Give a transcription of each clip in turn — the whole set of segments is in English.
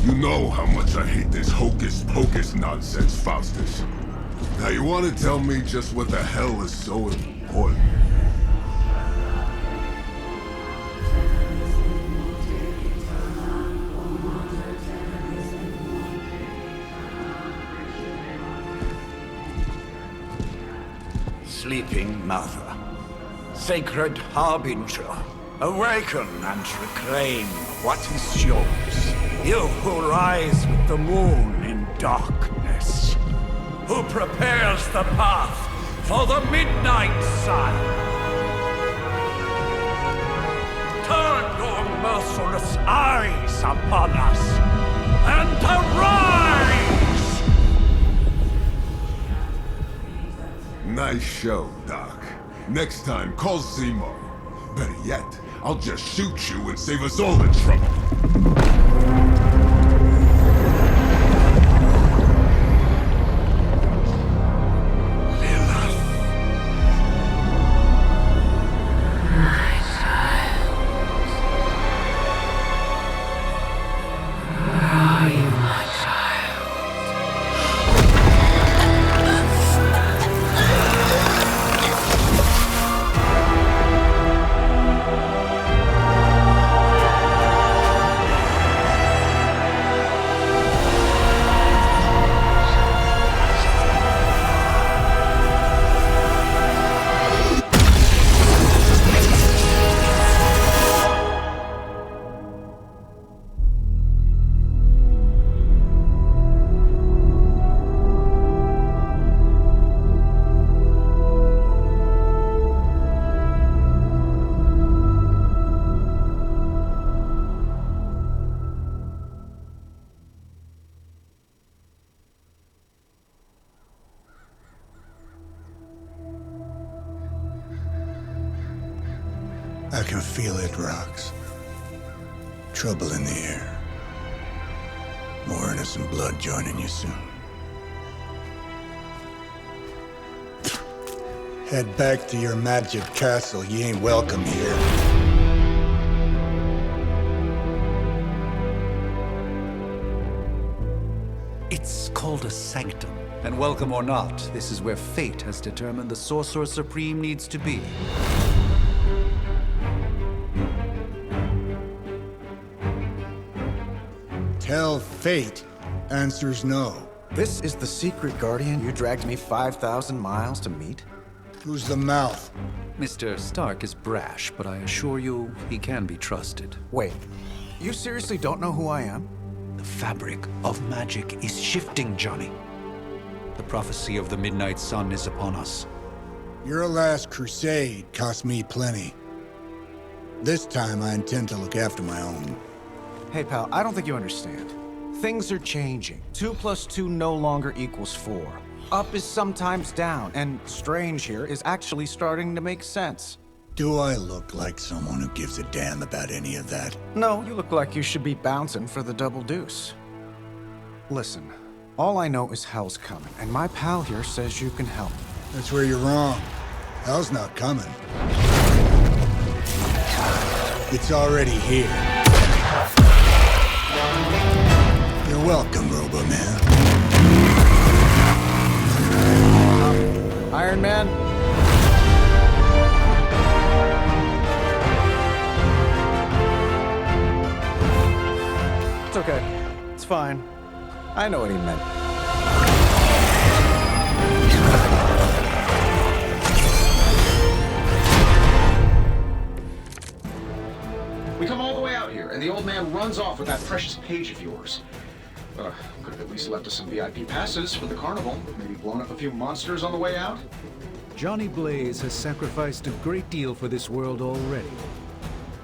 You know how much I hate this hocus-pocus nonsense, Faustus. Now you want to tell me just what the hell is so important? Sleeping Mother, sacred harbinger, awaken and reclaim what is yours. You who rise with the moon in darkness, who prepares the path for the midnight sun. Turn your merciless eyes upon us, and arise! Nice show, Doc. Next time, call Zemo. Better yet, I'll just shoot you and save us all the trouble. I can feel it, Rox. Trouble in the air. More innocent blood joining you soon. Head back to your magic castle. You ain't welcome here. It's called a sanctum. And welcome or not, this is where fate has determined the Sorcerer Supreme needs to be. Tell fate. Answers no. This is the secret guardian you dragged me 5,000 miles to meet? Who's the mouth? Mr. Stark is brash, but I assure you, he can be trusted. Wait, you seriously don't know who I am? The fabric of magic is shifting, Johnny. The prophecy of the Midnight Sun is upon us. Your last crusade cost me plenty. This time I intend to look after my own. Hey pal, I don't think you understand. Things are changing. 2 + 2 no longer equals 4. Up is sometimes down, and strange here is actually starting to make sense. Do I look like someone who gives a damn about any of that? No, you look like you should be bouncing for the double deuce. Listen, all I know is hell's coming, and my pal here says you can help. That's where you're wrong. Hell's not coming. It's already here. You're welcome, Robo-Man. Iron Man? It's okay. It's fine. I know what he meant. We come all the way out here, and the old man runs off with that precious page of yours. Could have at least left us some VIP passes for the carnival. Maybe blown up a few monsters on the way out. Johnny Blaze has sacrificed a great deal for this world already.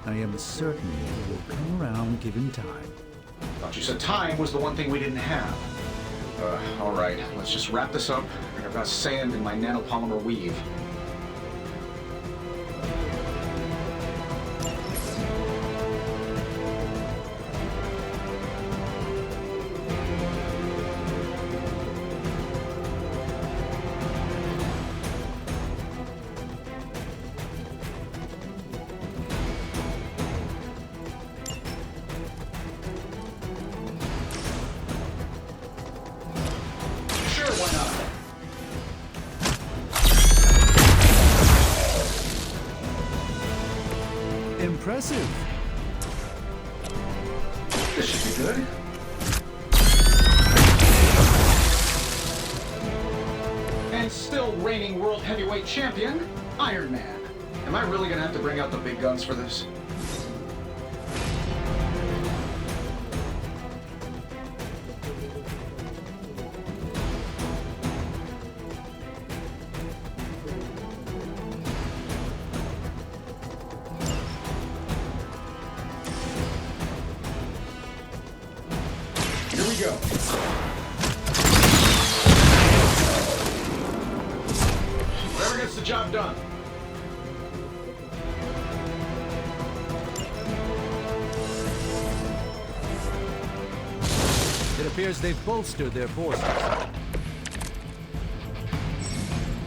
I am certain he will come around given time. Thought you said time was the one thing we didn't have. All right, let's just wrap this up. I've got sand in my nanopolymer weave. why not? Impressive. This should be good. And still reigning world heavyweight champion, Iron Man. Am I really gonna have to bring out the big guns for this? Here we go. Whoever gets the job done. It appears they've bolstered their forces.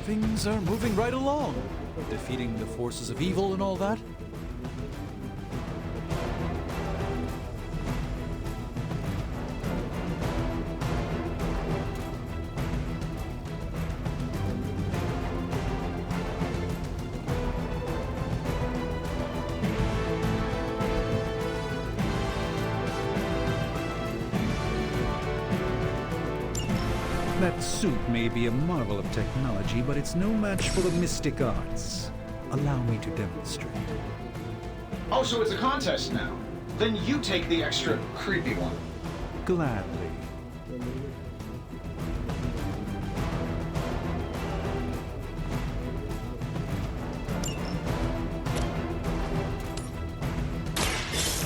Things are moving right along. Defeating the forces of evil and all that. That suit may be a marvel of technology, but it's no match for the mystic arts. Allow me to demonstrate. Oh, so it's a contest now. Then you take the extra creepy one. Gladly.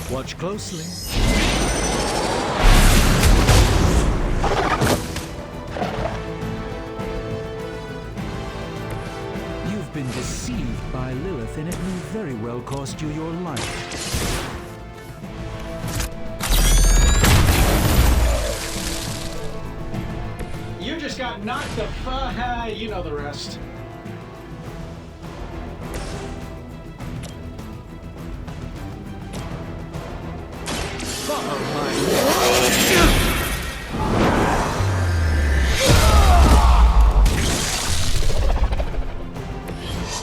Watch closely. You've been deceived by Lilith, and it may very well cost you your life. You just got knocked the you know the rest.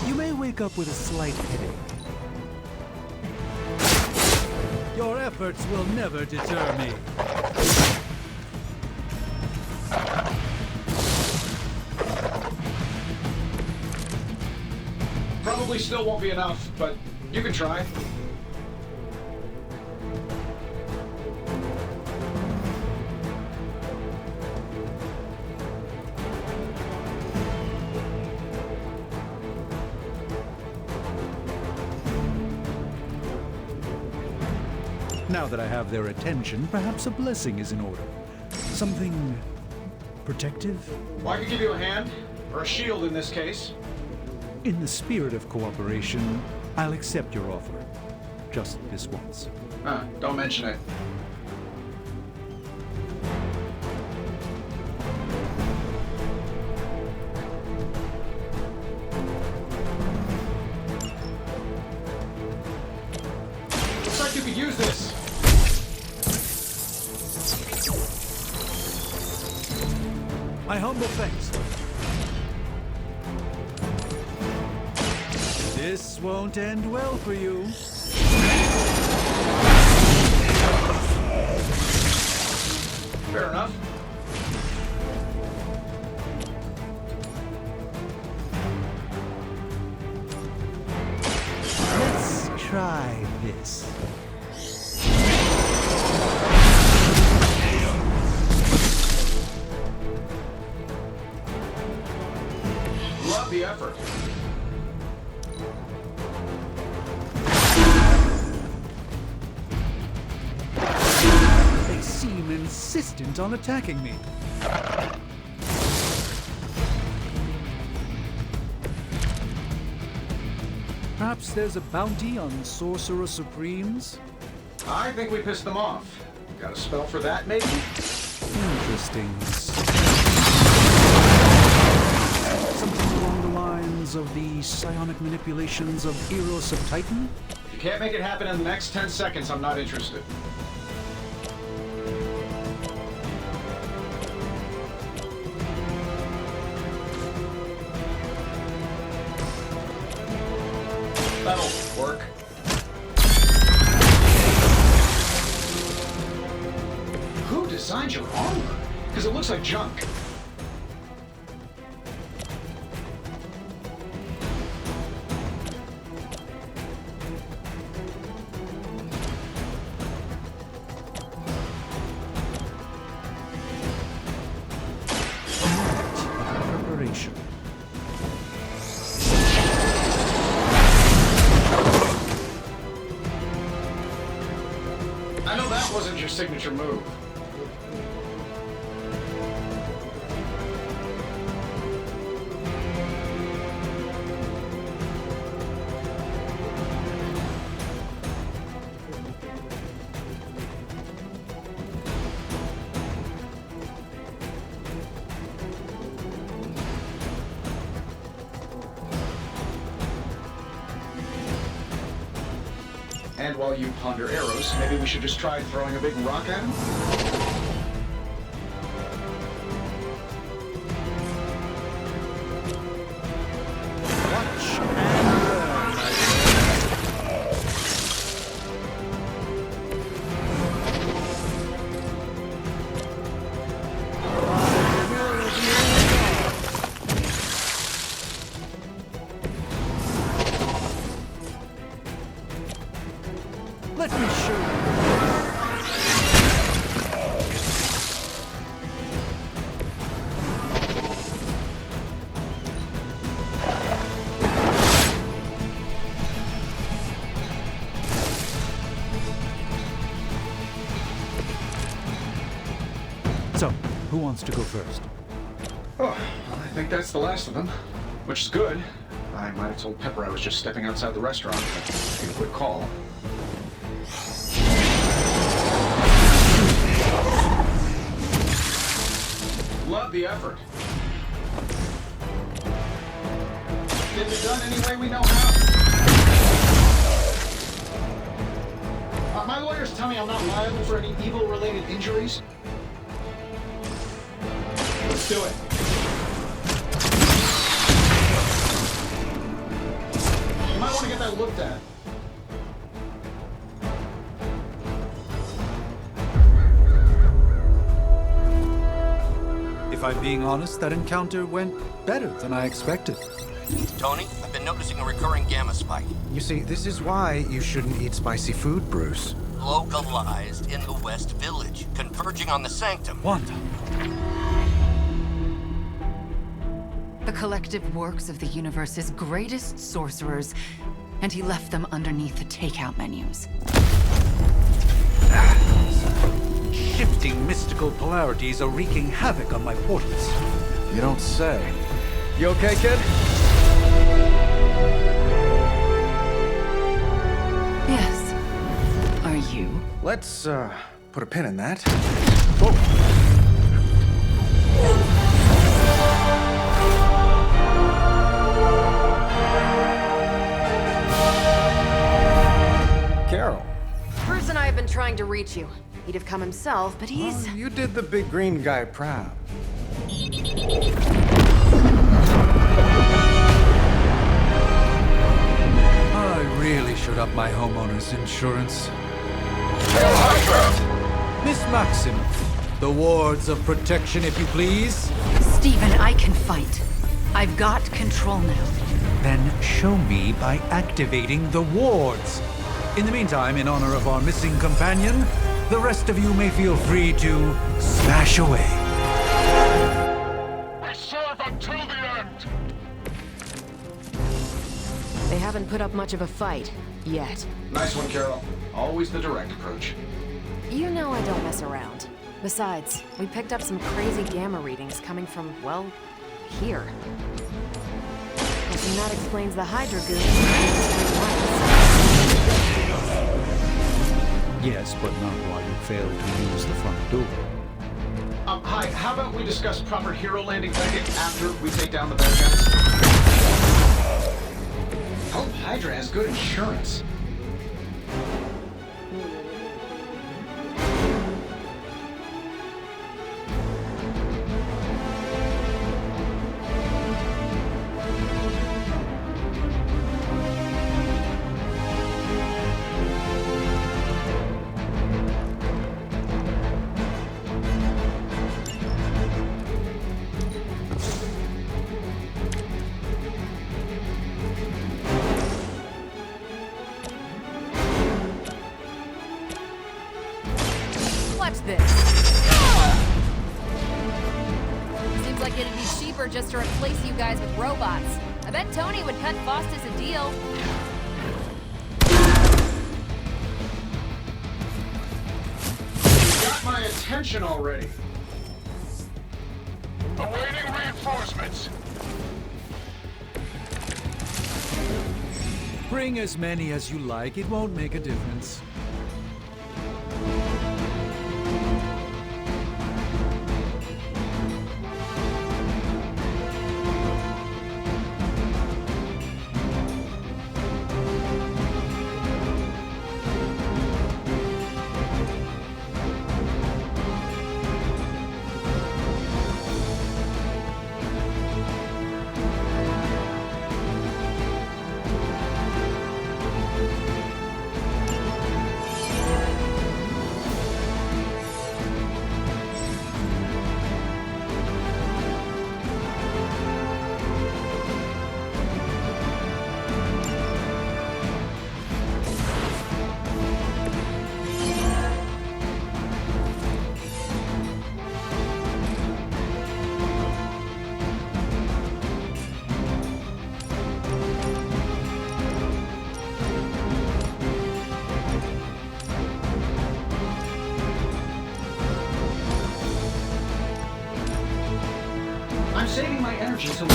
You may wake up with a slight headache. Your efforts will never deter me. Probably still won't be enough, but you can try. Now that I have their attention, perhaps a blessing is in order. Something protective? Well, I could give you a hand, or a shield in this case. In the spirit of cooperation, I'll accept your offer. Just this once. Don't mention it. Looks like you could use this. My humble thanks. This won't end well for you. Fair enough. Let's try this. Love the effort. They seem insistent on attacking me. Perhaps there's a bounty on Sorcerer Supremes? I think we pissed them off. Got a spell for that, maybe? Interesting. Something along the lines of the psionic manipulations of Eros of Titan? If you can't make it happen in the next 10 seconds, I'm not interested. work. Who designed your armor? Because it looks like junk. Preparation. I know that wasn't your signature move. And while you ponder arrows, maybe we should just try throwing a big rock at him? Watch and learn, my Let me show you. So, who wants to go first? Oh, I think that's the last of them. Which is good. I might have told Pepper I was just stepping outside the restaurant, but a quick call. Love the effort. Get it done any way we know how. My lawyers tell me I'm not liable for any evil-related injuries. Let's do it. You might want to get that looked at. If I'm being honest, that encounter went better than I expected. Tony, I've been noticing a recurring gamma spike. You see, this is why you shouldn't eat spicy food, Bruce. Localized in the West Village, converging on the Sanctum. Wanda, The collective works of the universe's greatest sorcerers, and he left them underneath the takeout menus. shifting mystical polarities are wreaking havoc on my portals. You don't say. You okay, kid? Yes. Are you? Let's, put a pin in that. Carol. Bruce and I have been trying to reach you. He'd have come himself, but he's... Oh, you did the big green guy proud. I really should up my homeowner's insurance. Miss Maxim, the wards of protection, if you please. Stephen, I can fight. I've got control now. Then show me by activating the wards. In the meantime, in honor of our missing companion, the rest of you may feel free to smash away. We serve until the end! They haven't put up much of a fight. Yet. Nice one, Carol. Always the direct approach. You know I don't mess around. Besides, we picked up some crazy gamma readings coming from, well, here. And that explains the Hydra goons. Yes, but not while you failed to use the front door. Hi, how about we discuss proper hero landing etiquette after we take down the bad guys? Hope Hydra has good insurance. Watch this. Seems like it'd be cheaper just to replace you guys with robots. I bet Tony would cut Faustus a deal. You got my attention already. Awaiting reinforcements. Bring as many as you like. It won't make a difference. I'm saving my energy to...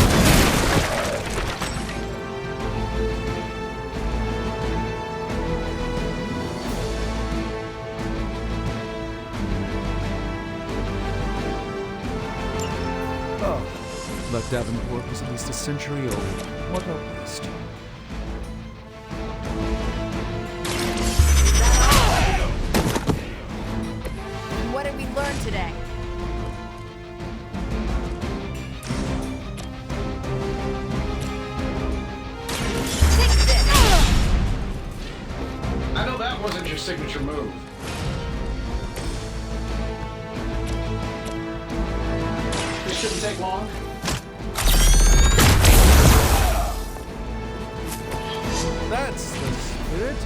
Oh, but Davenport was at least a century old. What a waste. What did we learn today? I know that wasn't your signature move. This shouldn't take long. That's the spirit.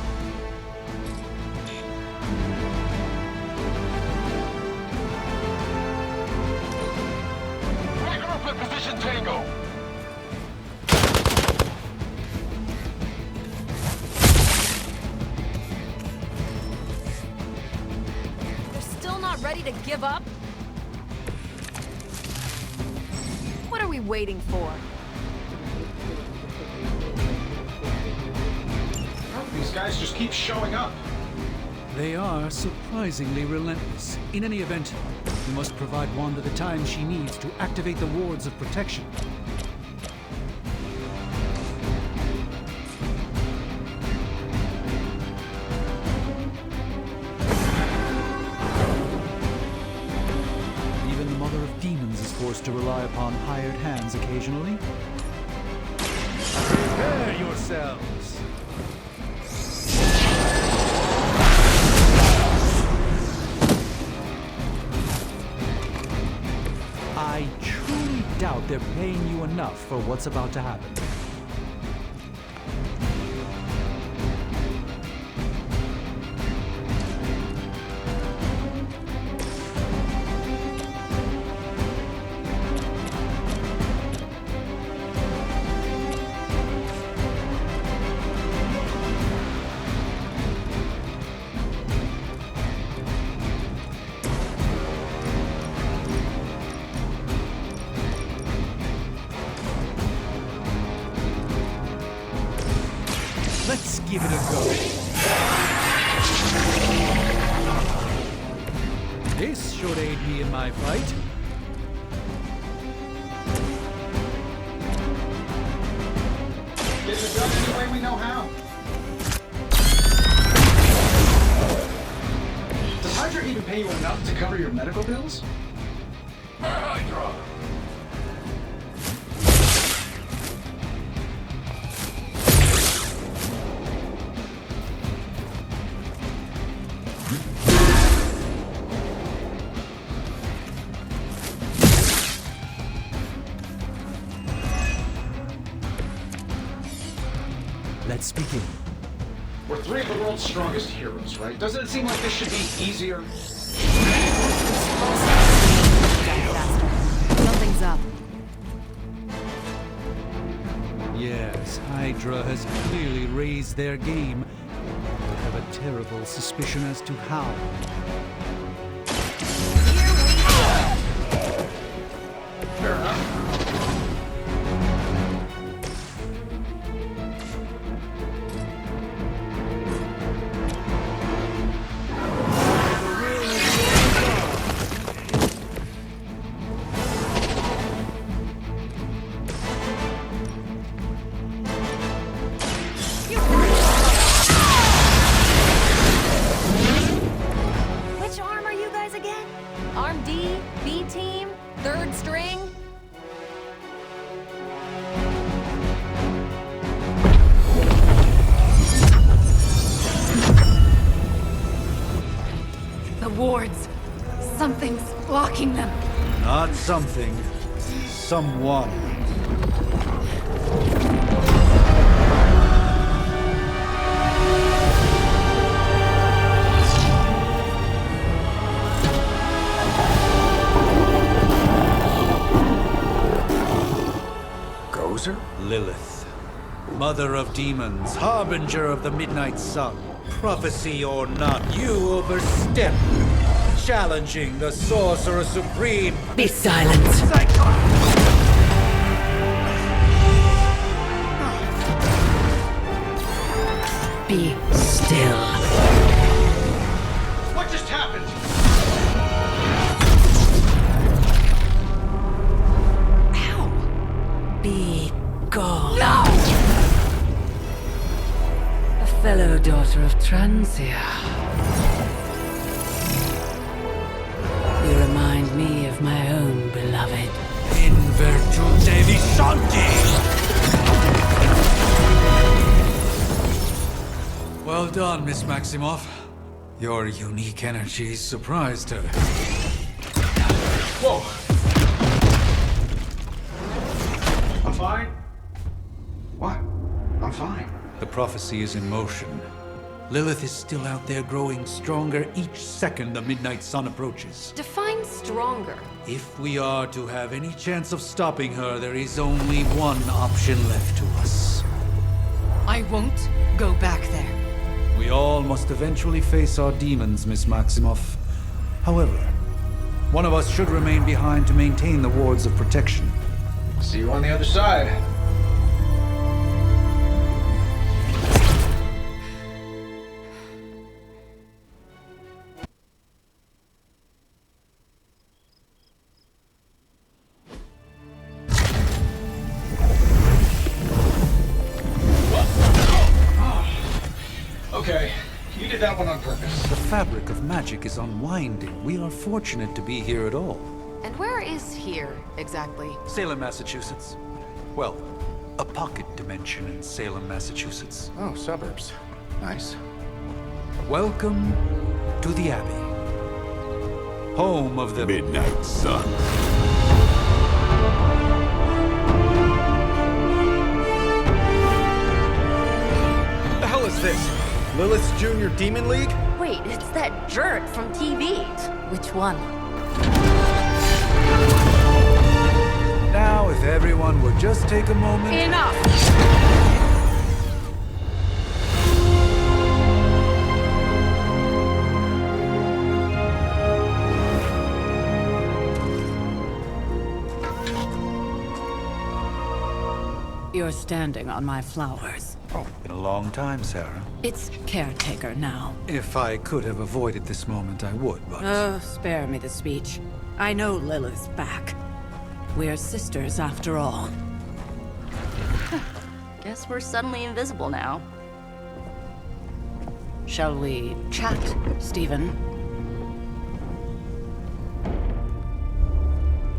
Regroup in position, Tango. They're still not ready to give up? What are we waiting for? These guys just keep showing up. They are surprisingly relentless. In any event, we must provide Wanda the time she needs to activate the wards of protection. Even the Mother of Demons is forced to rely upon hired hands occasionally. Prepare yourselves! I truly doubt they're paying you enough for what's about to happen. Let's give it a go. This should aid me in my fight. Get it done any way we know how. Does Hydra even pay you enough to cover your medical bills? Hydra. Let's begin. We're three of the world's strongest heroes, right? Doesn't it seem like this should be easier? Faster. Something's up. Yes, Hydra has clearly raised their game. I have a terrible suspicion as to how. Fair enough. Which arm are you guys again? Arm D, B team, third string? The wards. Something's blocking them. Not something. Someone. Gozer? Lilith. Mother of demons, harbinger of the midnight sun. Prophecy or not, you overstep. Challenging the Sorcerer Supreme. Be silent. Be still. What just happened? Ow! Be gone. No! A fellow daughter of Transia. You remind me of my own beloved. In virtute vishanti! Well done, Miss Maximoff. Your unique energies surprised her. Whoa! I'm fine. What? I'm fine. The prophecy is in motion. Lilith is still out there growing stronger each second the midnight sun approaches. Define stronger. If we are to have any chance of stopping her, there is only one option left to us. I won't go back there. We all must eventually face our demons, Miss Maximoff. However, one of us should remain behind to maintain the wards of protection. See you on the other side. Okay, you did that one on purpose. The fabric of magic is unwinding. We are fortunate to be here at all. And where is here, exactly? Salem, Massachusetts. Well, a pocket dimension in Salem, Massachusetts. Oh, suburbs. Nice. Welcome to the Abbey. Home of the Midnight Sun. The hell is this? Lilith's Junior Demon League? Wait, it's that jerk from TV. Which one? Now, if everyone would just take a moment. Enough! You're standing on my flowers. Oh, been a long time, Sarah. It's caretaker now. If I could have avoided this moment, I would, but... Spare me the speech. I know Lilith's back. We're sisters after all. Guess we're suddenly invisible now. Shall we chat, Stephen?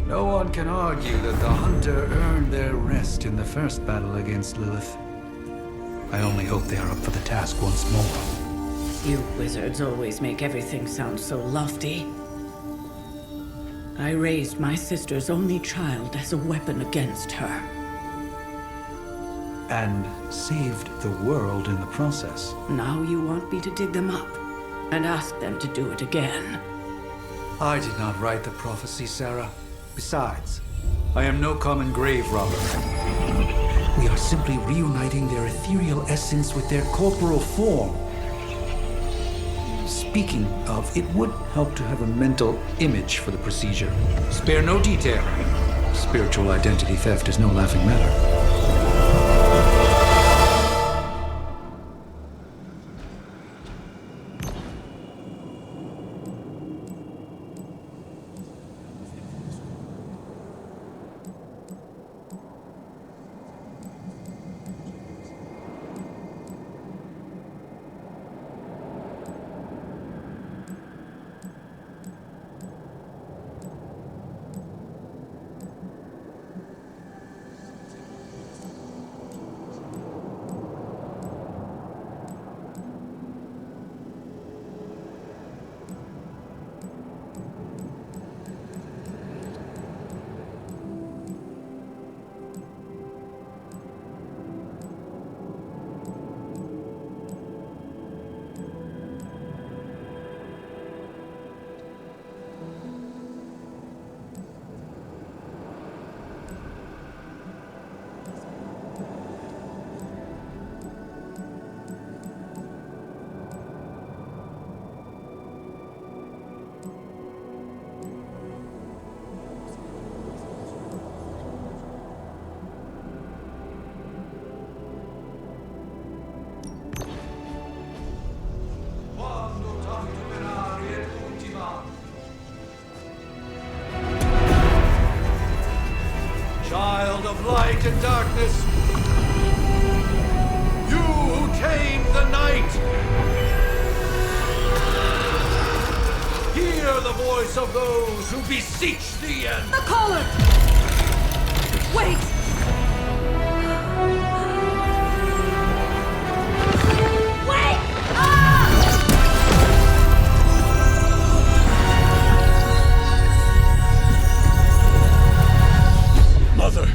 No one can argue that the Hunter earned their rest in the first battle against Lilith. I only hope they are up for the task once more. You wizards always make everything sound so lofty. I raised my sister's only child as a weapon against her. And saved the world in the process. Now you want me to dig them up and ask them to do it again. I did not write the prophecy, Sarah. Besides, I am no common grave robber. We are simply reuniting their ethereal essence with their corporal form. Speaking of, it would help to have a mental image for the procedure. Spare no detail. Spiritual identity theft is no laughing matter. Child of light and darkness, you who tame the night, hear the voice of those who beseech the end. The caller! Wait! Wait! Mother!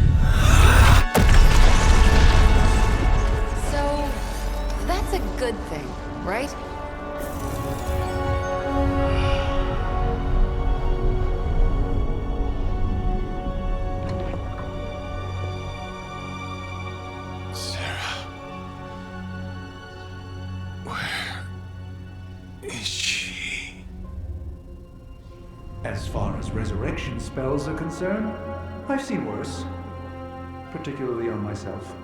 So, that's a good thing, right? Sarah. Where is she? As far as resurrection spells are concerned, I've seen worse. Particularly on myself.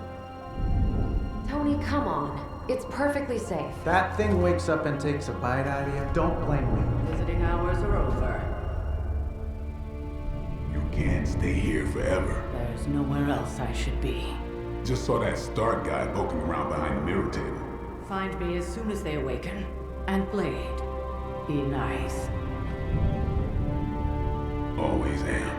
Tony, come on. It's perfectly safe. That thing wakes up and takes a bite out of you. Don't blame me. Visiting hours are over. You can't stay here forever. There's nowhere else I should be. Just saw that Stark guy poking around behind the mirror table. Find me as soon as they awaken. And Blade, be nice. Always am.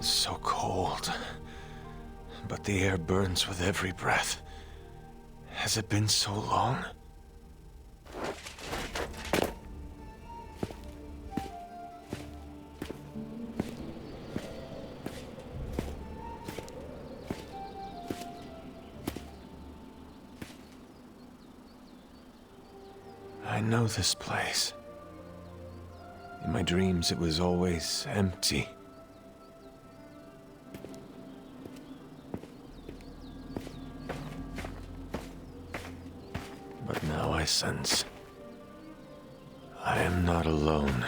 So cold. But the air burns with every breath. Has it been so long? I know this place. In my dreams, it was always empty. But now I sense I am not alone.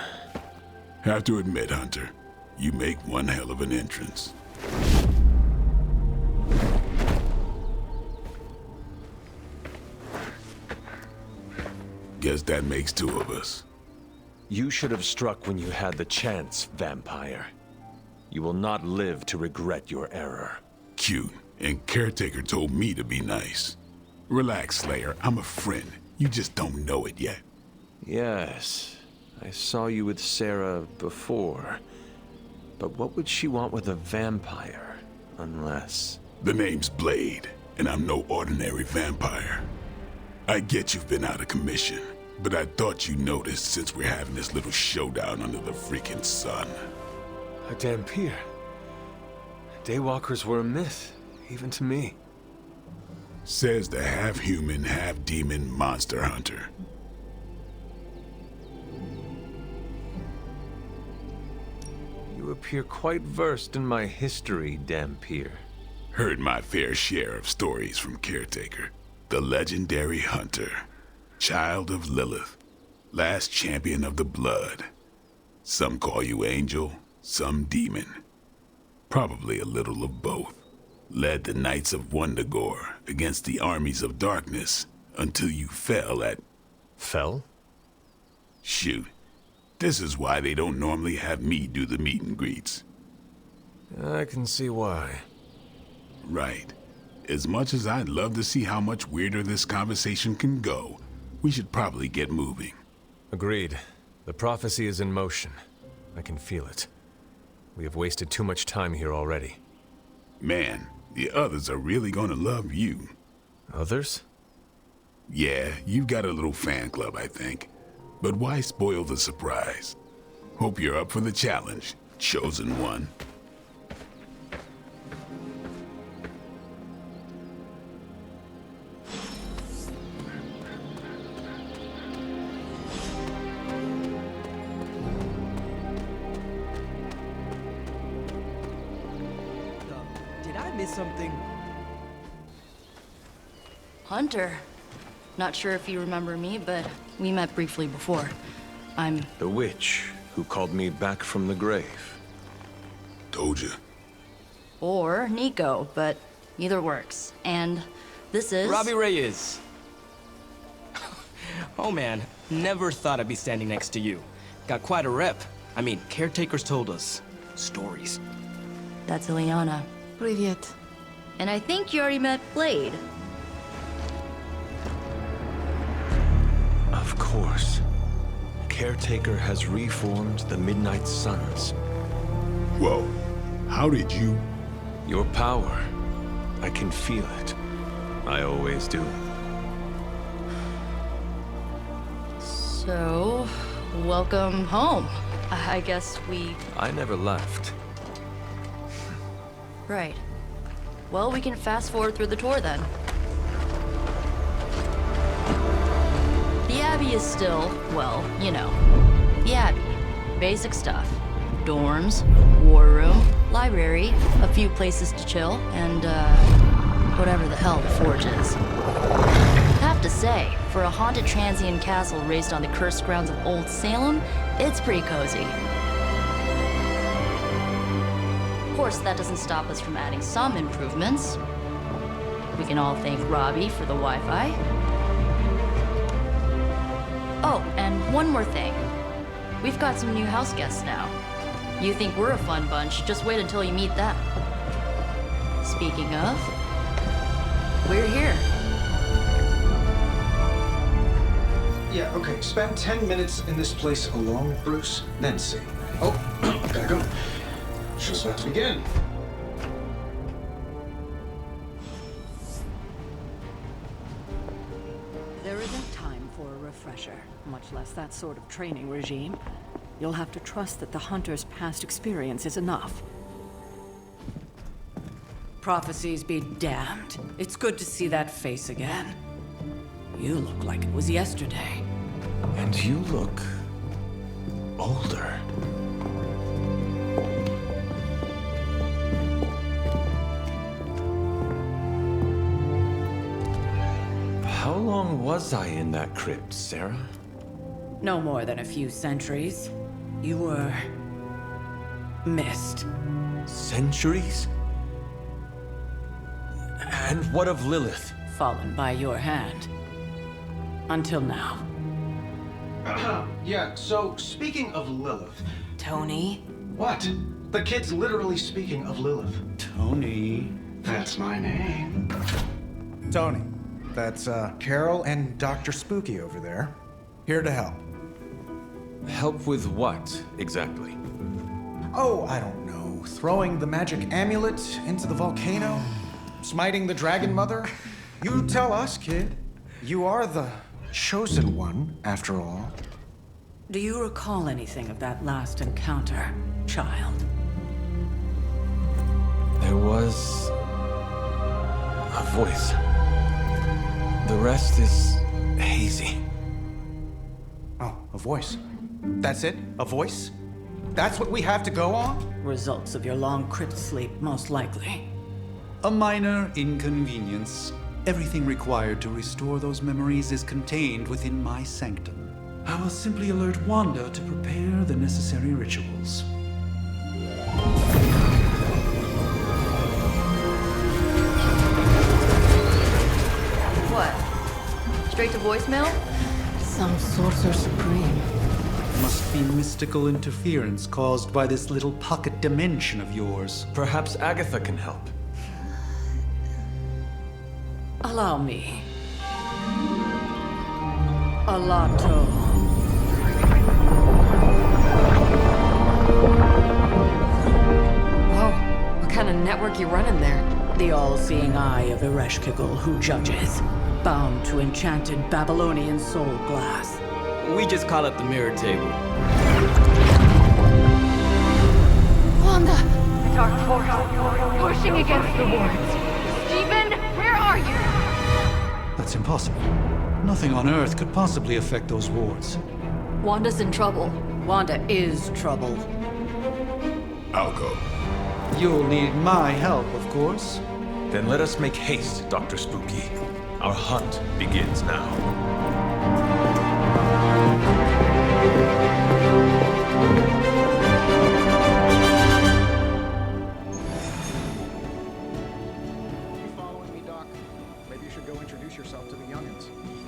Have to admit, Hunter, you make one hell of an entrance. Guess that makes two of us. You should have struck when you had the chance, vampire. You will not live to regret your error. Cute, and Caretaker told me to be nice. Relax, Slayer. I'm a friend. You just don't know it yet. Yes, I saw you with Sarah before. But what would she want with a vampire? Unless... The name's Blade, and I'm no ordinary vampire. I get you've been out of commission, but I thought you noticed since we're having this little showdown under the freaking sun. A Dampier. Daywalkers were a myth, even to me. Says the half-human, half-demon monster hunter. You appear quite versed in my history, Dampier. Heard my fair share of stories from Caretaker. The legendary hunter. Child of Lilith. Last champion of the blood. Some call you angel, some demon. Probably a little of both. Led the Knights of Wundagore against the armies of darkness until you fell at... Fell? Shoot. This is why they don't normally have me do the meet and greets. I can see why. Right. As much as I'd love to see how much weirder this conversation can go, we should probably get moving. Agreed. The prophecy is in motion. I can feel it. We have wasted too much time here already. Man, the others are really gonna love you. Others? Yeah, you've got a little fan club, I think. But why spoil the surprise? Hope you're up for the challenge, chosen one. Did I miss something? Hunter. Not sure if you remember me, but we met briefly before. I'm... The witch who called me back from the grave. Told you. Or Nico, but either works. And this is... Robbie Reyes. Oh man, never thought I'd be standing next to you. Got quite a rep. I mean, caretakers told us stories. That's Ileana. Привет. And I think you already met Blade. Of course. Caretaker has reformed the Midnight Suns. Whoa. How did you... Your power. I can feel it. I always do. So, welcome home. I guess we... I never left. Right. Well, we can fast forward through the tour then. The Abbey is still, well, you know, the Abbey. Basic stuff. Dorms, war room, library, a few places to chill, and, whatever the hell the Forge is. Have to say, for a haunted transient castle raised on the cursed grounds of Old Salem, it's pretty cozy. Of course, that doesn't stop us from adding some improvements. We can all thank Robbie for the Wi-Fi. Oh, and one more thing. We've got some new house guests now. You think we're a fun bunch, just wait until you meet them. Speaking of, we're here. Yeah, okay. Spend 10 minutes in this place alone, Bruce, then see. Oh, gotta go. Show's about to begin. There isn't time for a refresher, much less that sort of training regime. You'll have to trust that the Hunter's past experience is enough. Prophecies be damned. It's good to see that face again. You look like it was yesterday. And you look... older. How long was I in that crypt, Sarah? No more than a few centuries. You were... missed. Centuries? And what of Lilith? Fallen by your hand. Until now. Yeah, so speaking of Lilith... Tony? What? The kid's literally speaking of Lilith. Tony. That's my name. Tony. That's, Carol and Dr. Spooky over there. Here to help. Help with what, exactly? Oh, I don't know. Throwing the magic amulet into the volcano? Smiting the Dragon Mother? You tell us, kid. You are the chosen one, after all. Do you recall anything of that last encounter, child? There was a voice. The rest is hazy. Oh, a voice. That's it? A voice? That's what we have to go on? Results of your long crypt sleep, most likely. A minor inconvenience. Everything required to restore those memories is contained within my sanctum. I will simply alert Wanda to prepare the necessary rituals. What? Straight to voicemail? Some sorcerer supreme. Must be mystical interference caused by this little pocket dimension of yours. Perhaps Agatha can help. Allow me. Alato. Whoa, what kind of network you running there? The all-seeing eye of Ereshkigal who judges. Bound to enchanted Babylonian soul glass. We just call it the mirror table. Wanda! The dark force, pushing against the wards. Stephen, where are you? That's impossible. Nothing on Earth could possibly affect those wards. Wanda's in trouble. Wanda is trouble. I'll go. You'll need my help, of course. Then let us make haste, Dr. Spooky. Our hunt begins now.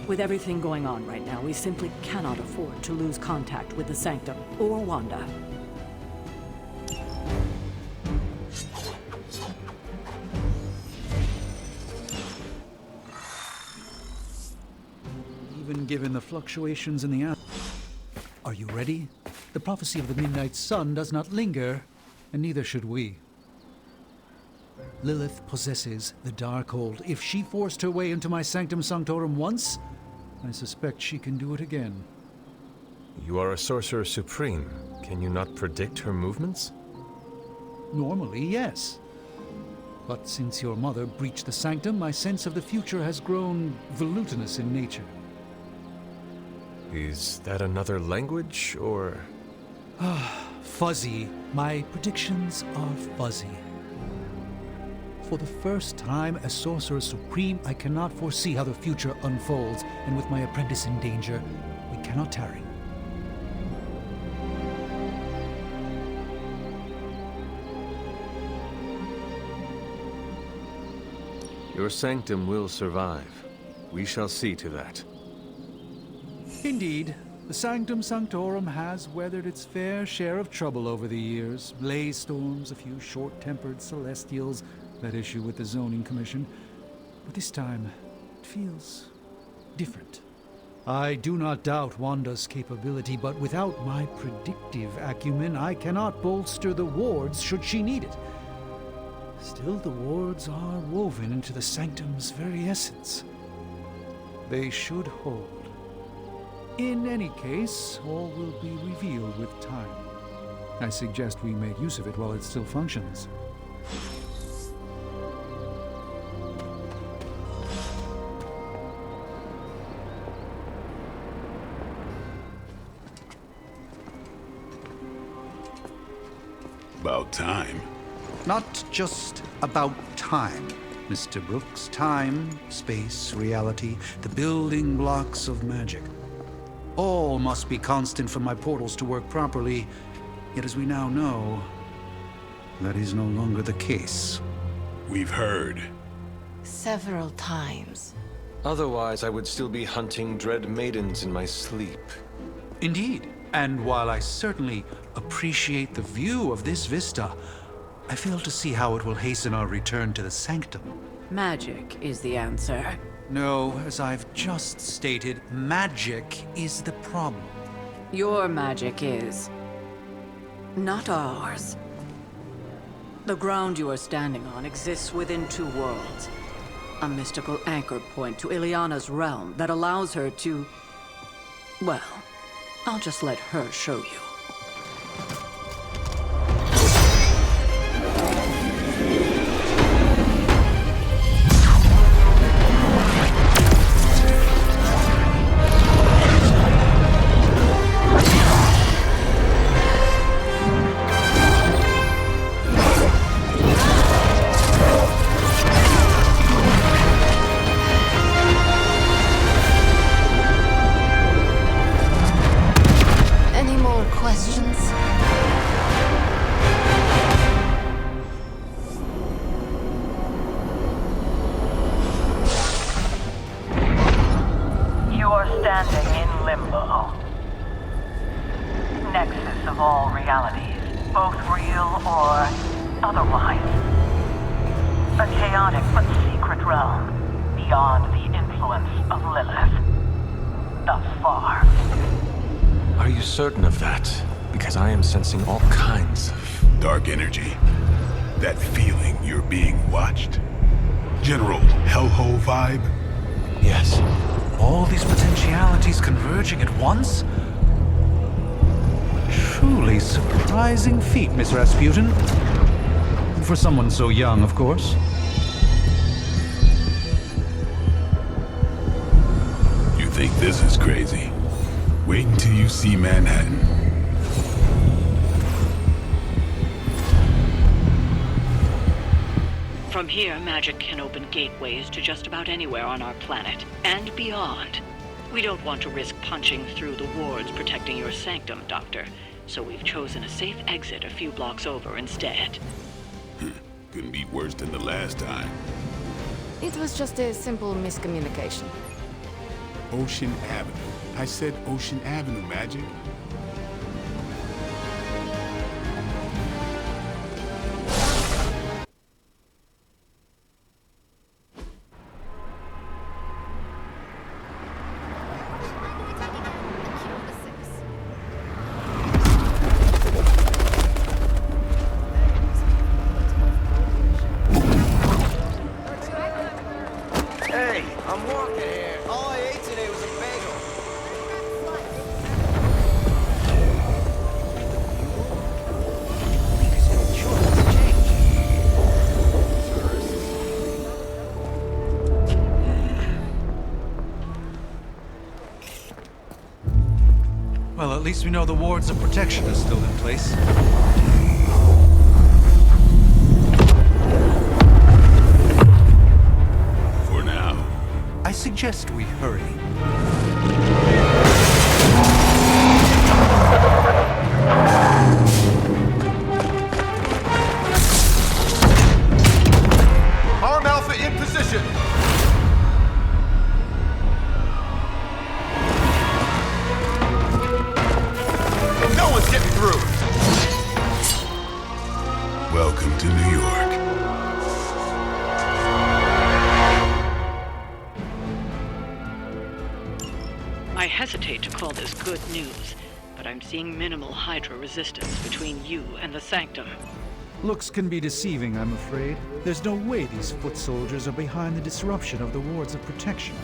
With everything going on right now, we simply cannot afford to lose contact with the Sanctum or Wanda. Even given the fluctuations in the Are you ready? The prophecy of the Midnight Sun does not linger, and neither should we. Lilith possesses the Darkhold. If she forced her way into my Sanctum Sanctorum once, I suspect she can do it again. You are a Sorcerer Supreme. Can you not predict her movements? Normally, yes. But since your mother breached the Sanctum, my sense of the future has grown volutinous in nature. Is that another language, or...? Fuzzy. My predictions are fuzzy. For the first time as Sorcerer Supreme, I cannot foresee how the future unfolds, and with my apprentice in danger, we cannot tarry. Your sanctum will survive. We shall see to that. Indeed, the Sanctum Sanctorum has weathered its fair share of trouble over the years. Blaze storms, a few short-tempered celestials, that issue with the Zoning Commission. But this time, it feels different. I do not doubt Wanda's capability, but without my predictive acumen, I cannot bolster the wards should she need it. Still, the wards are woven into the Sanctum's very essence. They should hold. In any case, all will be revealed with time. I suggest we make use of it while it still functions. About time. Not just about time, Mr. Brooks. Time, space, reality, the building blocks of magic. All must be constant for my portals to work properly, yet as we now know, that is no longer the case. We've heard. Several times. Otherwise, I would still be hunting dread maidens in my sleep. Indeed. And while I certainly appreciate the view of this vista, I fail to see how it will hasten our return to the Sanctum. Magic is the answer. No, as I've just stated, magic is the problem. Your magic is not ours. The ground you are standing on exists within two worlds. A mystical anchor point to Ileana's realm that allows her to... Well, I'll just let her show you. Certain of that, because I am sensing all kinds of... Dark energy. That feeling you're being watched. General hellhole vibe? Yes. All these potentialities converging at once? Truly surprising feat, Miss Rasputin. For someone so young, of course. You think this is crazy? Wait until you see Manhattan. From here, magic can open gateways to just about anywhere on our planet, and beyond. We don't want to risk punching through the wards protecting your sanctum, Doctor, so we've chosen a safe exit a few blocks over instead. Couldn't be worse than the last time. It was just a simple miscommunication. Ocean Avenue. I said Ocean Avenue, Magic. Hey, I'm walking here. All I ate today was a bagel. Well, at least we know the wards of protection are still in place. For now. I suggest we hurry. Arm Alpha in position. No one's getting through. Welcome to New York. I hesitate to call this good news, but I'm seeing minimal Hydra resistance between you and the Sanctum. Looks can be deceiving, I'm afraid. There's no way these foot soldiers are behind the disruption of the wards of protection.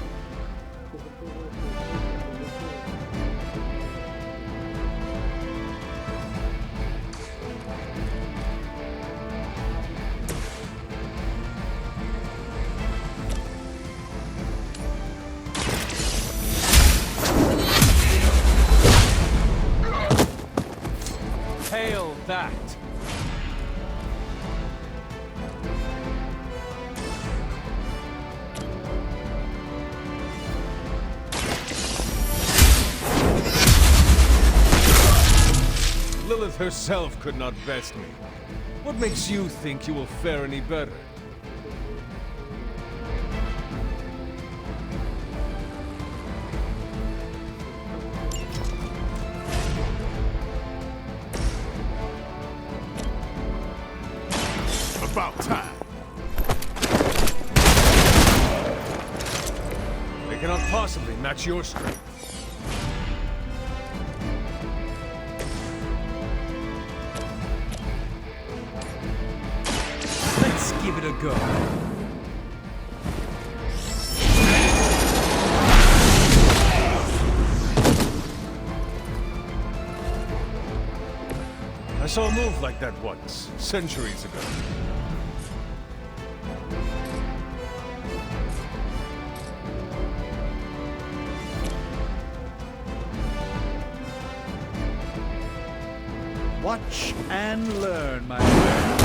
Hail that! Lilith herself could not best me. What makes you think you will fare any better? About time. They cannot possibly match your strength. to go. I saw a move like that once, centuries ago. Watch and learn, my friend.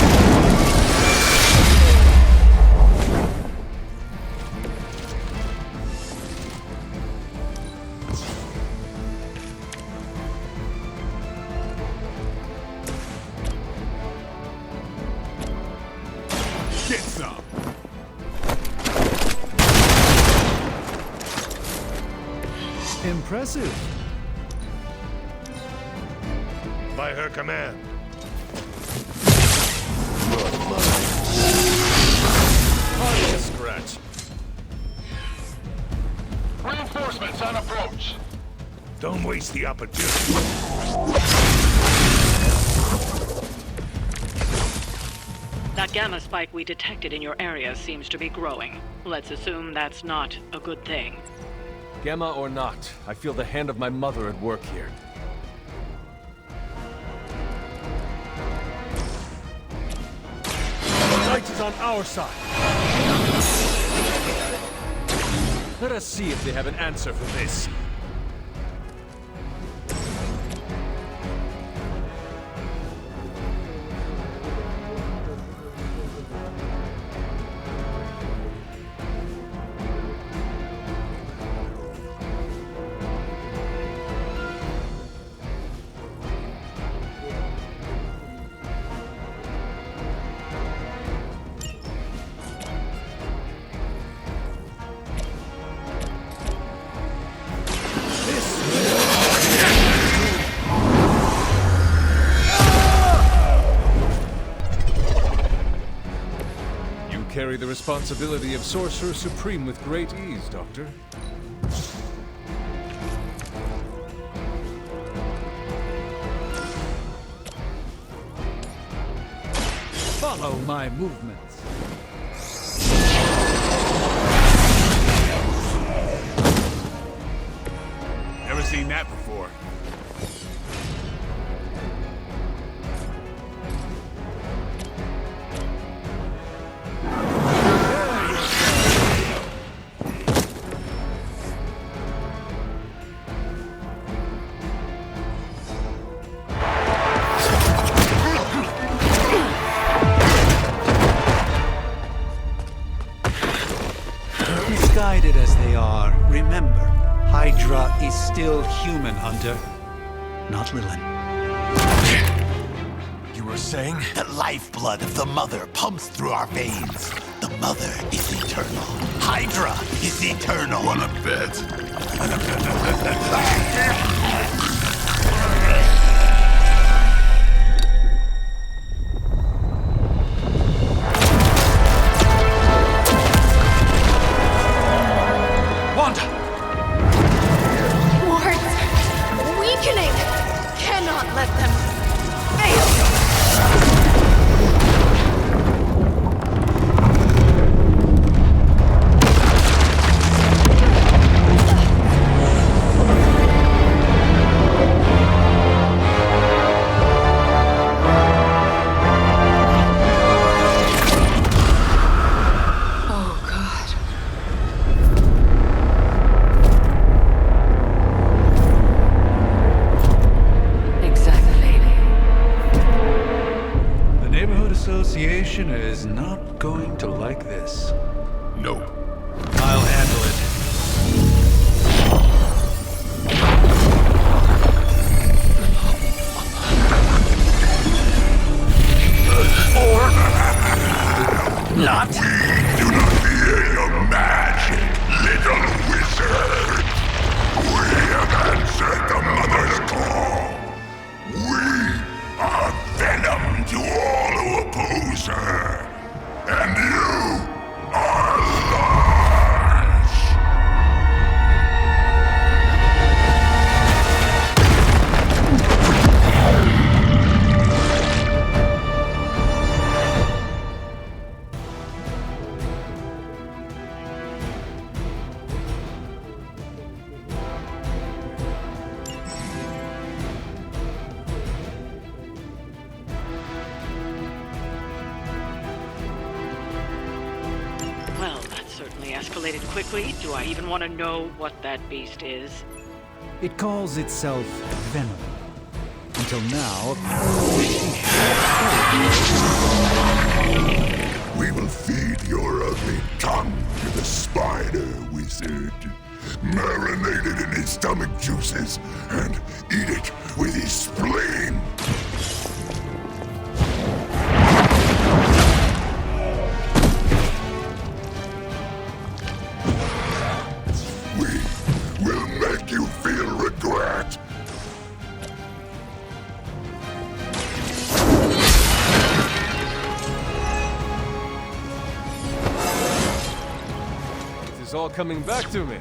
Get some. Impressive. By her command. Hardly a scratch. Reinforcements on approach. Don't waste the opportunity. That gamma spike we detected in your area seems to be growing. Let's assume that's not a good thing. Gamma or not, I feel the hand of my mother at work here. The light is on our side. Let us see if they have an answer for this. Carry the responsibility of Sorcerer Supreme with great ease, Doctor. Follow my movements. Never seen that before. Misguided as they are, remember, Hydra is still human, Hunter. Not Lilin. You were saying? The lifeblood of the Mother pumps through our veins. The Mother is eternal. Hydra is eternal. Wanna bet? Association is not going to like this. Nope. I'll handle it. Or not. We do not fear your magic, little wizard. We have answered the Mother's call. We are venom to all who oppose her. And you are life. escalated quickly. Do I even want to know what that beast is? It calls itself Venom. Until now, We will feed your ugly tongue to the spider wizard. Marinate it in his stomach juices and eat it with his spleen. We will make you feel regret. It is all coming back to me.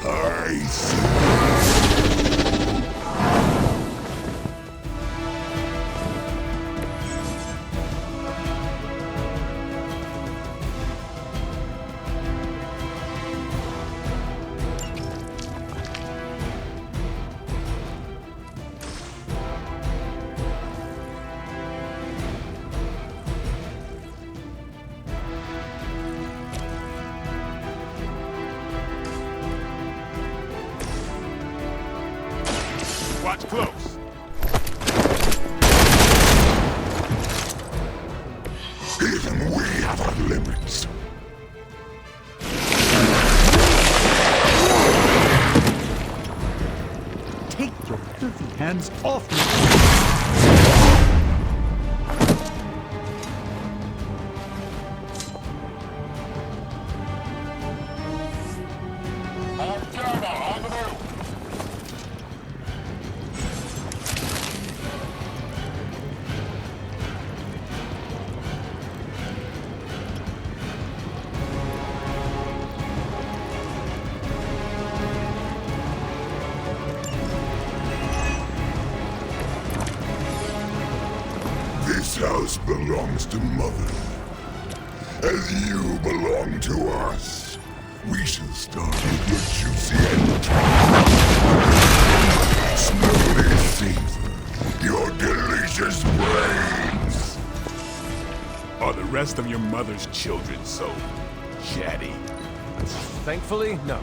I see. Watch close. Even we have our limits. take your filthy hands off me! This house belongs to Mother. As you belong to us, we shall start with your juicy end. Slowly savor your delicious brains. Are the rest of your mother's children so chatty? Thankfully, no.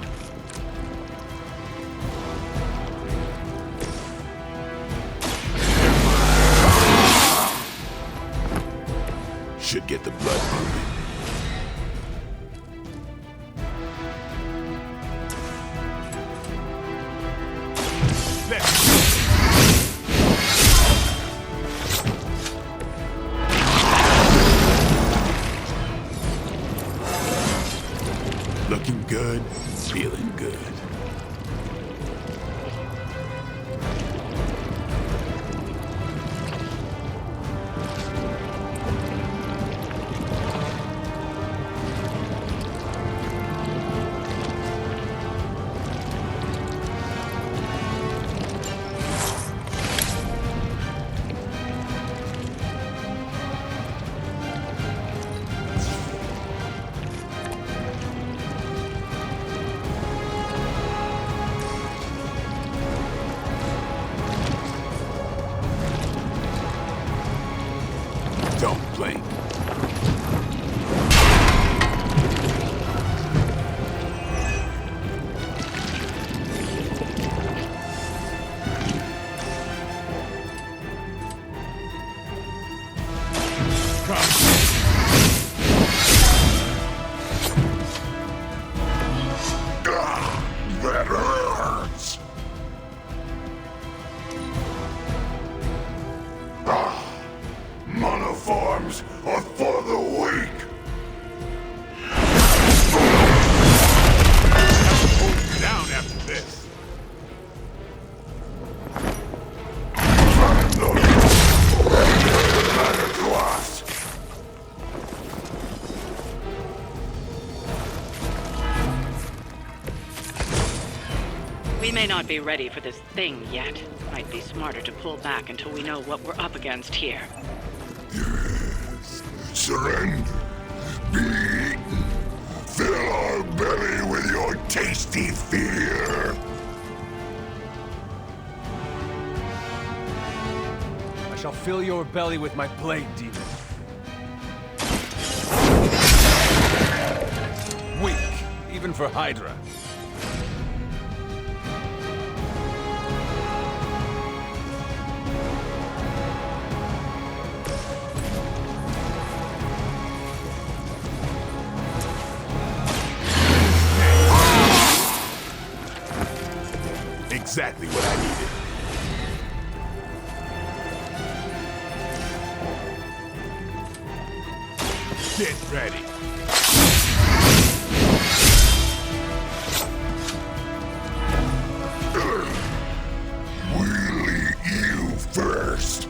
Should get the blood moving. Looking good, feeling good. Don't blink. That hurts! Monoforms are for the weak! Hold you down after this. Matter to us! We may not be ready for this thing yet. Might be smarter to pull back until we know what we're up against here. Yes. Surrender. Be eaten. Fill our belly with your tasty fear. I shall fill your belly with my blade, demon. Weak, even for Hydra. Exactly what I needed. Get ready. We'll eat you first.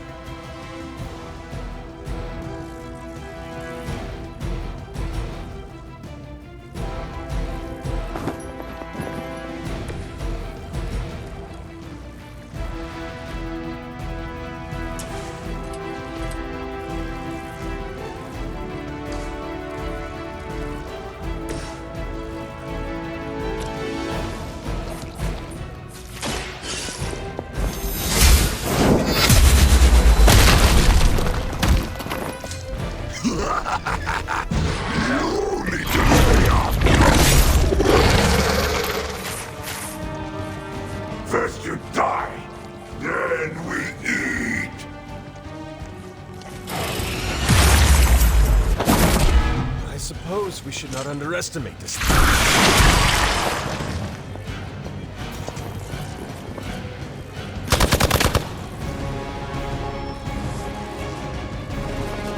First you die, then we eat. I suppose we should not underestimate this.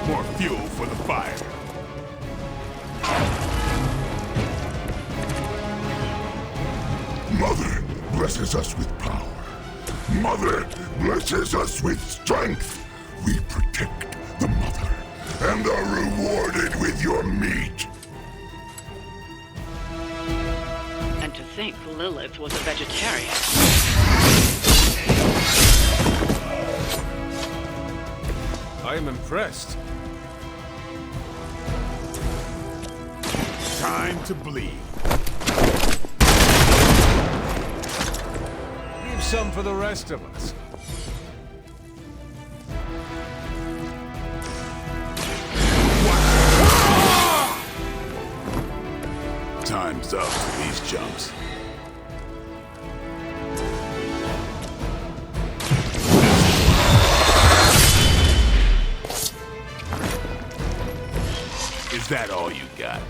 More fuel for the fire. Mother blesses us with power. Mother blesses us with strength. We protect the mother and are rewarded with your meat. And to think Lilith was a vegetarian. I am impressed. Time to bleed. Leave some for the rest of us. Time's up for these chumps. Is that all you got?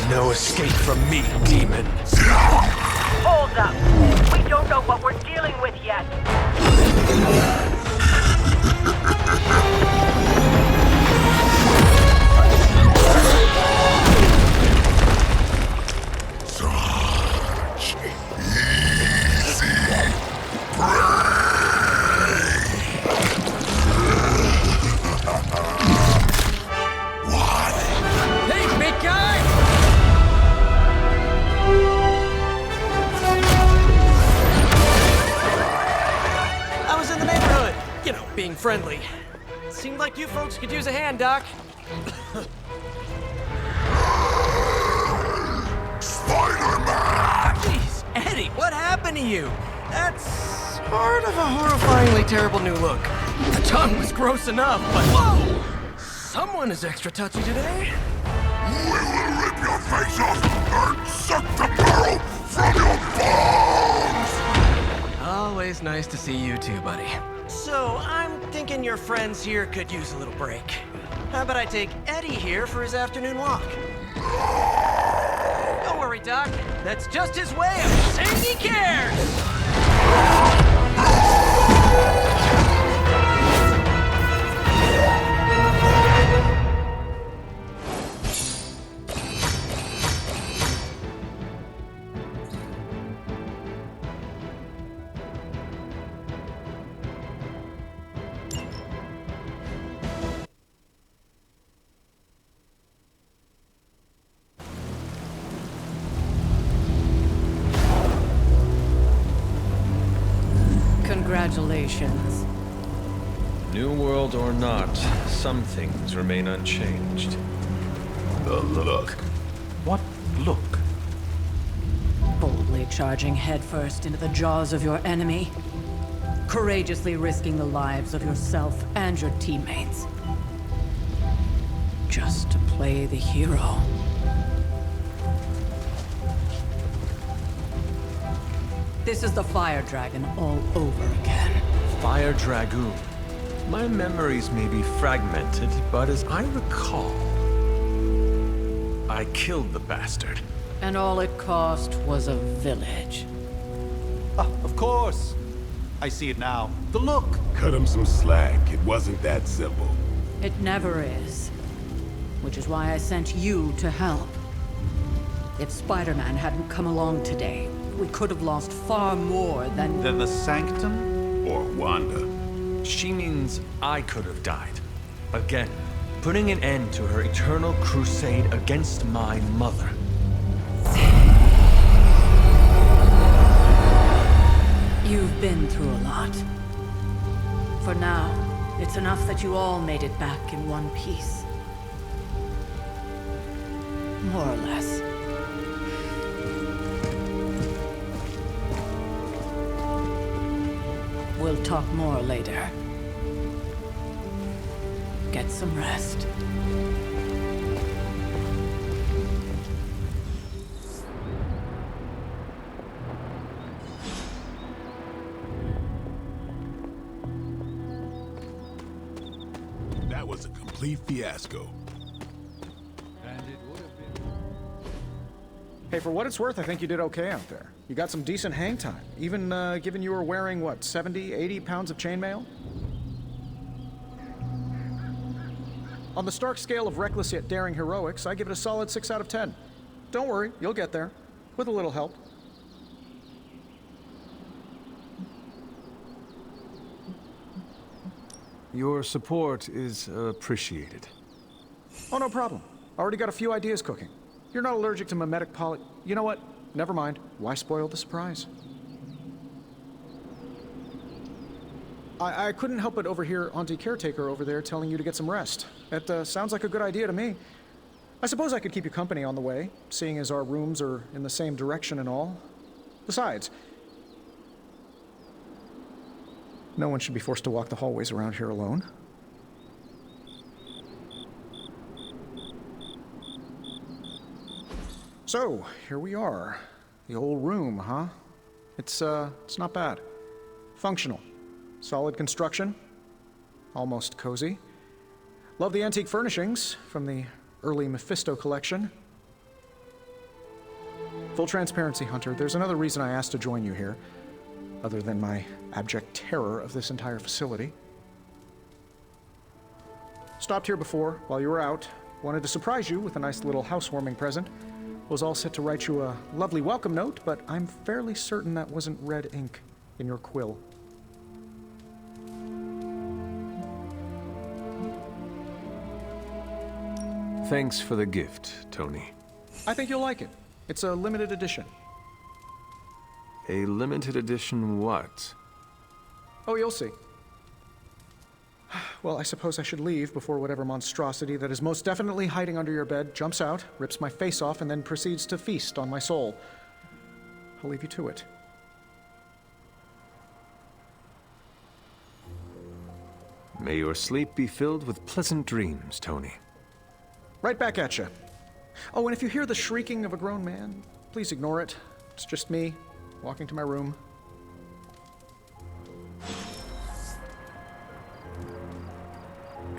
No escape from me, demon. Hold up. We don't know what we're dealing with yet. Such easy prey. What? Hey, big guy! I was in the neighborhood. You know, being friendly. Seemed like you folks could use a hand, Doc. Spider-Man! Jeez, Eddie, what happened to you? That's sort of a horrifyingly terrible new look. The tongue was gross enough, but whoa! Someone is extra touchy today. We will rip your face off and suck the marrow from your bones! Always nice to see you too, buddy. So, I'm thinking your friends here could use a little break. How about I take Eddie here for his afternoon walk? Don't worry, Doc. That's just his way of saying he cares! Congratulations. New world or not, some things remain unchanged. The look. What look? Boldly charging headfirst into the jaws of your enemy. Courageously risking the lives of yourself and your teammates. Just to play the hero. This is the Fire Dragon all over again. Fire Dragoon. My memories may be fragmented, but as I recall, I killed the bastard. And all it cost was a village. Ah, of course. I see it now. The look. Cut him some slack. It wasn't that simple. It never is. Which is why I sent you to help. If Spider-Man hadn't come along today, we could have lost far more than... Than the Sanctum? Or Wanda. She means I could have died. Again, putting an end to her eternal crusade against my mother. You've been through a lot. For now, it's enough that you all made it back in one piece. More or less. We'll talk more later. Get some rest. That was a complete fiasco. Hey, for what it's worth, I think you did okay out there. You got some decent hang time, even given you were wearing, what, 70, 80 pounds of chainmail? On the Stark scale of reckless yet daring heroics, I give it a solid 6 out of 10. Don't worry, you'll get there, with a little help. Your support is appreciated. Oh, no problem. Already got a few ideas cooking. You're not allergic to mimetic poly... You know what? Never mind. Why spoil the surprise? I couldn't help but overhear Auntie Caretaker over there telling you to get some rest. It sounds like a good idea to me. I suppose I could keep you company on the way, seeing as our rooms are in the same direction and all. Besides, no one should be forced to walk the hallways around here alone. So, here we are. The old room, huh? It's not bad. Functional. Solid construction. Almost cozy. Love the antique furnishings from the early Mephisto collection. Full transparency, Hunter, there's another reason I asked to join you here, other than my abject terror of this entire facility. Stopped here before, while you were out. Wanted to surprise you with a nice little housewarming present. Was all set to write you a lovely welcome note, but I'm fairly certain that wasn't red ink in your quill. Thanks for the gift, Tony. I think you'll like it. It's a limited edition. A limited edition what? Oh, you'll see. Well, I suppose I should leave before whatever monstrosity that is most definitely hiding under your bed jumps out, rips my face off, and then proceeds to feast on my soul. I'll leave you to it. May your sleep be filled with pleasant dreams, Tony. Right back at you. Oh, and if you hear the shrieking of a grown man, please ignore it. It's just me, walking to my room.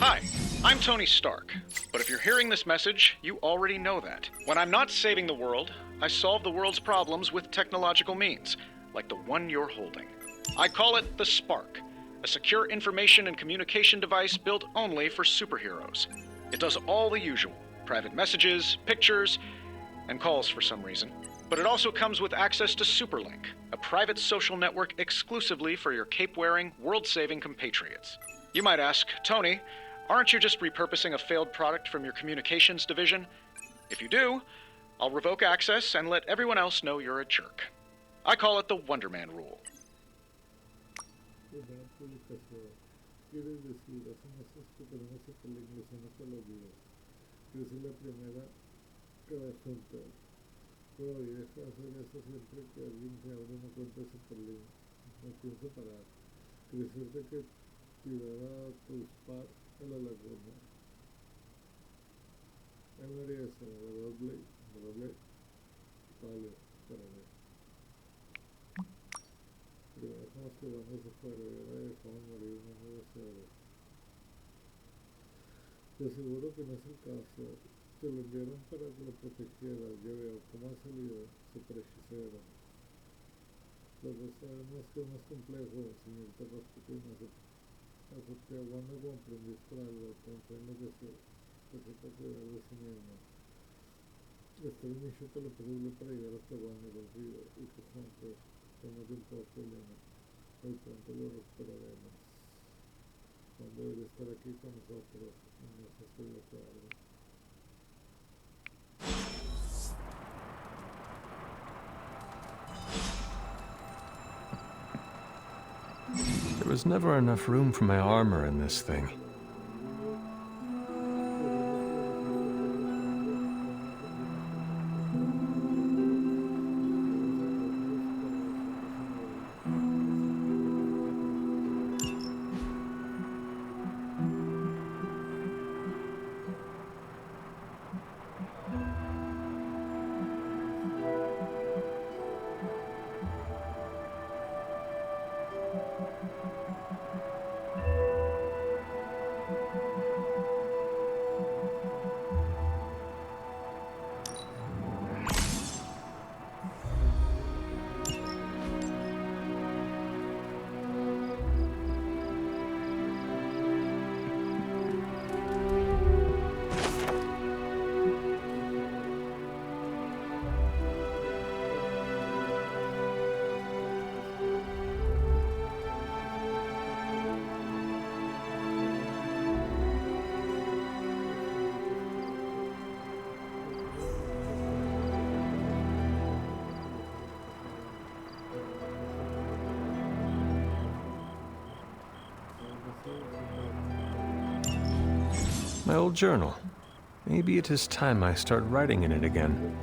Hi, I'm Tony Stark, but if you're hearing this message, you already know that. When I'm not saving the world, I solve the world's problems with technological means, like the one you're holding. I call it the Spark, a secure information and communication device built only for superheroes. It does all the usual, private messages, pictures, and calls for some reason. But it also comes with access to Superlink, a private social network exclusively for your cape-wearing, world-saving compatriots. You might ask, Tony, aren't you just repurposing a failed product from your communications division? If you do, I'll revoke access and let everyone else know you're a jerk. I call it the Wonder Man rule. una publicación. Quiere decir, hace meses que tenemos el inglés en todos los días. Que es la primera que va junta. Pero y deja de hacer eso siempre que alguien se abre una cuenta de Superlink. No pienso parar. Decirte que tirará tu par a la laguna. En la área esa, la doble, vale, para ver. Primero dejamos que Wanda se fuera y ahora dejamos morir una nueva cebra. Te aseguro que no es el caso. Te lo enviaron para que lo protegieras. Ya veo cómo ha salido super hechicero. Lo que sabemos que es más complejo, señorita Rasputin. Acepté a Wanda como aprendiz por algo. Confío en lo que sepa cuidar de sí mismo. Estaré en mi todo lo posible para llegar hasta Wanda contigo y que juntos tomemos todo el problema. Hoy pronto lo recuperaremos. Wanda debería estar aquí con nosotros. No sé si estoy de acuerdo. There was never enough room for my armor in this thing. My old journal. Maybe it is time I start writing in it again.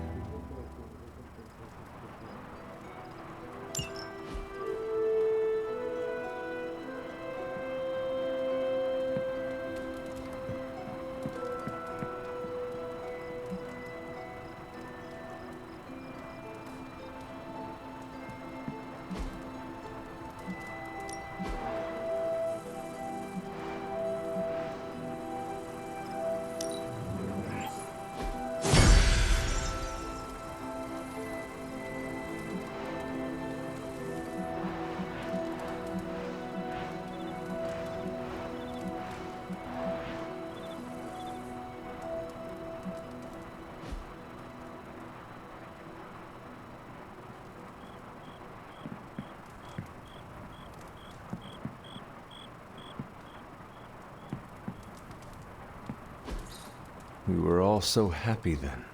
We were all so happy then.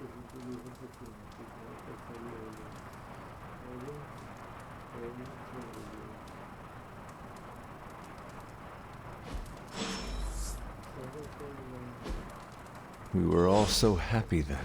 We were all so happy then.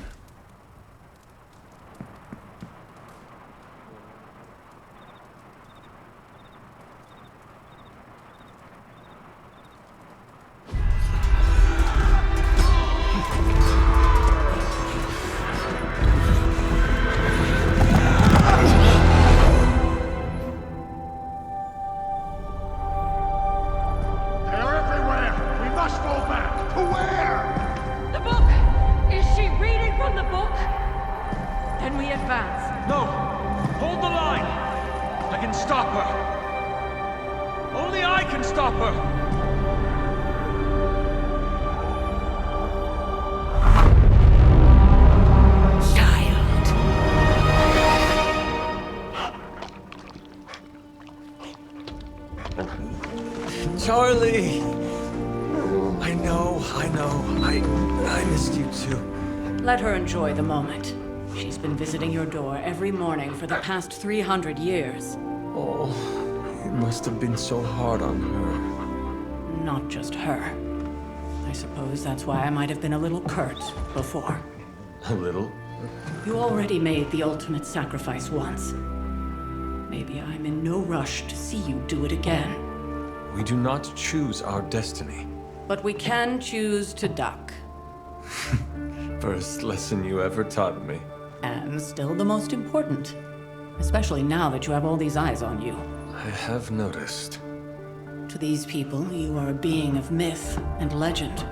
Charlie! I missed you too. Let her enjoy the moment. She's been visiting your door every morning for the past 300 years. Oh, it must have been so hard on her. Not just her. I suppose that's why I might have been a little curt before. A little? You already made the ultimate sacrifice once. Maybe I'm in no rush to see you do it again. We do not choose our destiny. But we can choose to duck. First lesson you ever taught me. And still the most important. Especially now that you have all these eyes on you. I have noticed. To these people, you are a being of myth and legend.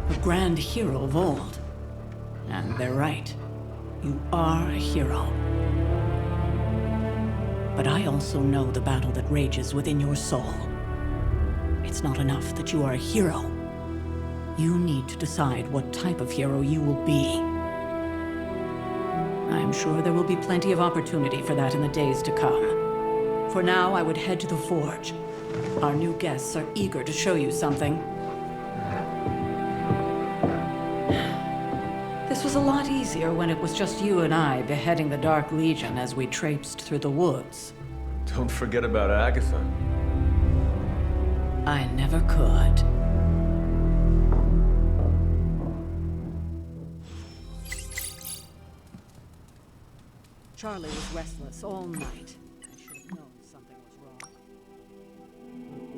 A grand hero of old. And they're right. You are a hero. But I also know the battle that rages within your soul. It's not enough that you are a hero. You need to decide what type of hero you will be. I'm sure there will be plenty of opportunity for that in the days to come. For now, I would head to the Forge. Our new guests are eager to show you something. This was a lot easier when it was just you and I beheading the Dark Legion as we traipsed through the woods. Don't forget about Agatha. I never could. Charlie was restless all night. I should have known something was wrong.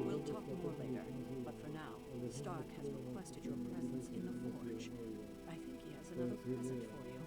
We'll talk more later, but for now, Stark has requested your presence in the Forge. I think he has another present for you.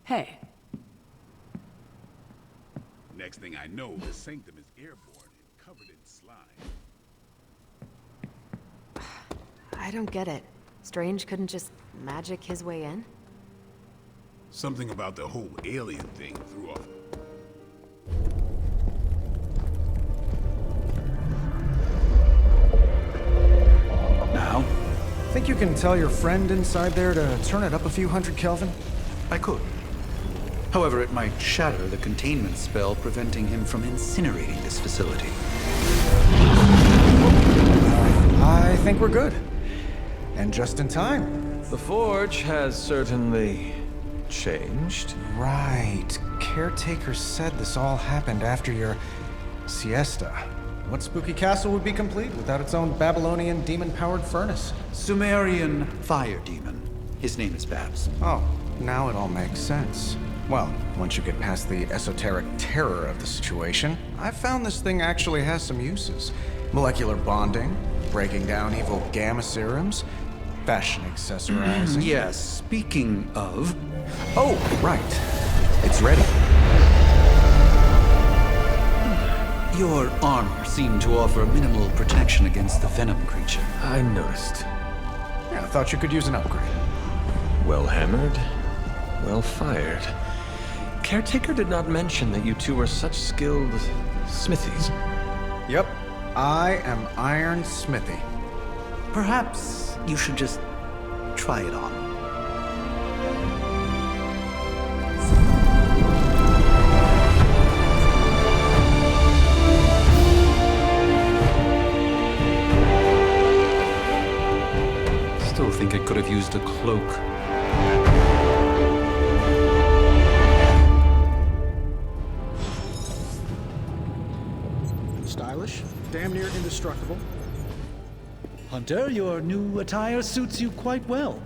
Hey. Next thing I know, the sanctum is airborne and covered in slime. I don't get it. Strange couldn't just magic his way in? Something about the whole alien thing threw off. Now? Think you can tell your friend inside there to turn it up a few hundred Kelvin? I could. However, it might shatter the containment spell preventing him from incinerating this facility. I think we're good. And just in time. The Forge has certainly changed. Right. Caretaker said this all happened after your siesta. What spooky castle would be complete without its own Babylonian demon-powered furnace? Sumerian fire demon. His name is Babs. Oh, now it all makes sense. Well, once you get past the esoteric terror of the situation, I've found this thing actually has some uses. Molecular bonding, breaking down evil gamma serums, fashion accessorizing. Yes, speaking of... Oh, right. It's ready. Your armor seemed to offer minimal protection against the venom creature. I noticed. Yeah, I thought you could use an upgrade. Well hammered, well fired. Caretaker did not mention that you two are such skilled smithies. Yep, I am Iron Smithy. Perhaps you should just try it on. Still think it could have used a cloak. Stylish, damn near indestructible. Hunter, your new attire suits you quite well.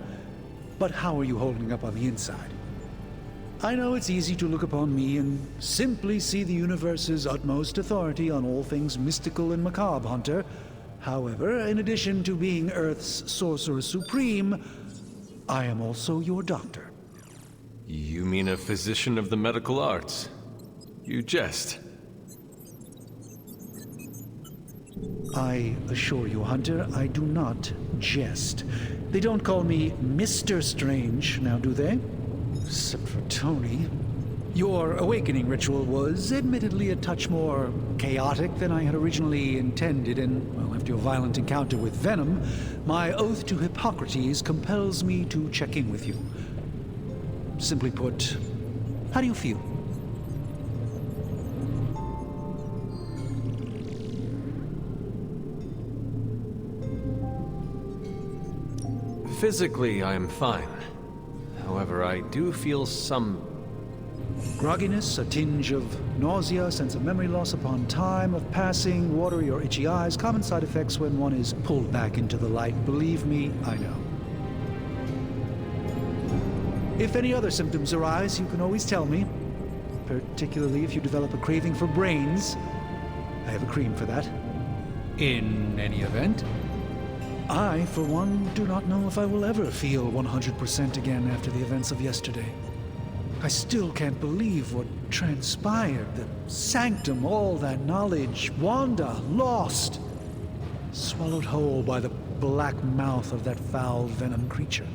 But how are you holding up on the inside? I know it's easy to look upon me and simply see the universe's utmost authority on all things mystical and macabre, Hunter. However, in addition to being Earth's Sorcerer Supreme, I am also your doctor. You mean a physician of the medical arts? You jest. I assure you, Hunter, I do not jest. They don't call me Mr. Strange, now do they? Except for Tony. Your awakening ritual was admittedly a touch more chaotic than I had originally intended, and, well, after your violent encounter with Venom, my oath to Hippocrates compels me to check in with you. Simply put, how do you feel? Physically, I am fine. However, I do feel some... grogginess, a tinge of nausea, sense of memory loss upon time of passing, watery or itchy eyes, common side effects when one is pulled back into the light. Believe me, I know. If any other symptoms arise, you can always tell me. Particularly if you develop a craving for brains. I have a cream for that. In any event, I, for one, do not know if I will ever feel 100% again after the events of yesterday. I still can't believe what transpired. The sanctum, all that knowledge, Wanda, lost. Swallowed whole by the black mouth of that foul venom creature.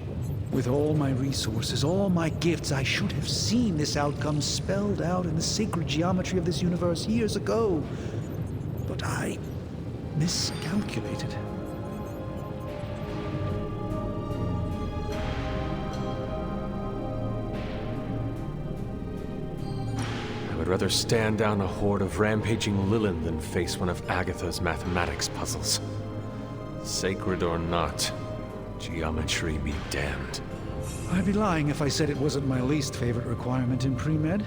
With all my resources, all my gifts, I should have seen this outcome spelled out in the sacred geometry of this universe years ago. But I miscalculated. I would rather stand down a horde of rampaging Lilin than face one of Agatha's mathematics puzzles. Sacred or not, geometry be damned. I'd be lying if I said it wasn't my least favorite requirement in pre-med.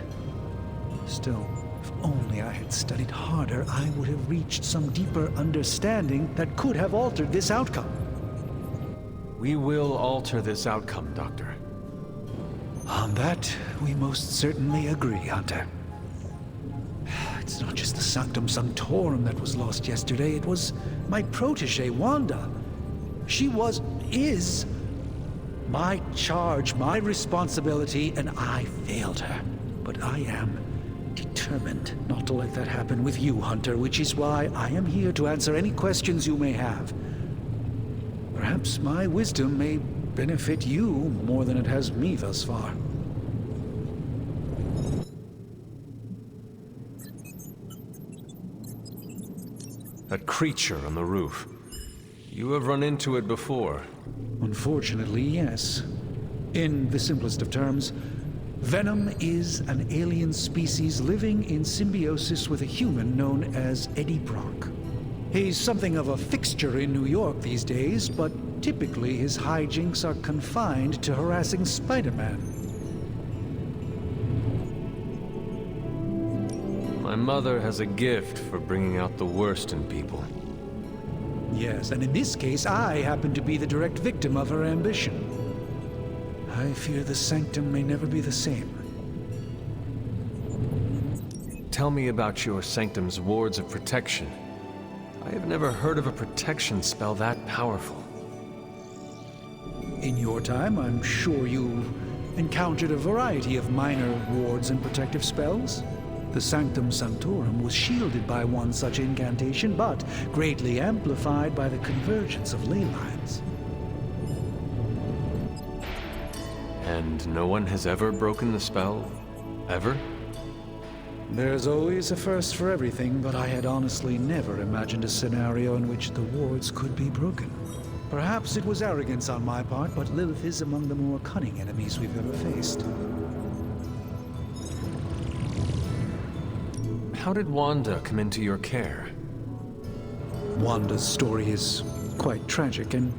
Still, if only I had studied harder, I would have reached some deeper understanding that could have altered this outcome. We will alter this outcome, Doctor. On that, we most certainly agree, Hunter. It's not just the Sanctum Sanctorum that was lost yesterday, it was my protege, Wanda. She is my charge, my responsibility, and I failed her. But I am determined not to let that happen with you, Hunter, which is why I am here to answer any questions you may have. Perhaps my wisdom may benefit you more than it has me thus far. That creature on the roof. You have run into it before. Unfortunately, yes. In the simplest of terms, Venom is an alien species living in symbiosis with a human known as Eddie Brock. He's something of a fixture in New York these days, but typically his hijinks are confined to harassing Spider-Man. My mother has a gift for bringing out the worst in people. Yes, and in this case, I happen to be the direct victim of her ambition. I fear the Sanctum may never be the same. Tell me about your sanctum's wards of protection. I have never heard of a protection spell that powerful. In your time, I'm sure you encountered a variety of minor wards and protective spells. The Sanctum Sanctorum was shielded by one such incantation, but greatly amplified by the convergence of ley lines. And no one has ever broken the spell? Ever? There's always a first for everything, but I had honestly never imagined a scenario in which the wards could be broken. Perhaps it was arrogance on my part, but Lilith is among the more cunning enemies we've ever faced. How did Wanda come into your care? Wanda's story is quite tragic, and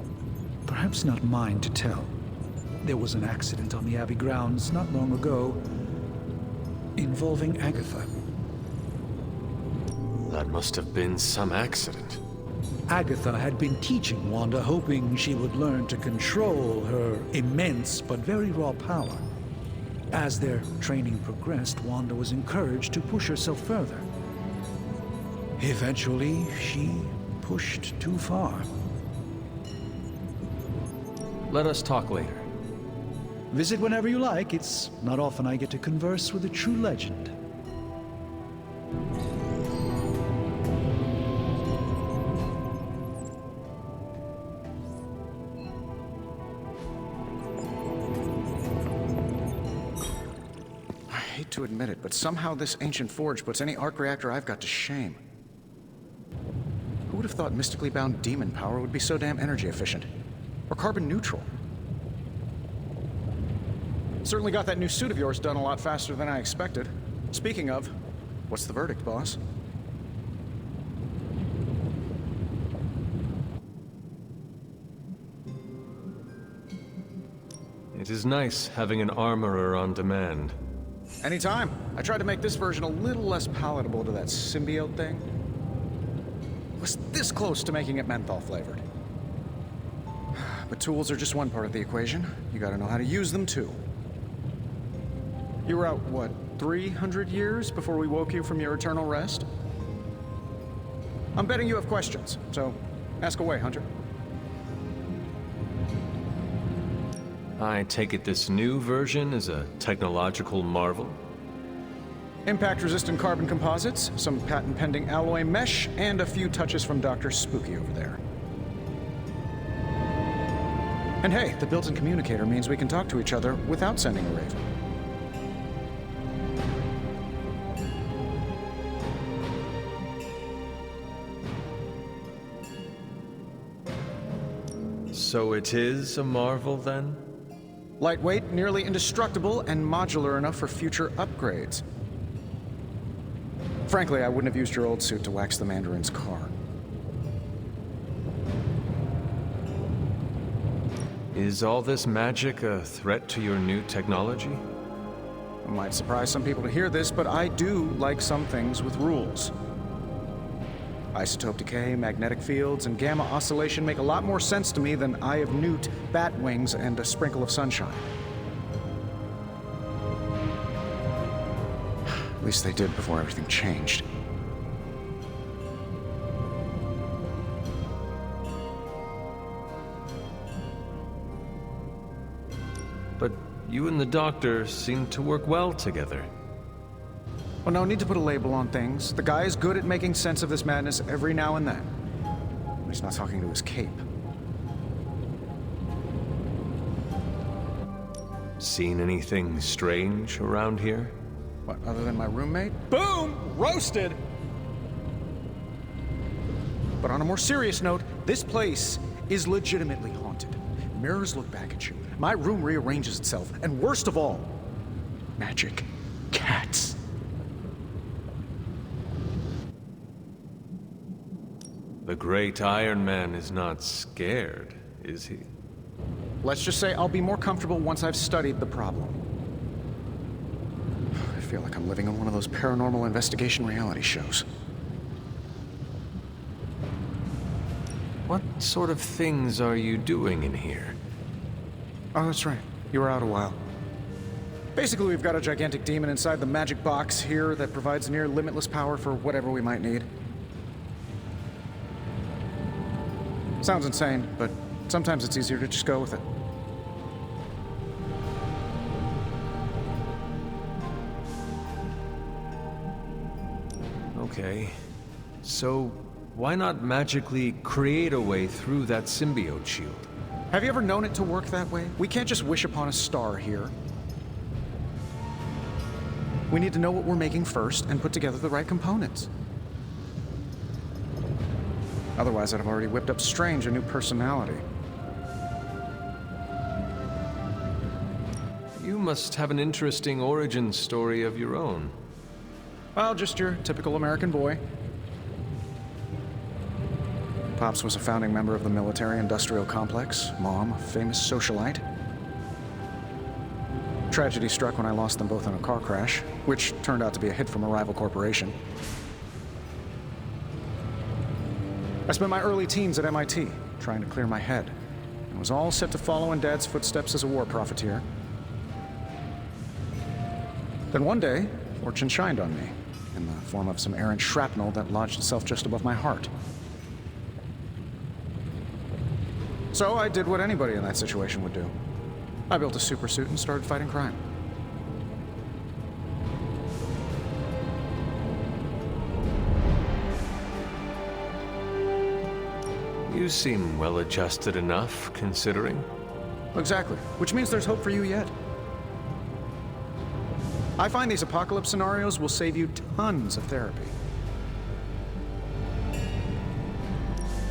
perhaps not mine to tell. There was an accident on the Abbey grounds not long ago, involving Agatha. That must have been some accident. Agatha had been teaching Wanda, hoping she would learn to control her immense but very raw power. As their training progressed, Wanda was encouraged to push herself further. Eventually, she pushed too far. Let us talk later. Visit whenever you like. It's not often I get to converse with a true legend. I hate to admit it, but somehow this ancient forge puts any arc reactor I've got to shame. Who would have thought mystically bound demon power would be so damn energy efficient? Or carbon neutral? Certainly got that new suit of yours done a lot faster than I expected. Speaking of, what's the verdict, boss? It is nice having an armorer on demand. Anytime. I tried to make this version a little less palatable to that symbiote thing. Was this close to making it menthol flavored. But tools are just one part of the equation. You gotta know how to use them too. You were out, what, 300 years before we woke you from your eternal rest? I'm betting you have questions, so ask away, Hunter. I take it this new version is a technological marvel? Impact-resistant carbon composites, some patent-pending alloy mesh, and a few touches from Dr. Spooky over there. And hey, the built-in communicator means we can talk to each other without sending a raven. So it is a marvel, then? Lightweight, nearly indestructible, and modular enough for future upgrades. Frankly, I wouldn't have used your old suit to wax the Mandarin's car. Is all this magic a threat to your new technology? It might surprise some people to hear this, but I do like some things with rules. Isotope decay, magnetic fields, and gamma oscillation make a lot more sense to me than Eye of Newt, bat wings, and a sprinkle of sunshine. At least they did before everything changed. But you and the doctor seem to work well together. Well, no need to put a label on things. The guy is good at making sense of this madness every now and then. But he's not talking to his cape. Seen anything strange around here? What, other than my roommate? Boom! Roasted! But on a more serious note, this place is legitimately haunted. Mirrors look back at you. My room rearranges itself. And worst of all, magic cats. The great Iron Man is not scared, is he? Let's just say I'll be more comfortable once I've studied the problem. I feel like I'm living on one of those paranormal investigation reality shows. What sort of things are you doing in here? Oh, that's right. You were out a while. Basically, we've got a gigantic demon inside the magic box here that provides near limitless power for whatever we might need. Sounds insane, but sometimes it's easier to just go with it. Okay. So, why not magically create a way through that symbiote shield? Have you ever known it to work that way? We can't just wish upon a star here. We need to know what we're making first and put together the right components. Otherwise, I'd have already whipped up Strange a new personality. You must have an interesting origin story of your own. Well, just your typical American boy. Pops was a founding member of the military-industrial complex. Mom, a famous socialite. Tragedy struck when I lost them both in a car crash, which turned out to be a hit from a rival corporation. I spent my early teens at MIT, trying to clear my head, and was all set to follow in Dad's footsteps as a war profiteer. Then one day, fortune shined on me, in the form of some errant shrapnel that lodged itself just above my heart. So I did what anybody in that situation would do. I built a supersuit and started fighting crime. You seem well-adjusted enough, considering. Exactly, which means there's hope for you yet. I find these apocalypse scenarios will save you tons of therapy.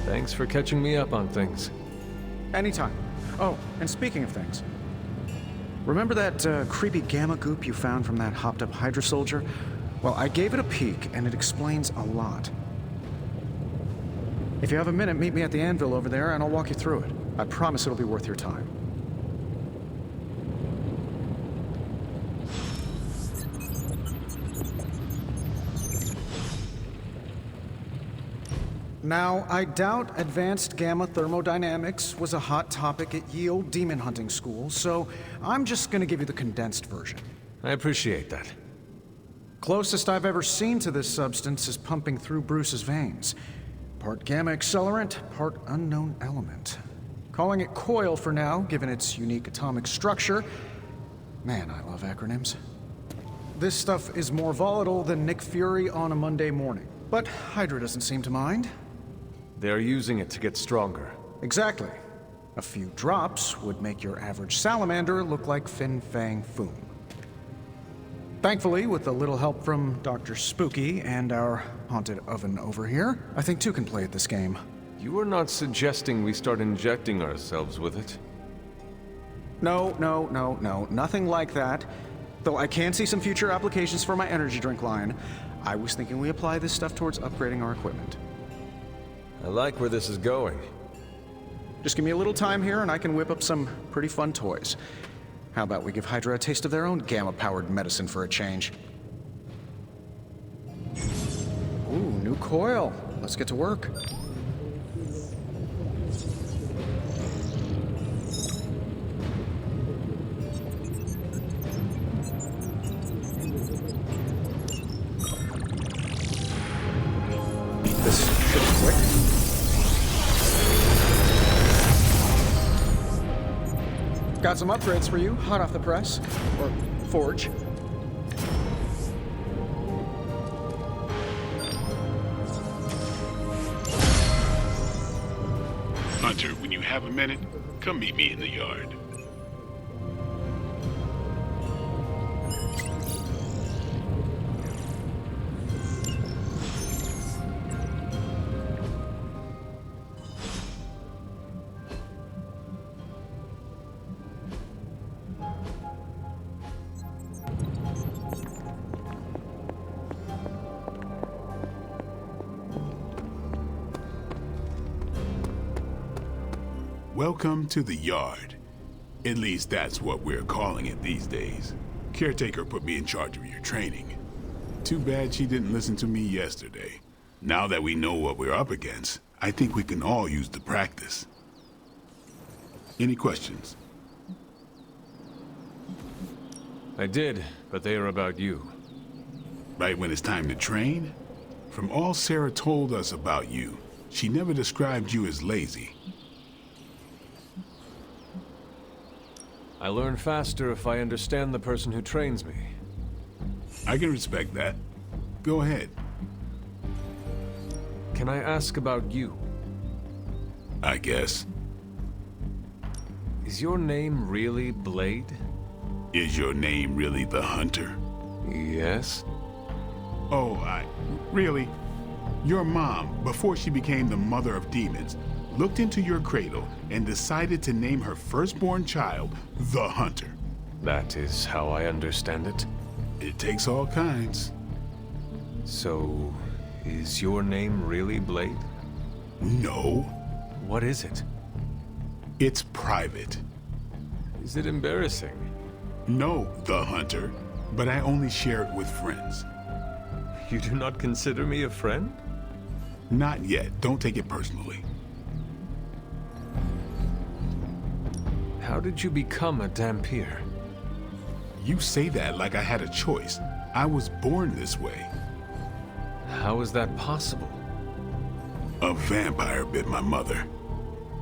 Thanks for catching me up on things. Anytime. Oh, and speaking of things, remember that creepy gamma goop you found from that hopped-up Hydra soldier? Well, I gave it a peek, and it explains a lot. If you have a minute, meet me at the anvil over there, and I'll walk you through it. I promise it'll be worth your time. Now, I doubt advanced gamma thermodynamics was a hot topic at ye olde demon hunting school, so I'm just gonna give you the condensed version. I appreciate that. Closest I've ever seen to this substance is pumping through Bruce's veins. Part gamma accelerant, part unknown element. Calling it coil for now, given its unique atomic structure. Man, I love acronyms. This stuff is more volatile than Nick Fury on a Monday morning. But Hydra doesn't seem to mind. They're using it to get stronger. Exactly. A few drops would make your average salamander look like Fin Fang Foom. Thankfully, with a little help from Dr. Spooky and our haunted oven over here, I think two can play at this game. You are not suggesting we start injecting ourselves with it? No, nothing like that. Though I can see some future applications for my energy drink line. I was thinking we apply this stuff towards upgrading our equipment. I like where this is going. Just give me a little time here and I can whip up some pretty fun toys. How about we give Hydra a taste of their own gamma-powered medicine for a change? Ooh, new coil. Let's get to work. This should be quick. Got some upgrades for you, hot off the press. Or forge. Hunter, when you have a minute, come meet me in the yard. Welcome to the yard. At least that's what we're calling it these days. Caretaker put me in charge of your training. Too bad she didn't listen to me yesterday. Now that we know what we're up against, I think we can all use the practice. Any questions? I did, but they are about you. Right when it's time to train? From all Sarah told us about you, she never described you as lazy. I learn faster if I understand the person who trains me. I can respect that. Go ahead. Can I ask about you? I guess. Is your name really Blade? Is your name really the Hunter? Yes. Oh, really? Your mom, before she became the mother of demons, looked into your cradle and decided to name her firstborn child the Hunter. That is how I understand it. It takes all kinds. So, is your name really Blade? No. What is it? It's private. Is it embarrassing? No, the Hunter, but I only share it with friends. You do not consider me a friend? Not yet. Don't take it personally. How did you become a Dhampir? You say that like I had a choice. I was born this way. How is that possible? A vampire bit my mother.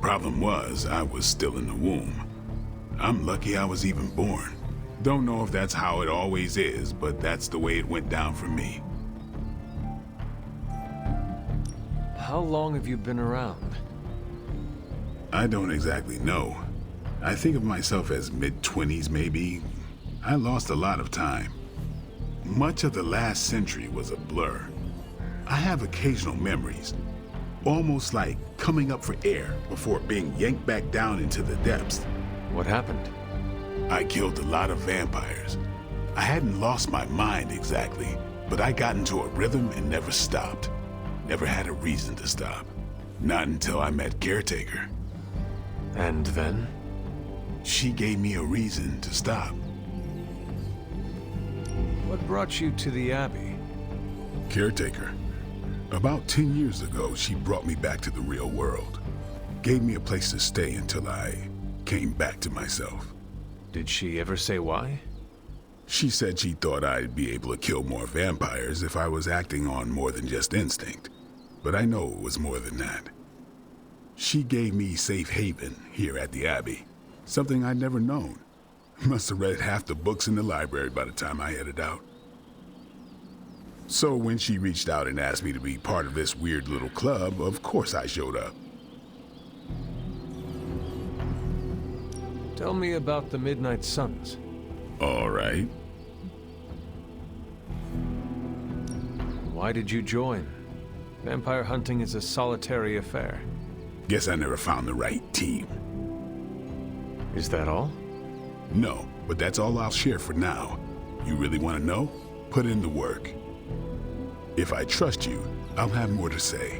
Problem was, I was still in the womb. I'm lucky I was even born. Don't know if that's how it always is, but that's the way it went down for me. How long have you been around? I don't exactly know. I think of myself as mid-20s, maybe. I lost a lot of time. Much of the last century was a blur. I have occasional memories, almost like coming up for air before being yanked back down into the depths. What happened? I killed a lot of vampires. I hadn't lost my mind exactly, but I got into a rhythm and never stopped. Never had a reason to stop. Not until I met Caretaker. And then? She gave me a reason to stop. What brought you to the Abbey? Caretaker. About 10 years ago, she brought me back to the real world. Gave me a place to stay until I came back to myself. Did she ever say why? She said she thought I'd be able to kill more vampires if I was acting on more than just instinct. But I know it was more than that. She gave me safe haven here at the Abbey. Something I'd never known. Must have read half the books in the library by the time I headed out. So when she reached out and asked me to be part of this weird little club, of course I showed up. Tell me about the Midnight Suns. All right. Why did you join? Vampire hunting is a solitary affair. Guess I never found the right team. Is that all? No, but that's all I'll share for now. You really want to know? Put in the work. If I trust you, I'll have more to say.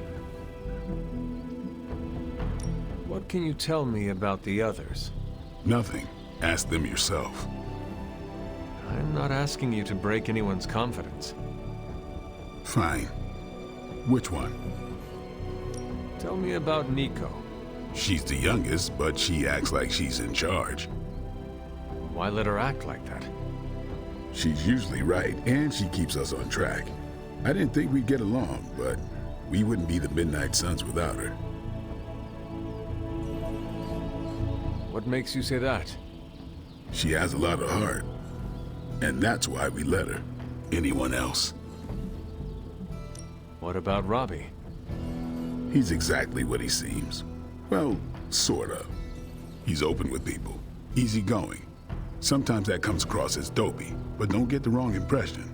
What can you tell me about the others? Nothing. Ask them yourself. I'm not asking you to break anyone's confidence. Fine. Which one? Tell me about Nico. She's the youngest, but she acts like she's in charge. Why let her act like that? She's usually right, and she keeps us on track. I didn't think we'd get along, but we wouldn't be the Midnight Suns without her. What makes you say that? She has a lot of heart, and that's why we let her. Anyone else? What about Robbie? He's exactly what he seems. Well, sort of. He's open with people, easygoing. Sometimes that comes across as dopey, but don't get the wrong impression.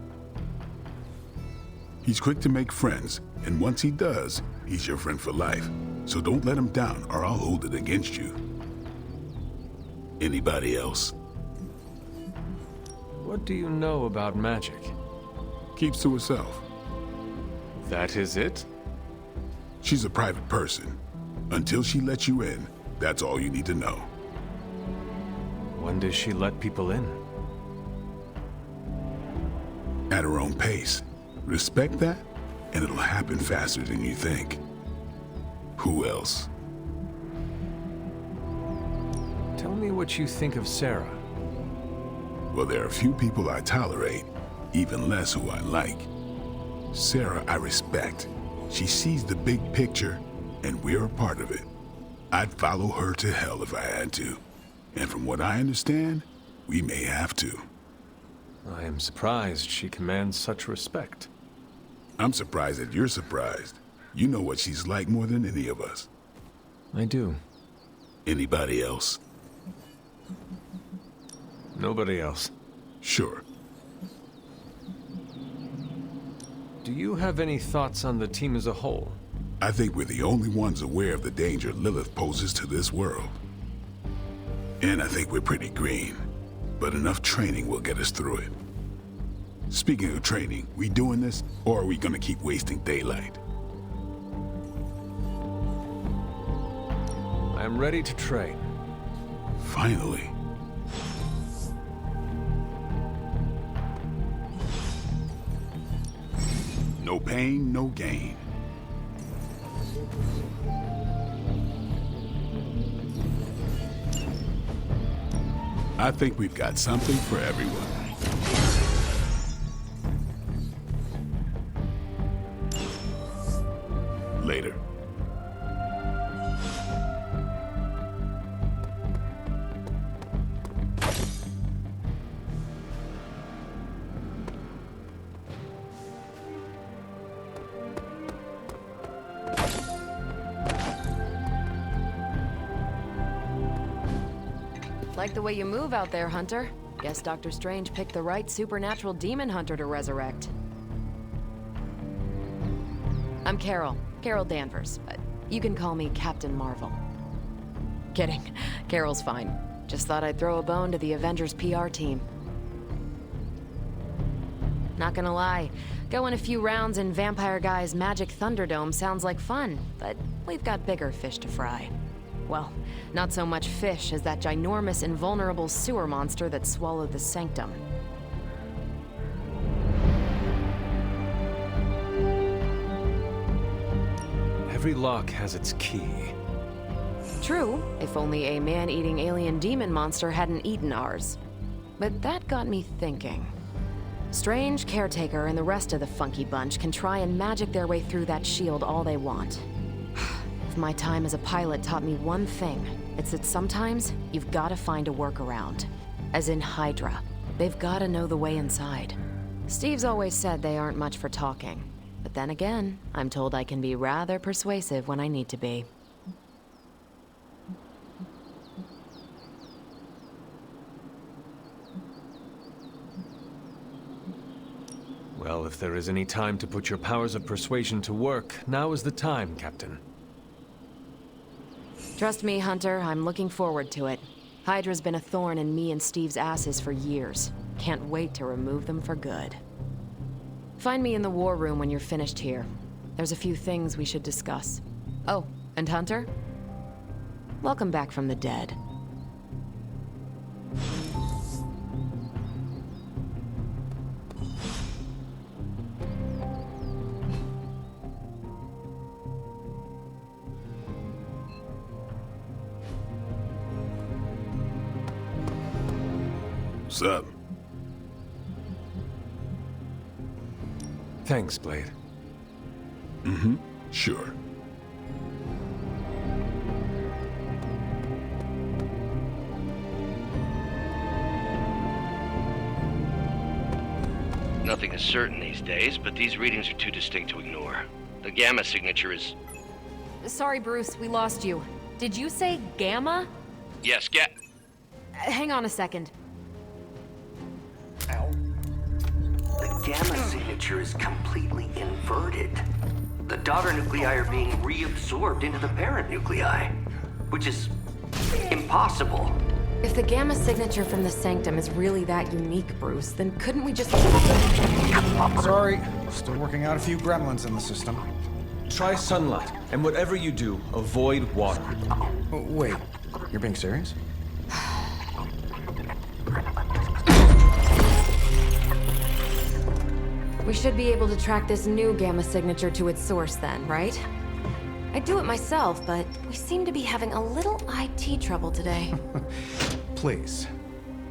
He's quick to make friends, and once he does, he's your friend for life. So don't let him down, or I'll hold it against you. Anybody else? What do you know about magic? Keeps to herself. That is it? She's a private person. Until she lets you in, that's all you need to know. When does she let people in? At her own pace. Respect that, and it'll happen faster than you think. Who else? Tell me what you think of Sarah. Well, there are a few people I tolerate, even less who I like. Sarah, I respect. She sees the big picture, and we're a part of it. I'd follow her to hell if I had to. And from what I understand, we may have to. I am surprised she commands such respect. I'm surprised that you're surprised. You know what she's like more than any of us. I do. Anybody else? Nobody else. Sure. Do you have any thoughts on the team as a whole? I think we're the only ones aware of the danger Lilith poses to this world. And I think we're pretty green, but enough training will get us through it. Speaking of training, we doing this, or are we gonna keep wasting daylight? I am ready to train. Finally. No pain, no gain. I think we've got something for everyone. Later. Like the way you move out there, Hunter. Guess Dr. Strange picked the right supernatural demon hunter to resurrect. I'm Carol. Carol Danvers. You can call me Captain Marvel. Kidding. Carol's fine. Just thought I'd throw a bone to the Avengers PR team. Not gonna lie, going a few rounds in Vampire Guy's Magic Thunderdome sounds like fun, but we've got bigger fish to fry. Well, not so much fish as that ginormous, invulnerable sewer monster that swallowed the Sanctum. Every lock has its key. True, if only a man-eating alien demon monster hadn't eaten ours. But that got me thinking. Strange, Caretaker, and the rest of the funky bunch can try and magic their way through that shield all they want. If my time as a pilot taught me one thing, it's that sometimes you've got to find a workaround. As in Hydra. They've got to know the way inside. Steve's always said they aren't much for talking. But then again, I'm told I can be rather persuasive when I need to be. Well, if there is any time to put your powers of persuasion to work, now is the time, Captain. Trust me, Hunter, I'm looking forward to it. Hydra's been a thorn in me and Steve's asses for years. Can't wait to remove them for good. Find me in the war room when you're finished here. There's a few things we should discuss. Oh, and Hunter? Welcome back from the dead. What's up? Thanks, Blade. Mm-hmm. Sure. Nothing is certain these days, but these readings are too distinct to ignore. The gamma signature is... Sorry, Bruce, we lost you. Did you say gamma? Yes, Hang on a second. The gamma signature is completely inverted. The daughter nuclei are being reabsorbed into the parent nuclei, which is impossible. If the gamma signature from the Sanctum is really that unique, Bruce, then couldn't we just... Sorry, still working out a few gremlins in the system. Try sunlight, and whatever you do, avoid water. Oh, wait, you're being serious? We should be able to track this new gamma signature to its source then, right? I'd do it myself, but we seem to be having a little IT trouble today. Please.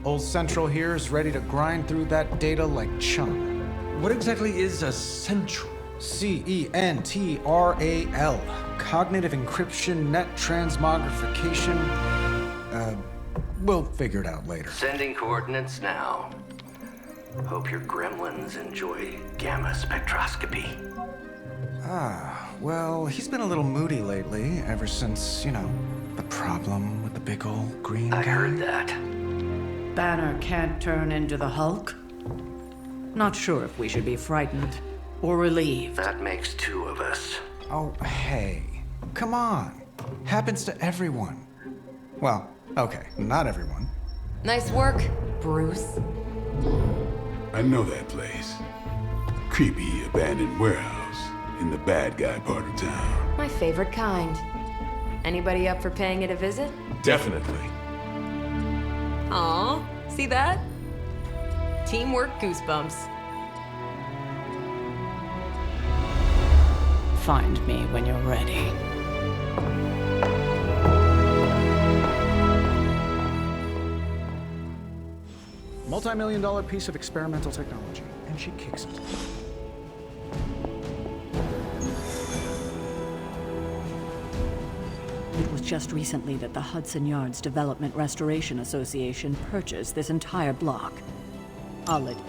Old Central here is ready to grind through that data like chum. What exactly is a central? CENTRAL. Cognitive encryption, net transmogrification. We'll figure it out later. Sending coordinates now. Hope your gremlins enjoy gamma spectroscopy. Well, he's been a little moody lately, ever since, the problem with the big old green guy. I heard that. Banner can't turn into the Hulk? Not sure if we should be frightened or relieved. That makes two of us. Oh, hey. Come on. Happens to everyone. Well, okay, not everyone. Nice work, Bruce. I know that place. Creepy abandoned warehouse in the bad guy part of town. My favorite kind. Anybody up for paying it a visit? Definitely. Aw, see that? Teamwork goosebumps. Find me when you're ready. Multi-million-dollar piece of experimental technology, and she kicks it. It was just recently that the Hudson Yards Development Restoration Association purchased this entire block. I'll let you.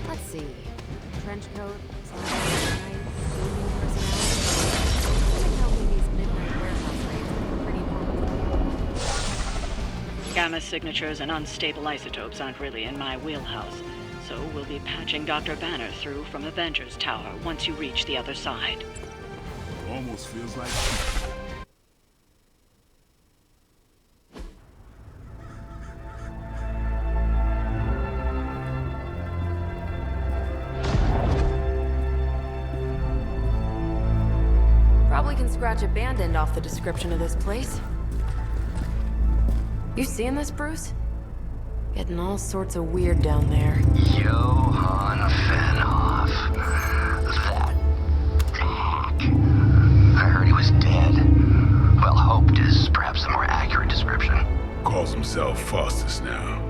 Let's see. Trench coat, night, gaming personality. Something tells me these midnight warehouse raids are pretty important. Gamma signatures and unstable isotopes aren't really in my wheelhouse, so we'll be patching Dr. Banner through from Avengers Tower once you reach the other side. Almost feels like... Probably can scratch abandoned off the description of this place. You seeing this, Bruce? Getting all sorts of weird down there. Johann Fenhoff. That hack. I heard he was dead. Well, hoped is perhaps the more accurate description. Calls himself Faustus now.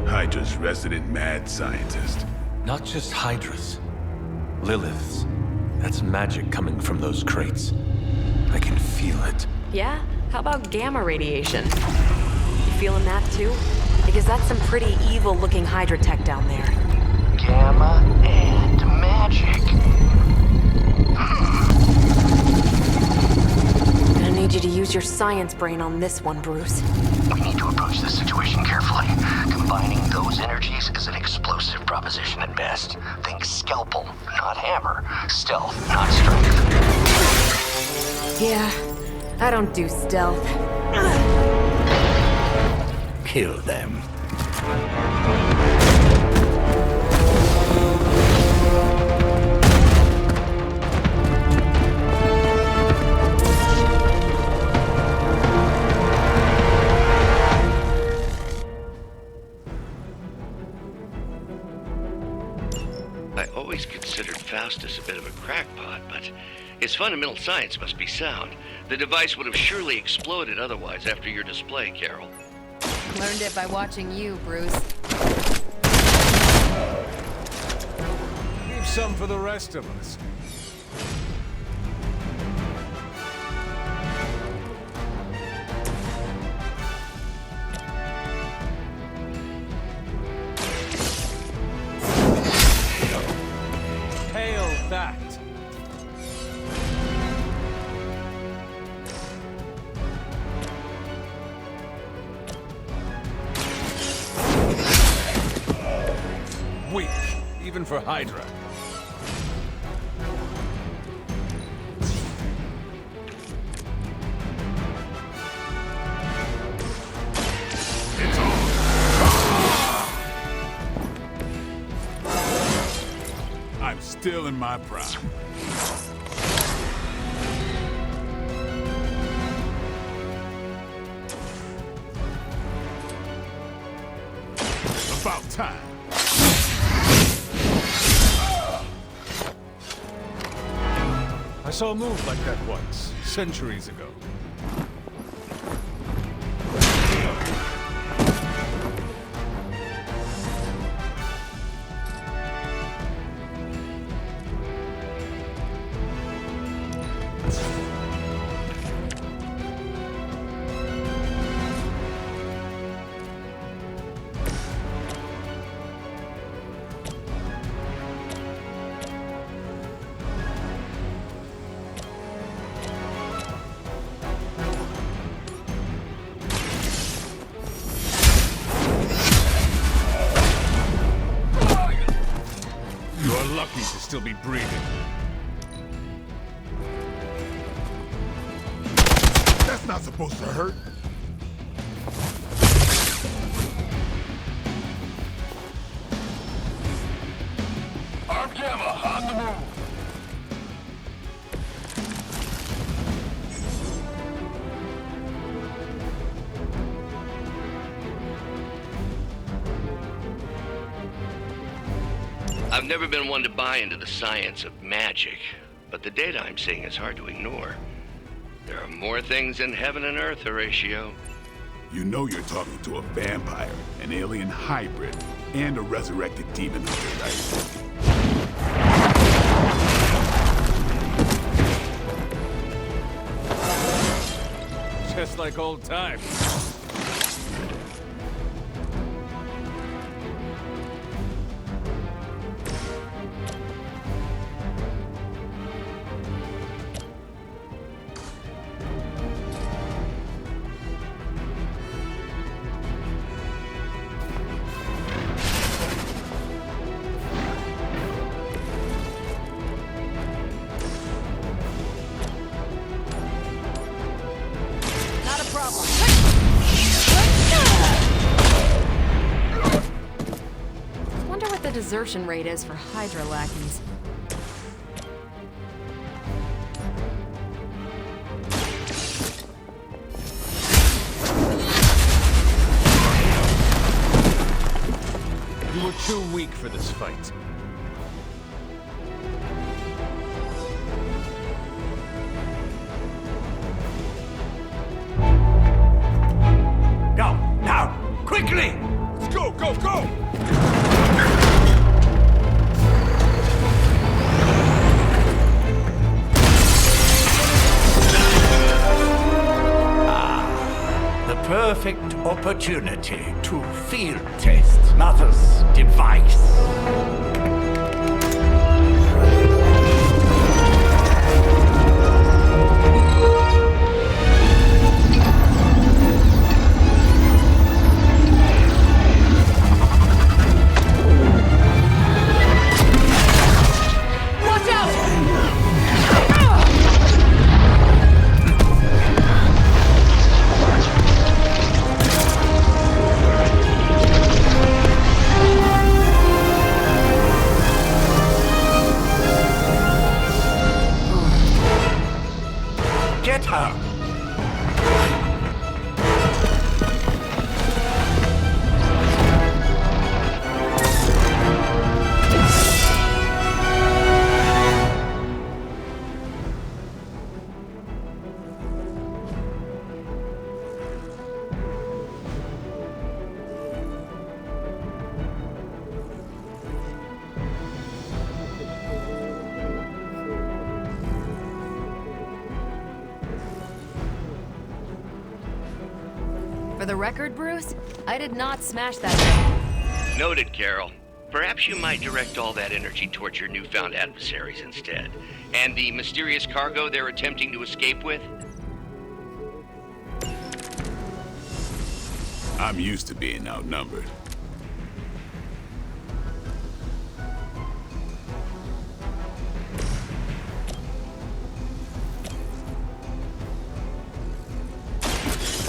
Hydra's resident mad scientist. Not just Hydra's. Lilith's. That's magic coming from those crates. I can feel it. Yeah? How about gamma radiation? You feeling that too? Because that's some pretty evil-looking Hydra tech down there. Gamma and magic. Gonna need you to use your science brain on this one, Bruce. We need to approach this situation carefully. Combining those energies is an explosive proposition at best. Think scalpel, not hammer. Stealth, not strength. Yeah, I don't do stealth. Kill them. I always considered Faustus a bit of a crackpot, but his fundamental science must be sound. The device would have surely exploded otherwise after your display, Carol. Learned it by watching you, Bruce. Leave some for the rest of us. Hail that! Weak, even for Hydra. I'm still in my prime. About time. I saw a move like that once, centuries ago. You're lucky to still be breathing. That's not supposed to hurt. Arm Gamma on the move. I've never been one to buy into the science of magic, but the data I'm seeing is hard to ignore. There are more things in heaven and earth, Horatio. You know you're talking to a vampire, an alien hybrid, and a resurrected demon hunter, right? Just like old times. Wonder what the desertion rate is for Hydra lackeys. You were too weak for this fight. Go, now, quickly! Let's go, go, go! The perfect opportunity to field test Mother's device. Get her! For the record, Bruce, I did not smash that thing. Noted, Carol. Perhaps you might direct all that energy towards your newfound adversaries instead. And the mysterious cargo they're attempting to escape with? I'm used to being outnumbered.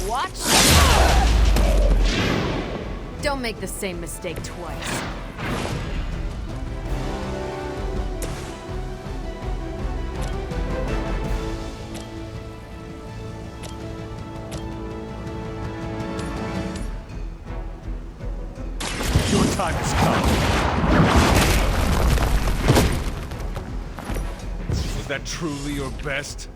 Watch. Don't make the same mistake twice. Your time has come. Was that truly your best?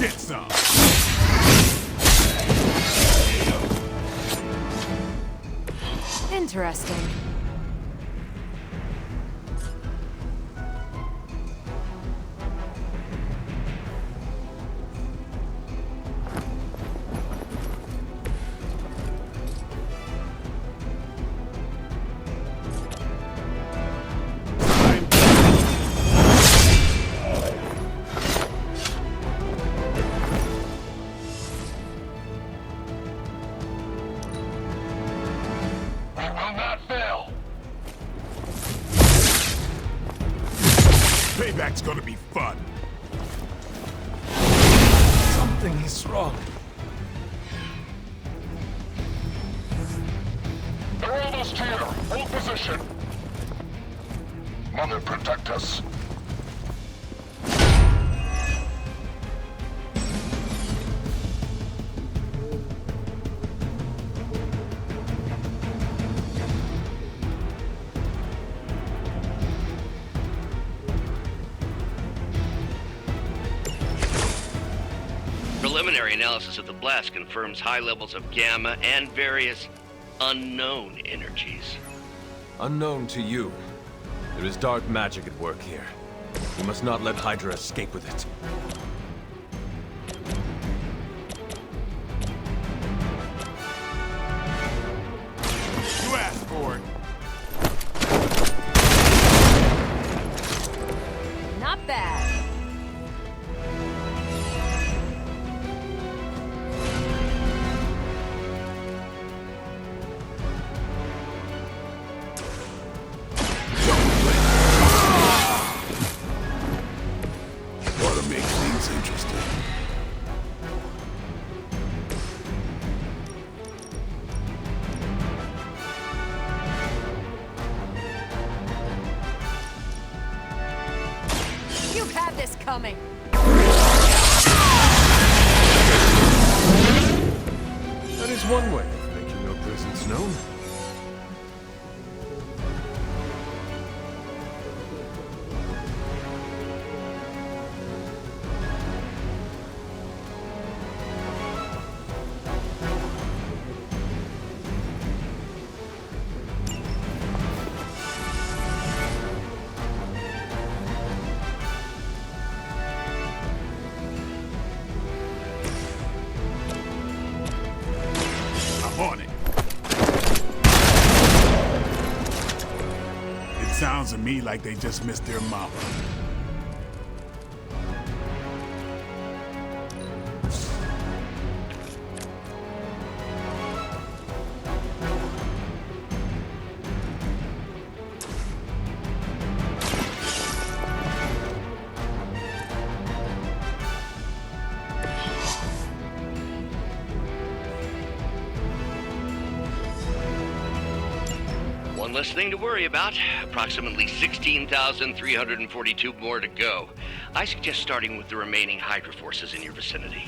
Get some! Interesting. Payback's gonna be fun. Something is wrong. They're almost here. Hold position. Mother, protect us. Preliminary analysis of the blast confirms high levels of gamma and various unknown energies. Unknown to you. There is dark magic at work here. We must not let Hydra escape with it. You asked for it. Not bad. Ought to make things interesting. You had this coming. That is one way of making your presence known. I'm on it. It sounds to me like they just missed their mama. One less thing to worry about. Approximately 16,342 more to go. I suggest starting with the remaining Hydra forces in your vicinity.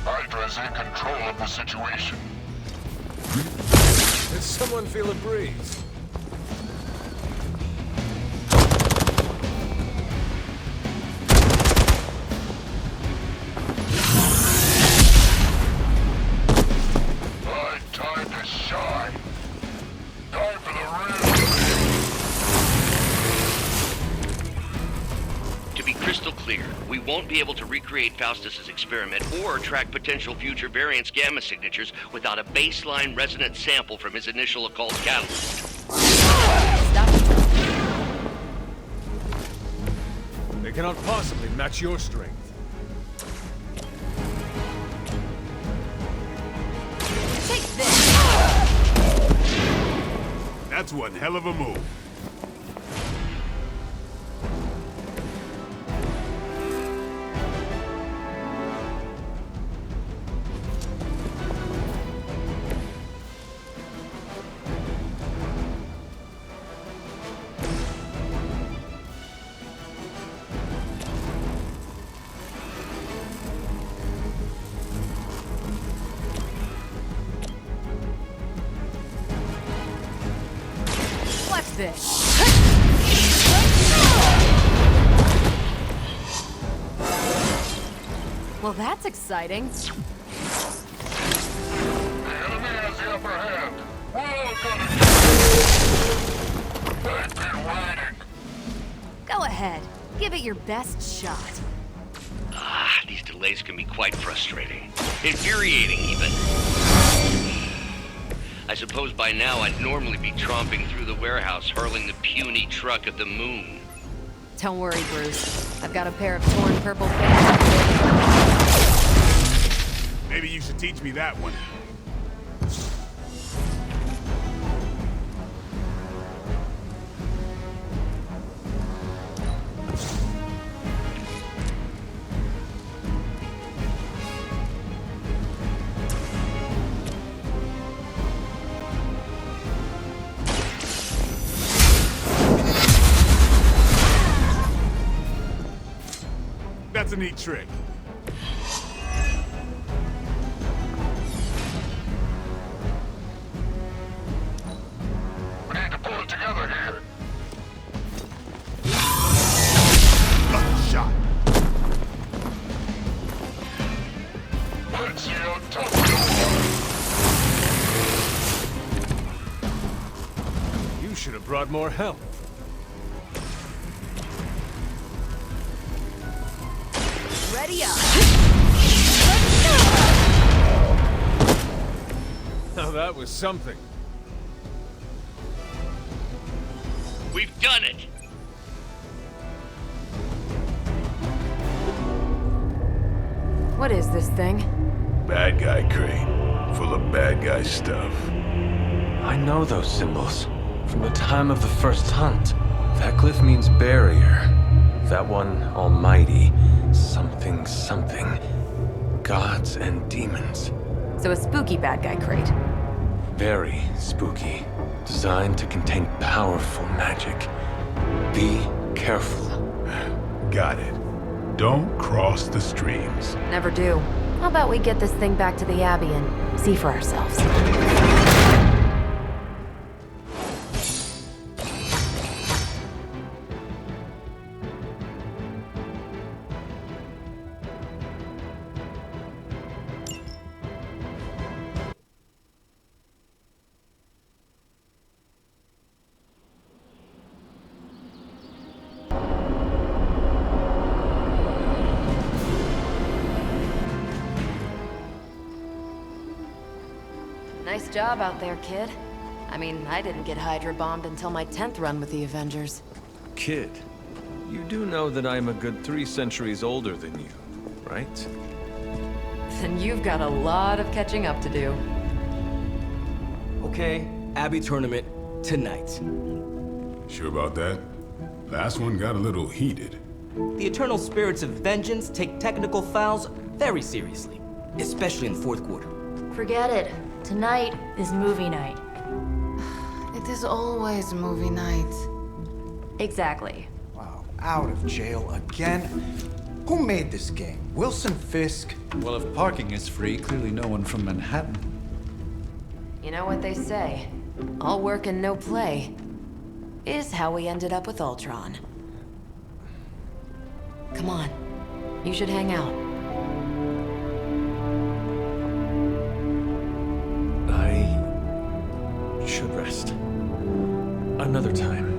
Hydra's in control of the situation. Did someone feel a breeze? My time has won't be able to recreate Faustus's experiment or track potential future variance gamma signatures without a baseline resonant sample from his initial occult catalyst. They cannot possibly match your strength. Take this! That's one hell of a move. Watch this. Well, that's exciting. The enemy has the upper hand. We're all gonna I've been waiting. Go ahead. Give it your best shot. These delays can be quite frustrating. Infuriating, even. I suppose by now I'd normally be tromping through the warehouse, hurling the puny truck at the moon. Don't worry, Bruce. I've got a pair of torn purple pants. Maybe you should teach me that one. That's a neat trick. We need to pull it together here. Shot. Let's see how tough You should have brought more help. Ready up. Now that was something. We've done it! What is this thing? Bad guy crate. Full of bad guy stuff. I know those symbols. From the time of the first hunt. That glyph means barrier. That one, almighty. Something, something. Gods and demons. So a spooky bad guy crate. Very spooky. Designed to contain powerful magic. Be careful. Got it. Don't cross the streams. Never do. How about we get this thing back to the Abbey and see for ourselves? Nice job out there, kid. I mean, I didn't get Hydra bombed until my 10th run with the Avengers. Kid, you do know that I'm a good 3 centuries older than you, right? Then you've got a lot of catching up to do. Okay, Abbey tournament tonight. Sure about that? Last one got a little heated. The eternal spirits of vengeance take technical fouls very seriously, especially in the fourth quarter. Forget it. Tonight is movie night. It is always movie night. Exactly. Wow, out of jail again? Who made this game? Wilson Fisk? Well, if parking is free, clearly no one from Manhattan. You know what they say? All work and no play is how we ended up with Ultron. Come on. You should hang out. I should rest. Another time.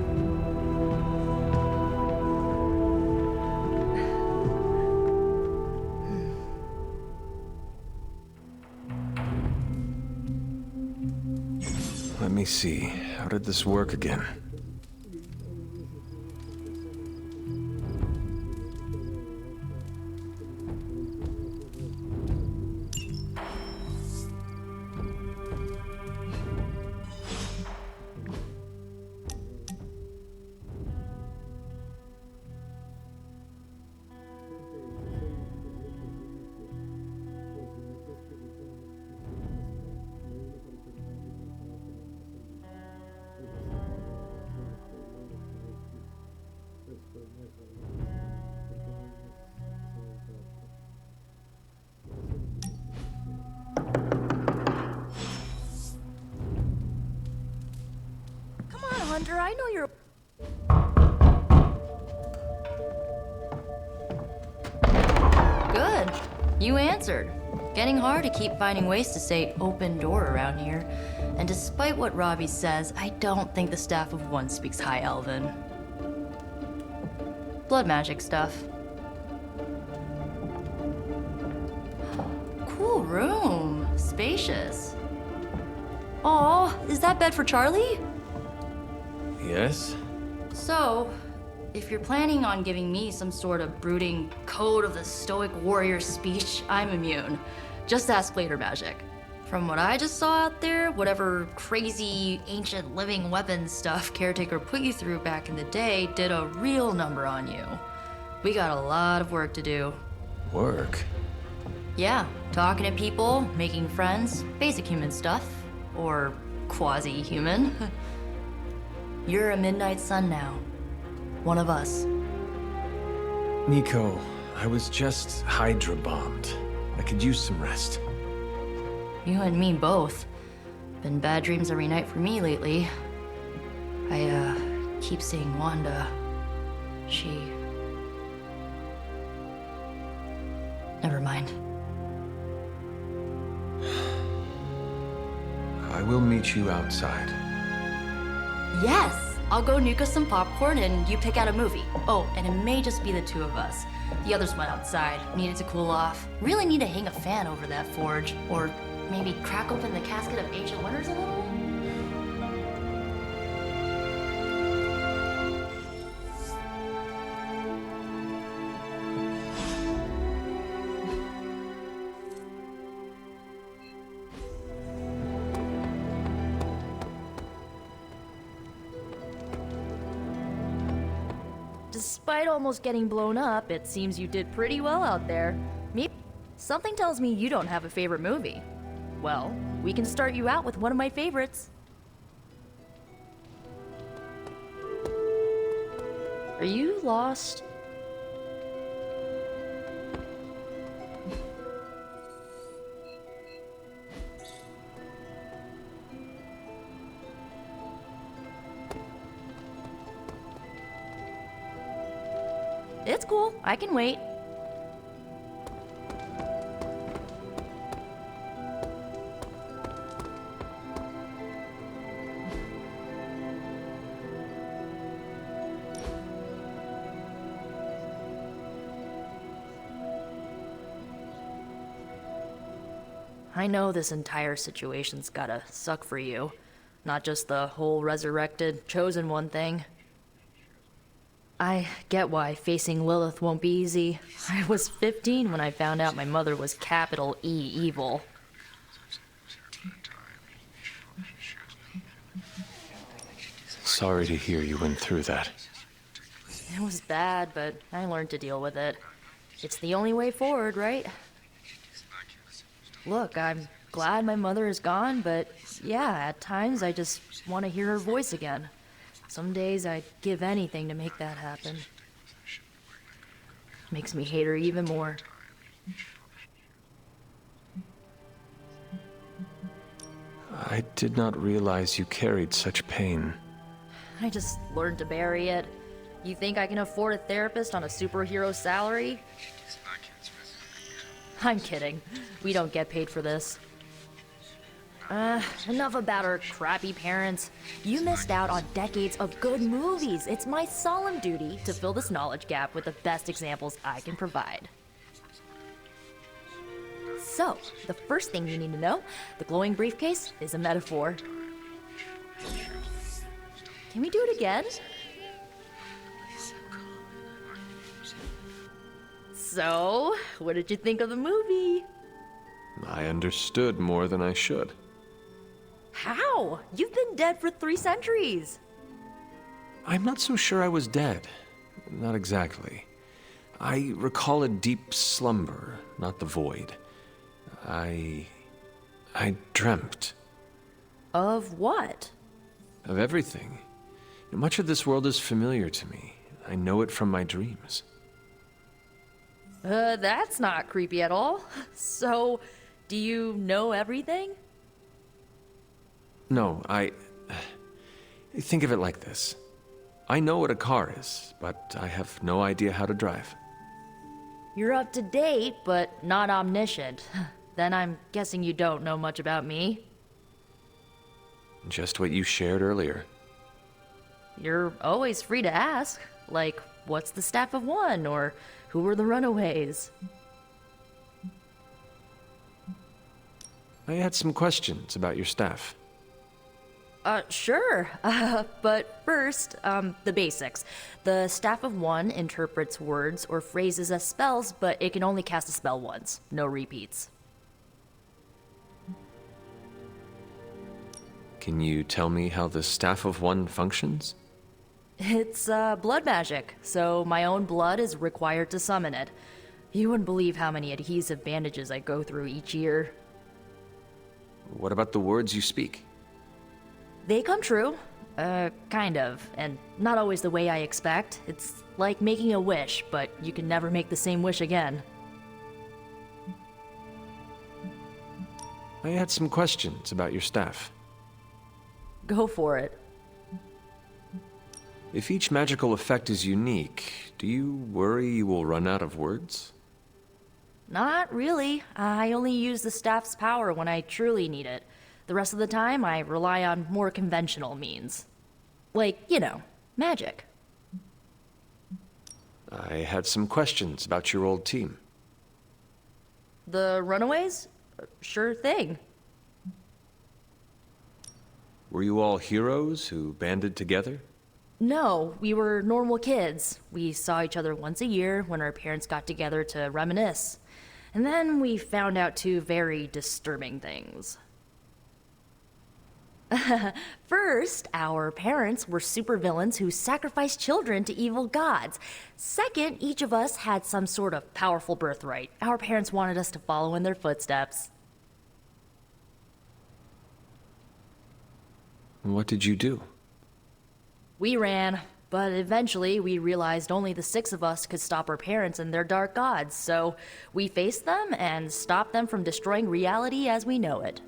Let me see. How did this work again? Hunter, I know you're... Good. You answered. Getting hard to keep finding ways to say open door around here. And despite what Robbie says, I don't think the staff of one speaks High Elven. Blood magic stuff. Cool room. Spacious. Aw, is that bed for Charlie? Yes? So, if you're planning on giving me some sort of brooding code of the stoic warrior speech, I'm immune. Just ask later, magic. From what I just saw out there, whatever crazy ancient living weapons stuff Caretaker put you through back in the day did a real number on you. We got a lot of work to do. Work? Yeah, talking to people, making friends, basic human stuff. Or quasi-human. You're a midnight sun now. One of us. Nico, I was just Hydra bombed. I could use some rest. You and me both. Been bad dreams every night for me lately. I, keep seeing Wanda. She... Never mind. I will meet you outside. Yes! I'll go nuke us some popcorn and you pick out a movie. Oh, and it may just be the two of us. The others went outside, needed to cool off. Really need to hang a fan over that forge. Or maybe crack open the casket of Ancient Wonders a little? Despite almost getting blown up, it seems you did pretty well out there. Something tells me you don't have a favorite movie. Well, we can start you out with one of my favorites. Are you lost? It's cool. I can wait. I know this entire situation's gotta suck for you. Not just the whole resurrected, chosen one thing. I get why facing Lilith won't be easy. I was 15 when I found out my mother was capital E evil. Sorry to hear you went through that. It was bad, but I learned to deal with it. It's the only way forward, right? Look, I'm glad my mother is gone, but yeah, at times I just want to hear her voice again. Some days I'd give anything to make that happen. Makes me hate her even more. I did not realize you carried such pain. I just learned to bury it. You think I can afford a therapist on a superhero salary? I'm kidding. We don't get paid for this. Enough about our crappy parents. You missed out on decades of good movies. It's my solemn duty to fill this knowledge gap with the best examples I can provide. So, the first thing you need to know, the glowing briefcase is a metaphor. Can we do it again? So, what did you think of the movie? I understood more than I should. How? You've been dead for 3 centuries. I'm not so sure I was dead. Not exactly. I recall a deep slumber, not the void. I dreamt. Of what? Of everything. Much of this world is familiar to me. I know it from my dreams. That's not creepy at all. So, do you know everything? No, think of it like this. I know what a car is, but I have no idea how to drive. You're up to date, but not omniscient. Then I'm guessing you don't know much about me. Just what you shared earlier. You're always free to ask. Like, what's the staff of one? Or who were the runaways? I had some questions about your staff. Sure. But first, the basics. The staff of one interprets words or phrases as spells, but it can only cast a spell once. No repeats. Can you tell me how the staff of one functions? It's, blood magic, so my own blood is required to summon it. You wouldn't believe how many adhesive bandages I go through each year. What about the words you speak? They come true. Kind of. And not always the way I expect. It's like making a wish, but you can never make the same wish again. I had some questions about your staff. Go for it. If each magical effect is unique, do you worry you will run out of words? Not really. I only use the staff's power when I truly need it. The rest of the time, I rely on more conventional means. Like, you know, magic. I had some questions about your old team. The runaways? Sure thing. Were you all heroes who banded together? No, we were normal kids. We saw each other once a year when our parents got together to reminisce. And then we found out 2 very disturbing things. First, our parents were supervillains who sacrificed children to evil gods. Second, each of us had some sort of powerful birthright. Our parents wanted us to follow in their footsteps. What did you do? We ran, but eventually we realized only the 6 of us could stop our parents and their dark gods, so we faced them and stopped them from destroying reality as we know it.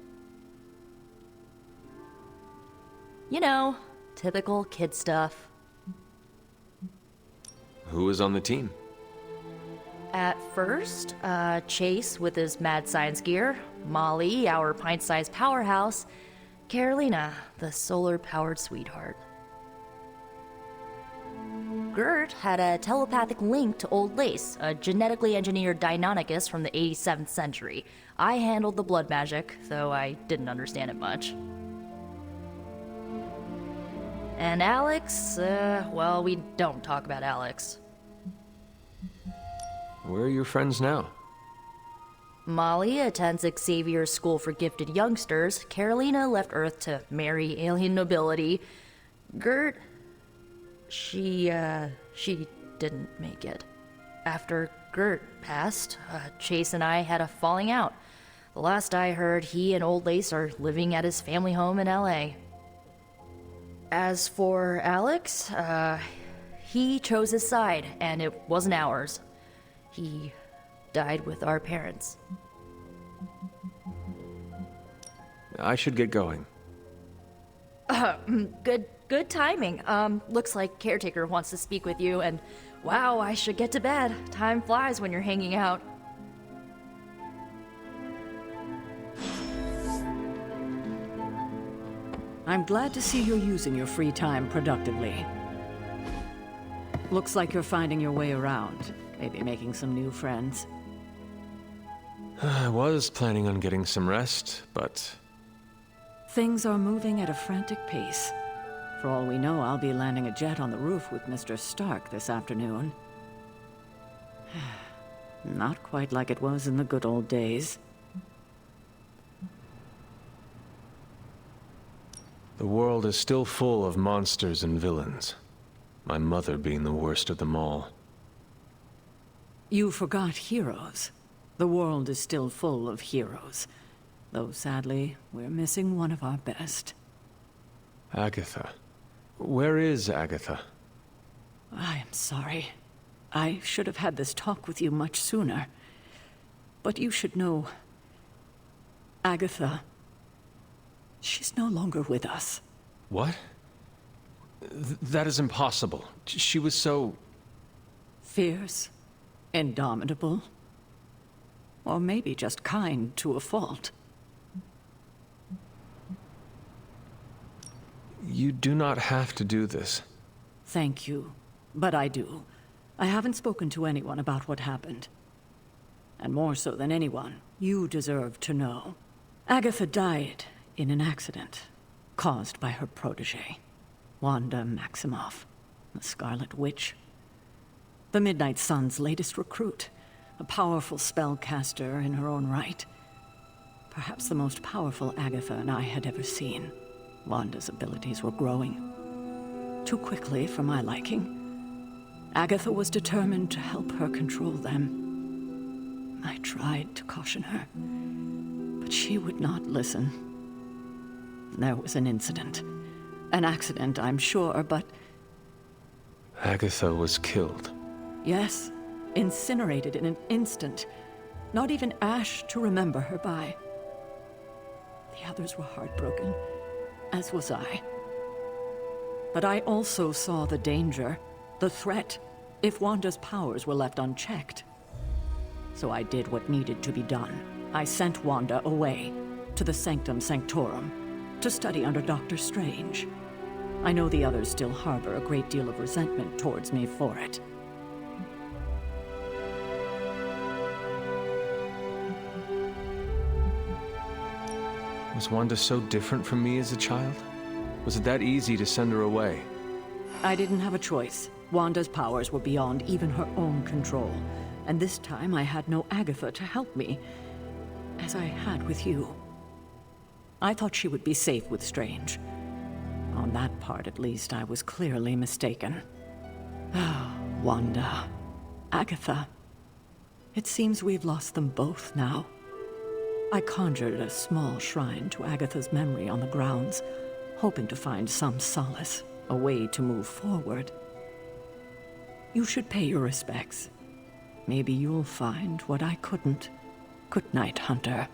You know, typical kid stuff. Who was on the team? At first, Chase with his mad science gear, Molly, our pint-sized powerhouse, Carolina, the solar-powered sweetheart. Gert had a telepathic link to Old Lace, a genetically engineered Deinonychus from the 87th century. I handled the blood magic, though I didn't understand it much. And Alex, well, we don't talk about Alex. Where are your friends now? Molly attends Xavier's School for Gifted Youngsters. Carolina left Earth to marry alien nobility. Gert, she didn't make it. After Gert passed, Chase and I had a falling out. The last I heard, he and Old Lace are living at his family home in LA. As for Alex, he chose his side, and it wasn't ours. He died with our parents. I should get going. Good timing. Looks like Caretaker wants to speak with you, and wow, I should get to bed. Time flies when you're hanging out. I'm glad to see you're using your free time productively. Looks like you're finding your way around. Maybe making some new friends. I was planning on getting some rest, but... Things are moving at a frantic pace. For all we know, I'll be landing a jet on the roof with Mr. Stark this afternoon. Not quite like it was in the good old days. The world is still full of monsters and villains. My mother being the worst of them all. You forgot heroes. The world is still full of heroes. Though sadly, we're missing one of our best. Agatha. Where is Agatha? I am sorry. I should have had this talk with you much sooner. But you should know... Agatha... she's no longer with us. What? That is impossible. She was so... fierce, indomitable, or maybe just kind to a fault. You do not have to do this. Thank you, but I do. I haven't spoken to anyone about what happened. And more so than anyone, you deserve to know. Agatha died in an accident caused by her protege, Wanda Maximoff, the Scarlet Witch. The Midnight Sun's latest recruit, a powerful spellcaster in her own right. Perhaps the most powerful Agatha and I had ever seen. Wanda's abilities were growing. Too quickly for my liking. Agatha was determined to help her control them. I tried to caution her, but she would not listen. There was an incident. An accident, I'm sure, but... Agatha was killed. Yes, incinerated in an instant. Not even ash to remember her by. The others were heartbroken, as was I. But I also saw the danger, the threat, if Wanda's powers were left unchecked. So I did what needed to be done. I sent Wanda away, to the Sanctum Sanctorum, to study under Dr. Strange. I know the others still harbor a great deal of resentment towards me for it. Was Wanda so different from me as a child? Was it that easy to send her away? I didn't have a choice. Wanda's powers were beyond even her own control. And this time I had no Agatha to help me, as I had with you. I thought she would be safe with Strange. On that part, at least, I was clearly mistaken. Ah, Wanda. Agatha. It seems we've lost them both now. I conjured a small shrine to Agatha's memory on the grounds, hoping to find some solace, a way to move forward. You should pay your respects. Maybe you'll find what I couldn't. Good night, Hunter.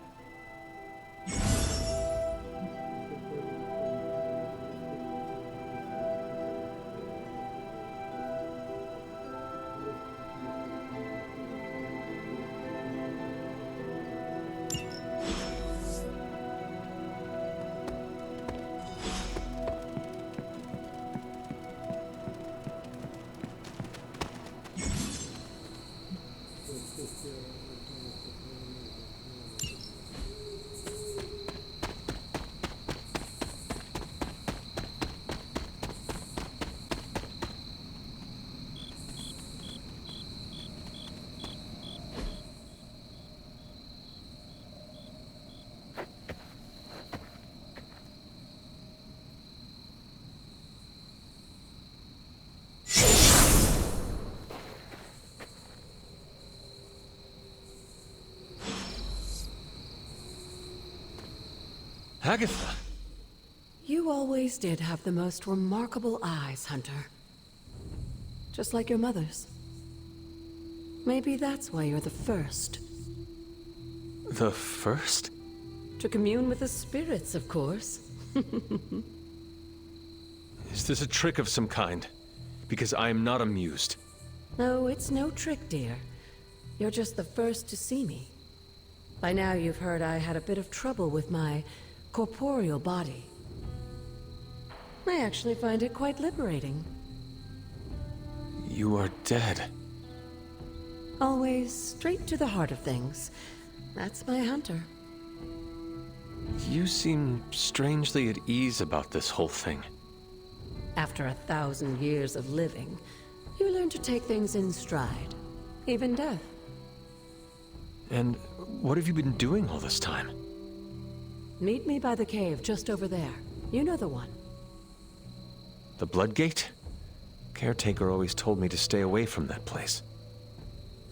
Agatha! You always did have the most remarkable eyes, Hunter. Just like your mother's. Maybe that's why you're the first. The first? To commune with the spirits, of course. Is this a trick of some kind? Because I am not amused. No, it's no trick, dear. You're just the first to see me. By now you've heard I had a bit of trouble with my corporeal body. I actually find it quite liberating. You are dead. Always straight to the heart of things. That's my Hunter. You seem strangely at ease about this whole thing. After 1,000 years of living, you learn to take things in stride, even death. And what have you been doing all this time? Meet me by the cave just over there. You know the one. The Bloodgate? Caretaker always told me to stay away from that place.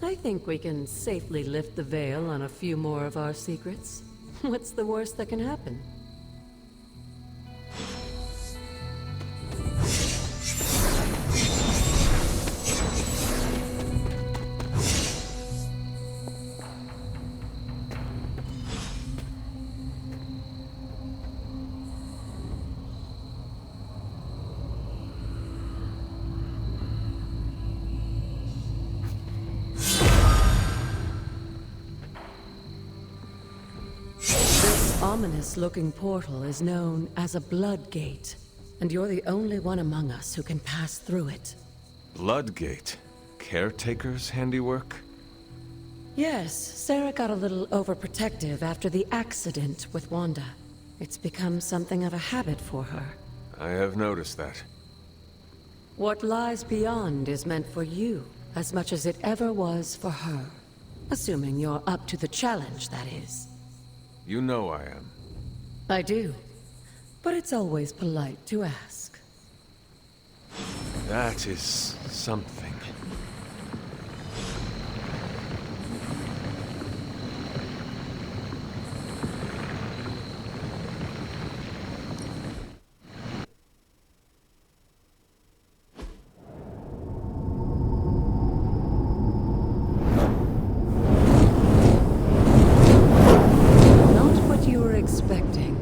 I think we can safely lift the veil on a few more of our secrets. What's the worst that can happen? Ominous-looking portal is known as a Bloodgate, and you're the only one among us who can pass through it. Bloodgate? Caretaker's handiwork? Yes, Sarah got a little overprotective after the accident with Wanda. It's become something of a habit for her. I have noticed that. What lies beyond is meant for you, as much as it ever was for her. Assuming you're up to the challenge, that is. You know I am. I do. But it's always polite to ask. That is something.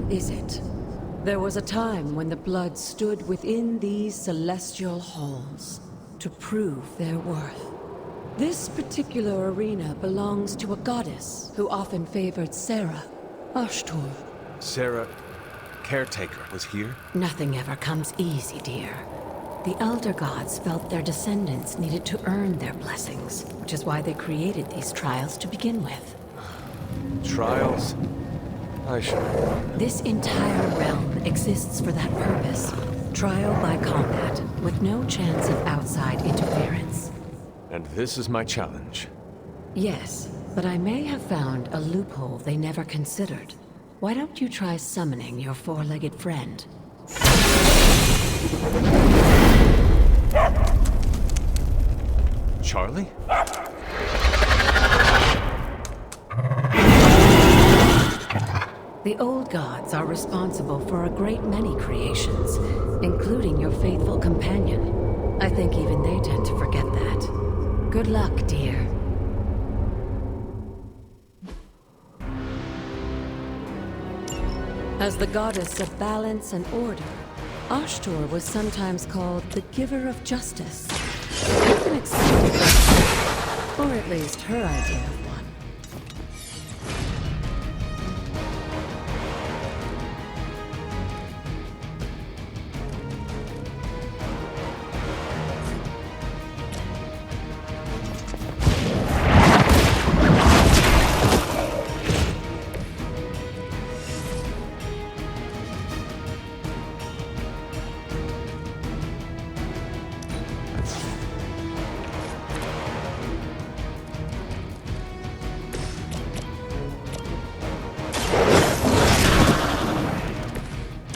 Is it? There was a time when the blood stood within these celestial halls to prove their worth. This particular arena belongs to a goddess who often favored Sarah, Ashtor. Sarah, Caretaker, was here? Nothing ever comes easy, dear. The Elder Gods felt their descendants needed to earn their blessings, which is why they created these trials to begin with. Trials? I should. This entire realm exists for that purpose. Trial by combat, with no chance of outside interference. And this is my challenge. Yes, but I may have found a loophole they never considered. Why don't you try summoning your four-legged friend? Charlie? The old gods are responsible for a great many creations, including your faithful companion. I think even they tend to forget that. Good luck, dear. As the goddess of balance and order, Ashtor was sometimes called the giver of justice. You can accept it, or at least her idea of one.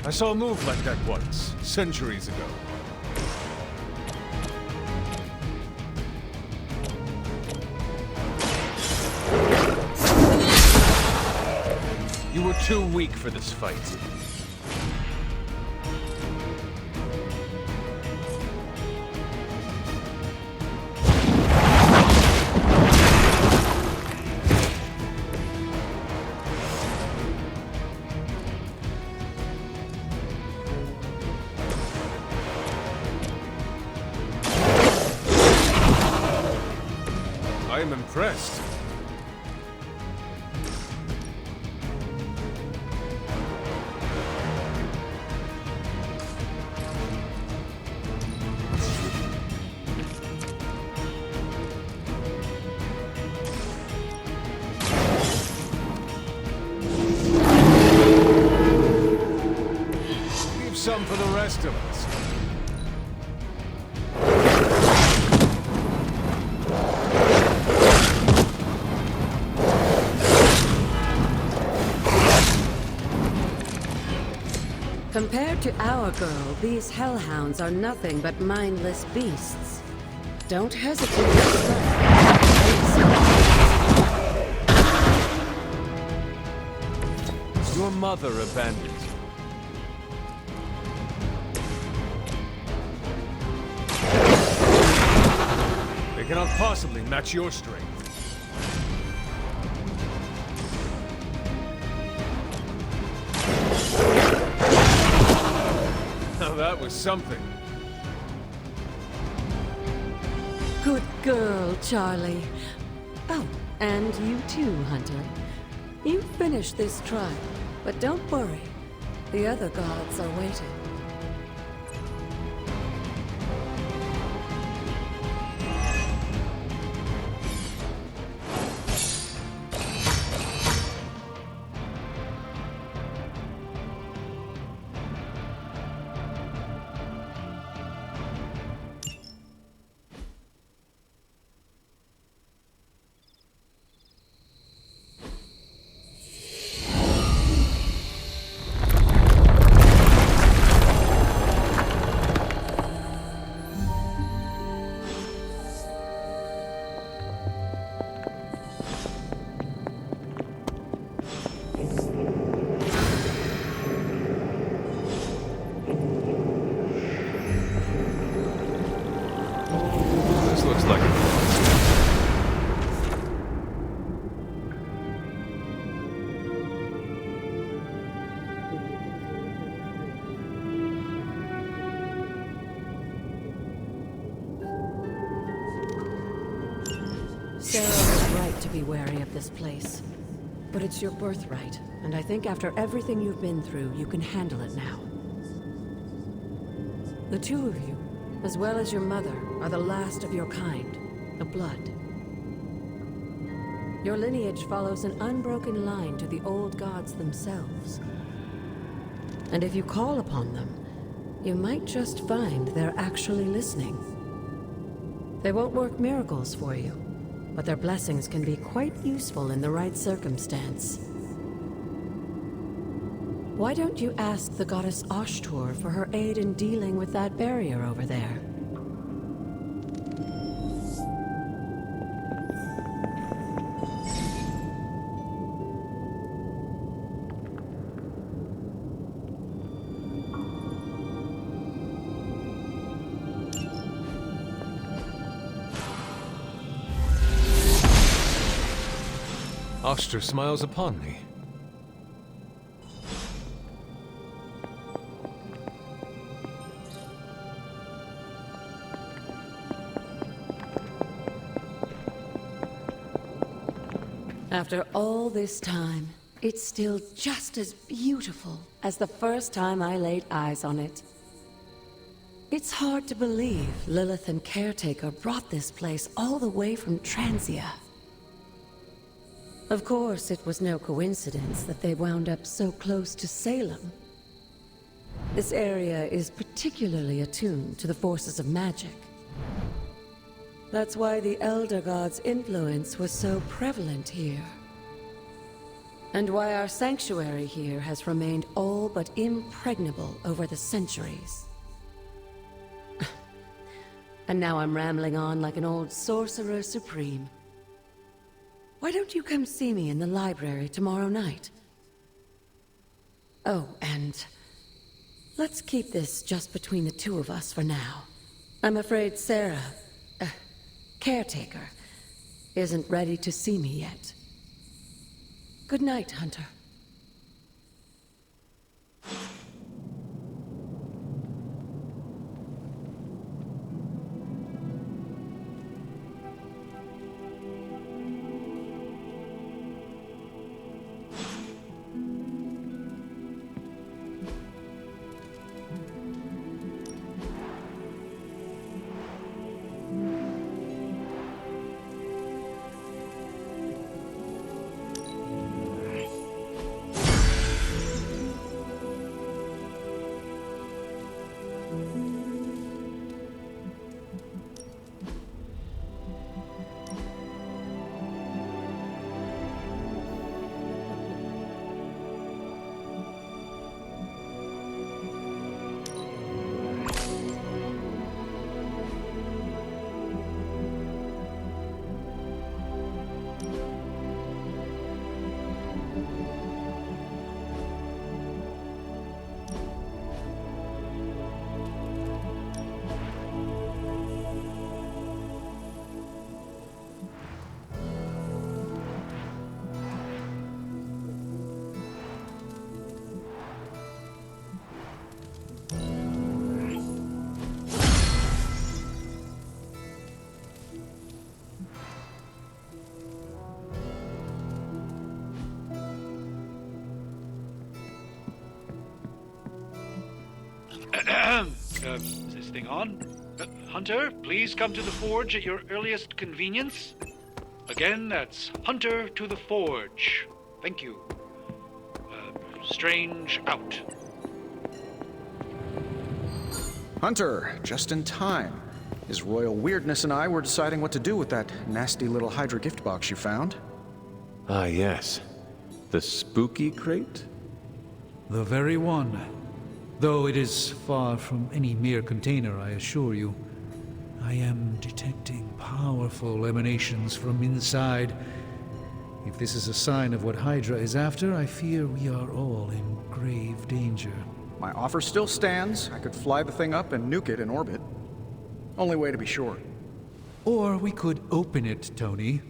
I saw a move like that once, centuries ago. You were too weak for this fight. I'm impressed. Leave some for the rest of us. Compared to our girl, these hellhounds are nothing but mindless beasts. Don't hesitate to start. Your mother abandoned you. They cannot possibly match your strength. Now that was something. Good girl, Charlie. Oh, and you too, Hunter. You finished this trial, but don't worry. The other gods are waiting. This looks like a... Sarah was right to be wary of this place. But it's your birthright, and I think after everything you've been through, you can handle it now. The two of you, as well as your mother, are the last of your kind, the blood. Your lineage follows an unbroken line to the old gods themselves. And if you call upon them, you might just find they're actually listening. They won't work miracles for you, but their blessings can be quite useful in the right circumstance. Why don't you ask the goddess Ashtur for her aid in dealing with that barrier over there? Ashtur smiles upon me. After all this time, it's still just as beautiful as the first time I laid eyes on it. It's hard to believe Lilith and Caretaker brought this place all the way from Transia. Of course, it was no coincidence that they wound up so close to Salem. This area is particularly attuned to the forces of magic. That's why the Elder God's influence was so prevalent here. And why our sanctuary here has remained all but impregnable over the centuries. And now I'm rambling on like an old sorcerer supreme. Why don't you come see me in the library tomorrow night? Oh, and let's keep this just between the two of us for now. I'm afraid Sarah, Caretaker, isn't ready to see me yet. Good night, Hunter. Is this thing on? Hunter, please come to the forge at your earliest convenience. Again, that's Hunter to the forge. Thank you. Strange out. Hunter, just in time. His royal weirdness and I were deciding what to do with that nasty little Hydra gift box you found. Ah, yes. The spooky crate? The very one. Though it is far from any mere container, I assure you. I am detecting powerful emanations from inside. If this is a sign of what Hydra is after, I fear we are all in grave danger. My offer still stands. I could fly the thing up and nuke it in orbit. Only way to be sure. Or we could open it, Tony,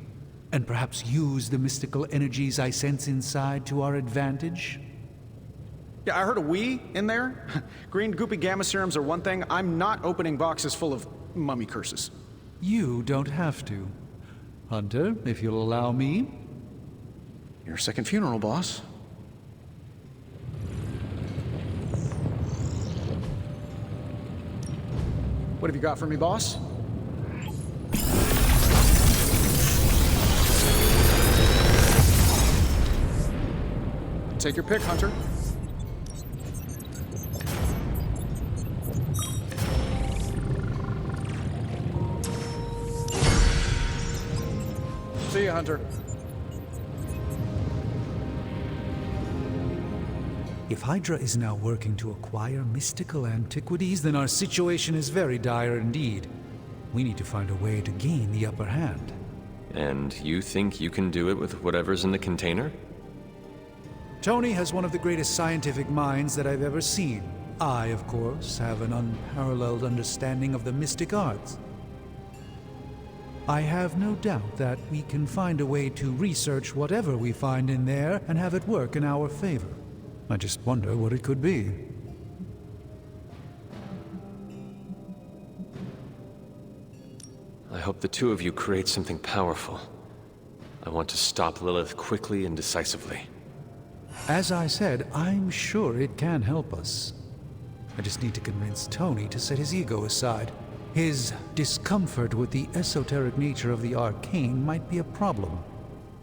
and perhaps use the mystical energies I sense inside to our advantage. Yeah, I heard a "we" in there. Green goopy gamma serums are one thing. I'm not opening boxes full of mummy curses. You don't have to. Hunter, if you'll allow me. Your second funeral, boss. What have you got for me, boss? Take your pick, Hunter. See you, Hunter. If Hydra is now working to acquire mystical antiquities, then our situation is very dire indeed. We need to find a way to gain the upper hand. And you think you can do it with whatever's in the container? Tony has one of the greatest scientific minds that I've ever seen. I, of course, have an unparalleled understanding of the mystic arts. I have no doubt that we can find a way to research whatever we find in there and have it work in our favor. I just wonder what it could be. I hope the two of you create something powerful. I want to stop Lilith quickly and decisively. As I said, I'm sure it can help us. I just need to convince Tony to set his ego aside. His discomfort with the esoteric nature of the arcane might be a problem.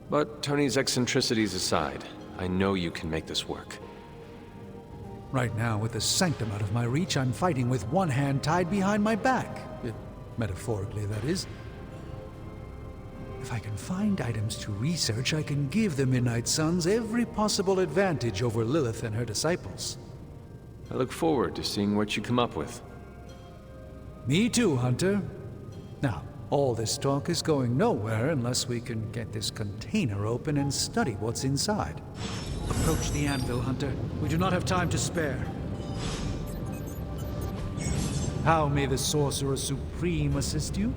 But Tony's eccentricities aside, I know you can make this work. Right now, with the sanctum out of my reach, I'm fighting with one hand tied behind my back. Metaphorically, that is. If I can find items to research, I can give the Midnight Suns every possible advantage over Lilith and her disciples. I look forward to seeing what you come up with. Me too, Hunter. Now, all this talk is going nowhere unless we can get this container open and study what's inside. Approach the anvil, Hunter. We do not have time to spare. How may the Sorcerer Supreme assist you?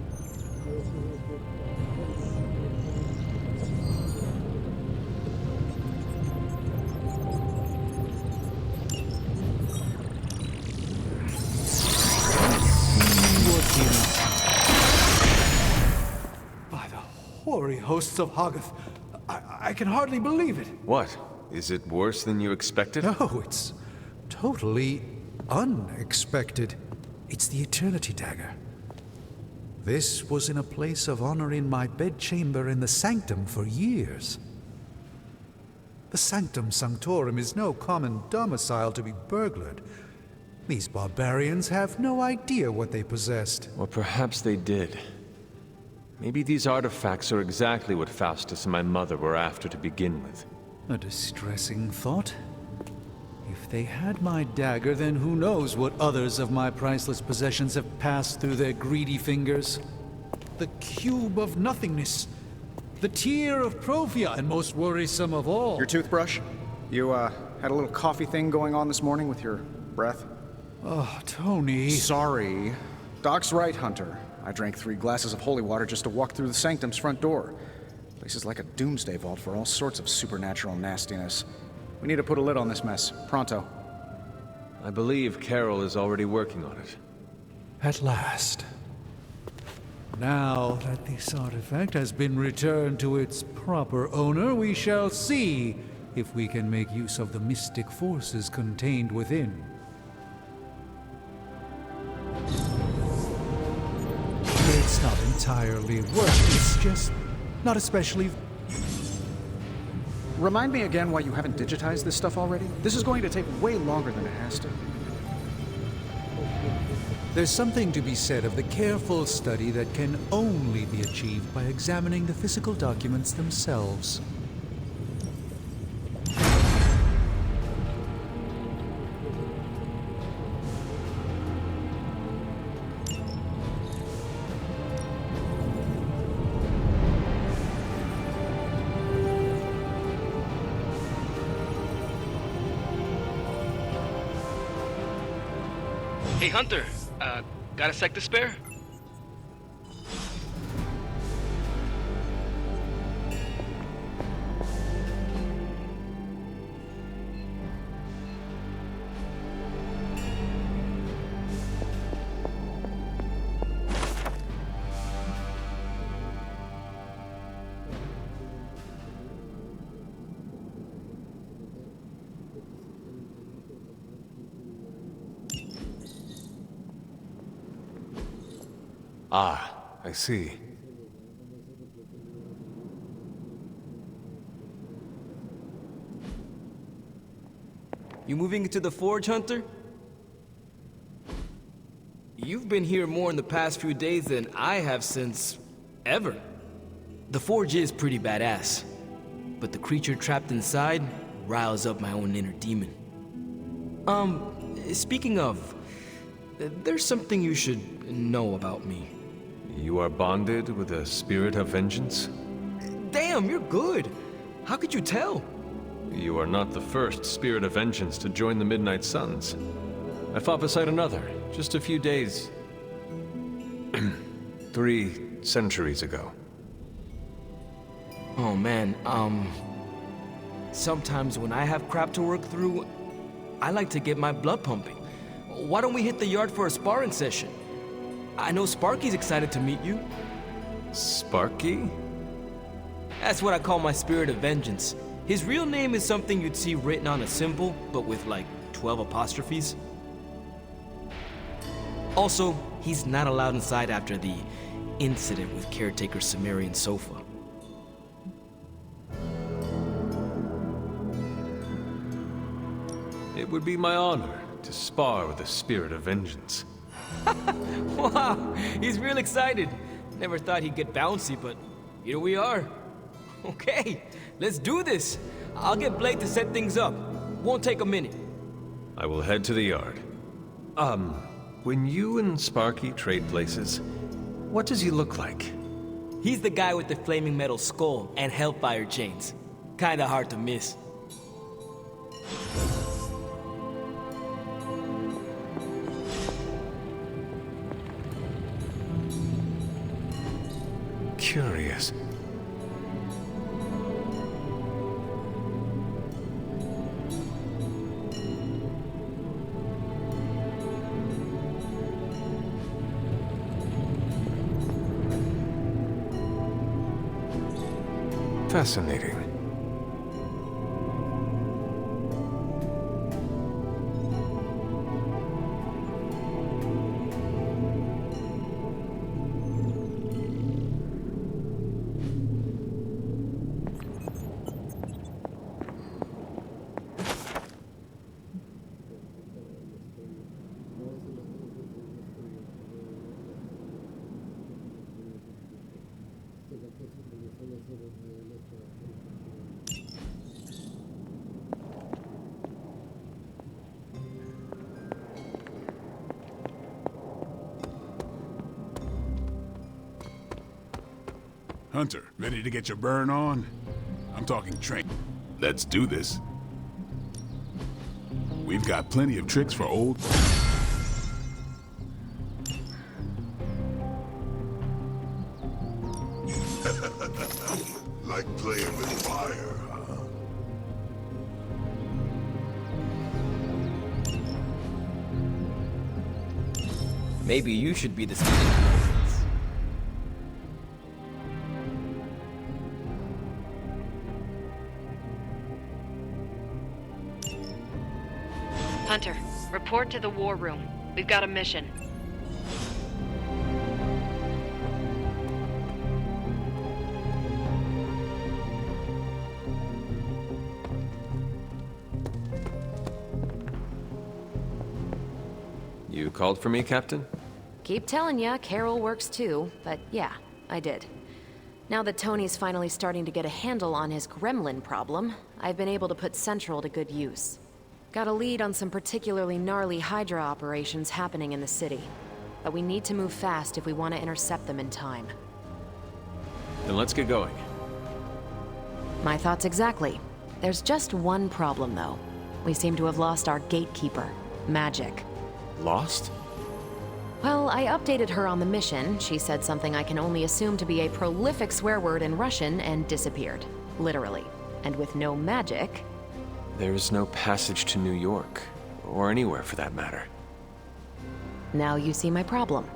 By the hoary hosts of Hoggoth, I can hardly believe it. What? Is it worse than you expected? No, it's totally unexpected. It's the Eternity Dagger. This was in a place of honor in my bedchamber in the Sanctum for years. The Sanctum Sanctorum is no common domicile to be burglared. These barbarians have no idea what they possessed. Or perhaps they did. Maybe these artifacts are exactly what Faustus and my mother were after to begin with. A distressing thought. If they had my dagger, then who knows what others of my priceless possessions have passed through their greedy fingers. The cube of nothingness. The tear of Profia, and most worrisome of all. Your toothbrush? You, had a little coffee thing going on this morning with your breath? Oh, Tony. Sorry. Doc's right, Hunter. I drank 3 glasses of holy water just to walk through the Sanctum's front door. Place is like a doomsday vault for all sorts of supernatural nastiness. We need to put a lid on this mess. Pronto. I believe Carol is already working on it. At last. Now that this artifact has been returned to its proper owner, we shall see if we can make use of the mystic forces contained within. entirely worse. It's just not especially... Remind me again why you haven't digitized this stuff already? This is going to take way longer than it has to. There's something to be said of the careful study that can only be achieved by examining the physical documents themselves. Hey, Hunter. Got a sec to spare? Ah, I see. You moving into the forge, Hunter? You've been here more in the past few days than I have since... ever. The forge is pretty badass, but the creature trapped inside riles up my own inner demon. Speaking of, there's something you should know about me. You are bonded with a spirit of vengeance? Damn, you're good. How could you tell? You are not the first spirit of vengeance to join the Midnight Suns. I fought beside another, just a few days... 3 centuries ago. Oh man, sometimes when I have crap to work through, I like to get my blood pumping. Why don't we hit the yard for a sparring session? I know Sparky's excited to meet you. Sparky? That's what I call my spirit of vengeance. His real name is something you'd see written on a symbol, but with like 12 apostrophes. Also, he's not allowed inside after the incident with caretaker Sumerian sofa. It would be my honor to spar with a spirit of vengeance. Wow, he's real excited. Never thought he'd get bouncy, but here we are. Okay, let's do this. I'll get Blake to set things up. Won't take a minute. I will head to the yard. When you and Sparky trade places, what does he look like? He's the guy with the flaming metal skull and hellfire chains. Kinda hard to miss. Curious. Fascinating. Hunter, ready to get your burn on? I'm talking train. Let's do this. We've got plenty of tricks for old... Like playing with fire, huh? Maybe you should be the speaker. Hunter, report to the war room. We've got a mission. You called for me, Captain? Keep telling ya, Carol works too, but yeah, I did. Now that Tony's finally starting to get a handle on his gremlin problem, I've been able to put Central to good use. Got a lead on some particularly gnarly Hydra operations happening in the city. But we need to move fast if we want to intercept them in time. Then let's get going. My thoughts exactly. There's just one problem, though. We seem to have lost our gatekeeper, Magic. Lost? Well, I updated her on the mission. She said something I can only assume to be a prolific swear word in Russian and disappeared. Literally. And with no magic... There's no passage to New York, or anywhere for that matter. Now you see my problem.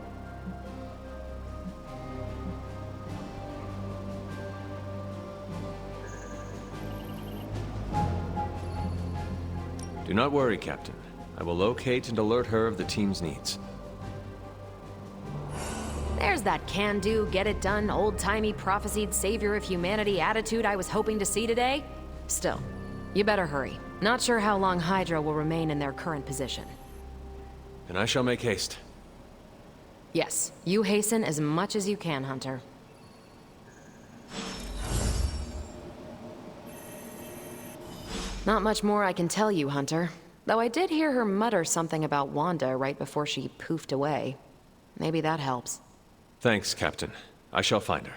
Do not worry, Captain. I will locate and alert her of the team's needs. There's that can-do, get-it-done, old-timey prophesied savior of humanity attitude I was hoping to see today. Still, you better hurry. Not sure how long Hydra will remain in their current position. Then I shall make haste. Yes, you hasten as much as you can, Hunter. Not much more I can tell you, Hunter. Though I did hear her mutter something about Wanda right before she poofed away. Maybe that helps. Thanks, Captain. I shall find her.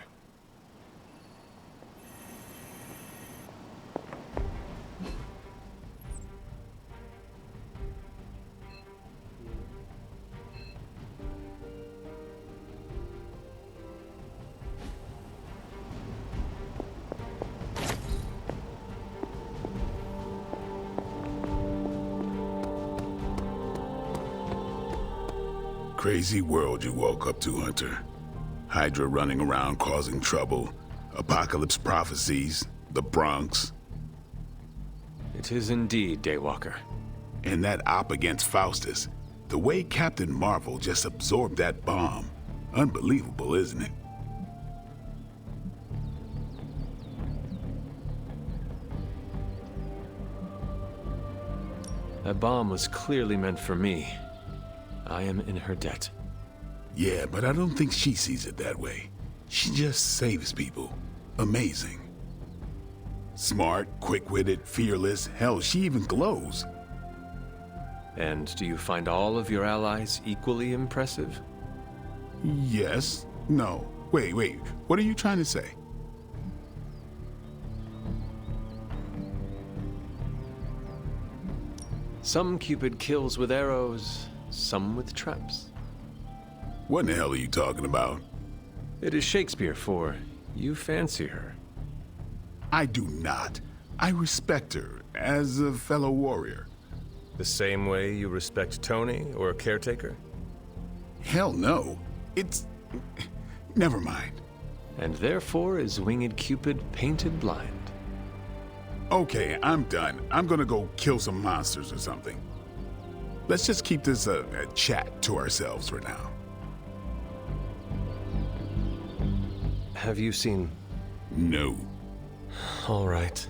Crazy world you woke up to, Hunter. Hydra running around causing trouble, apocalypse prophecies, the Bronx. It is indeed, Daywalker. And that op against Faustus. The way Captain Marvel just absorbed that bomb. Unbelievable, isn't it? That bomb was clearly meant for me. I am in her debt. Yeah, but I don't think she sees it that way. She just saves people. Amazing. Smart, quick-witted, fearless. Hell, she even glows. And do you find all of your allies equally impressive? Yes. No. Wait. What are you trying to say? Some Cupid kills with arrows, some with traps. What in the hell are you talking about? It is Shakespeare for you fancy her. I do not. I respect her as a fellow warrior. The same way you respect Tony or a caretaker? Hell no. It's... never mind. And therefore is Winged Cupid painted blind. Okay, I'm done. I'm gonna go kill some monsters or something. Let's just keep this a chat to ourselves for now. Have you seen... No. All right.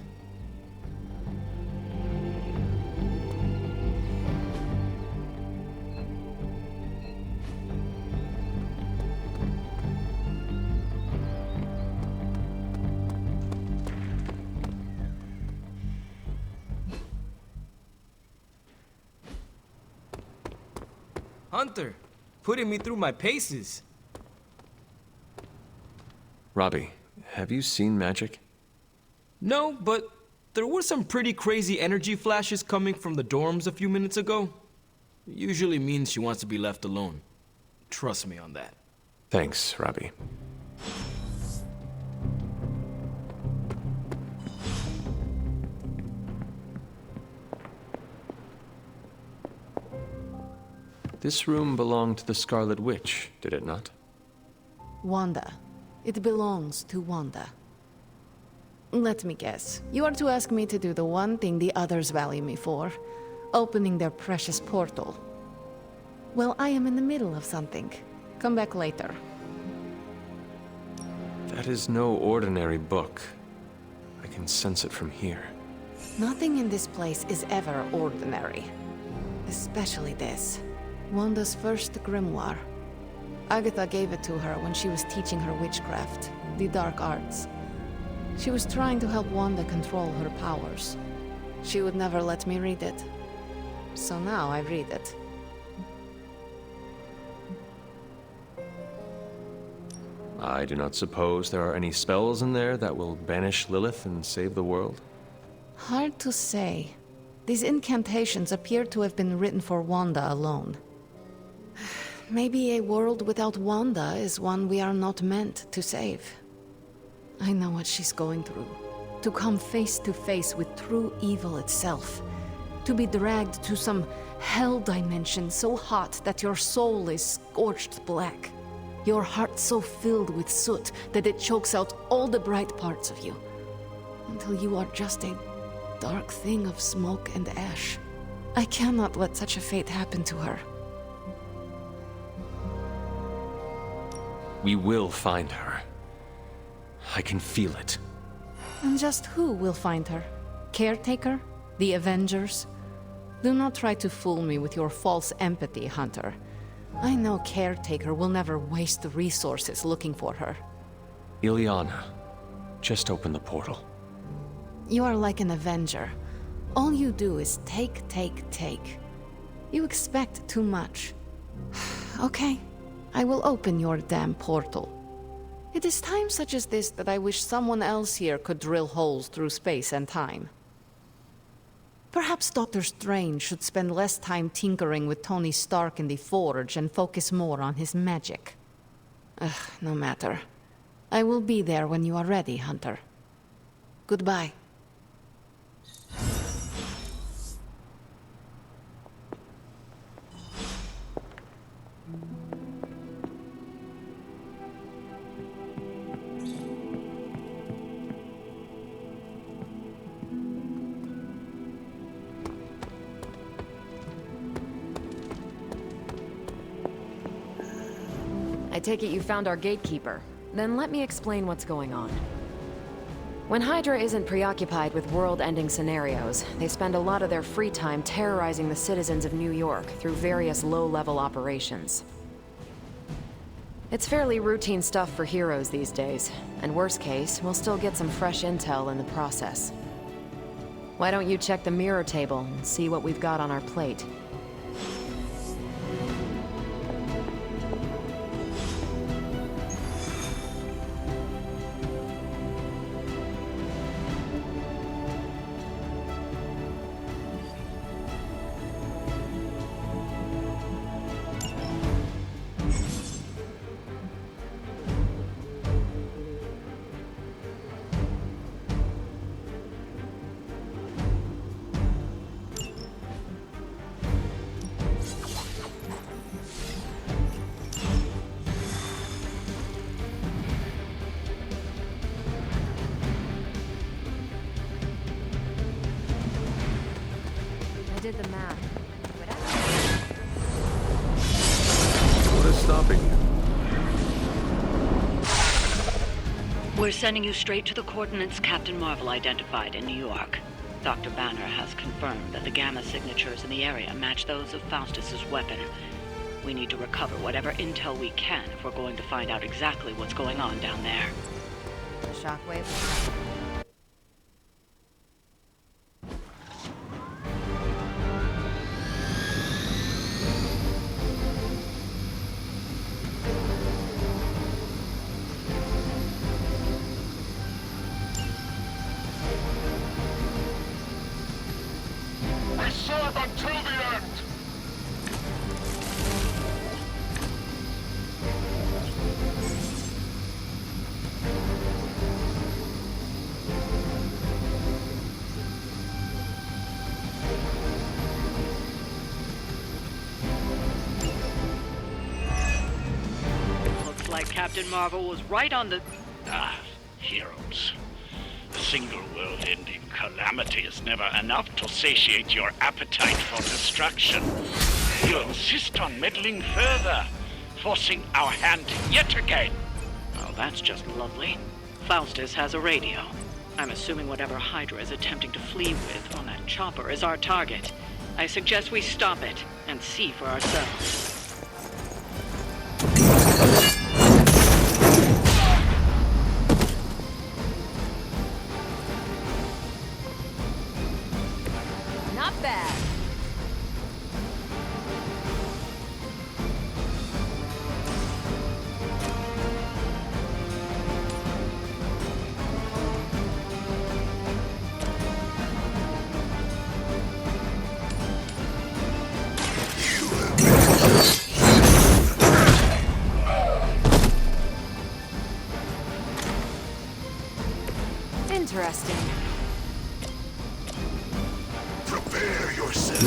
Hunter, putting me through my paces. Robbie, have you seen magic? No, but there were some pretty crazy energy flashes coming from the dorms a few minutes ago. It usually means she wants to be left alone. Trust me on that. Thanks, Robbie. This room belonged to the Scarlet Witch, did it not? Wanda. It belongs to Wanda. Let me guess. You are to ask me to do the one thing the others value me for. Opening their precious portal. Well, I am in the middle of something. Come back later. That is no ordinary book. I can sense it from here. Nothing in this place is ever ordinary. Especially this. Wanda's first grimoire. Agatha gave it to her when she was teaching her witchcraft, the dark arts. She was trying to help Wanda control her powers. She would never let me read it. So now I read it. I do not suppose there are any spells in there that will banish Lilith and save the world? Hard to say. These incantations appear to have been written for Wanda alone. Maybe a world without Wanda is one we are not meant to save. I know what she's going through. To come face to face with true evil itself. To be dragged to some hell dimension so hot that your soul is scorched black. Your heart so filled with soot that it chokes out all the bright parts of you. Until you are just a dark thing of smoke and ash. I cannot let such a fate happen to her. We will find her. I can feel it. And just who will find her? Caretaker? The Avengers? Do not try to fool me with your false empathy, Hunter. I know Caretaker will never waste the resources looking for her. Ileana, just open the portal. You are like an Avenger. All you do is take, take, take. You expect too much. Okay, I will open your damn portal. It is times such as this that I wish someone else here could drill holes through space and time. Perhaps Doctor Strange should spend less time tinkering with Tony Stark in the Forge and focus more on his magic. No matter. I will be there when you are ready, Hunter. Goodbye. I take it you found our gatekeeper. Then let me explain what's going on. When Hydra isn't preoccupied with world-ending scenarios, they spend a lot of their free time terrorizing the citizens of New York through various low-level operations. It's fairly routine stuff for heroes these days, and worst case, we'll still get some fresh intel in the process. Why don't you check the mirror table and see what we've got on our plate? I did the math. What is stopping you? We're sending you straight to the coordinates Captain Marvel identified in New York. Dr. Banner has confirmed that the gamma signatures in the area match those of Faustus's weapon. We need to recover whatever intel we can if we're going to find out exactly what's going on down there. The shockwave? We serve until the end! Looks like Captain Marvel was right on the... Heroes. A single world-ending calamity is never enough to satiate your appetite for destruction. You insist on meddling further, forcing our hand yet again. Well, that's just lovely. Faustus has a radio. I'm assuming whatever Hydra is attempting to flee with on that chopper is our target. I suggest we stop it and see for ourselves. Not bad. Interesting. Prepare yourself.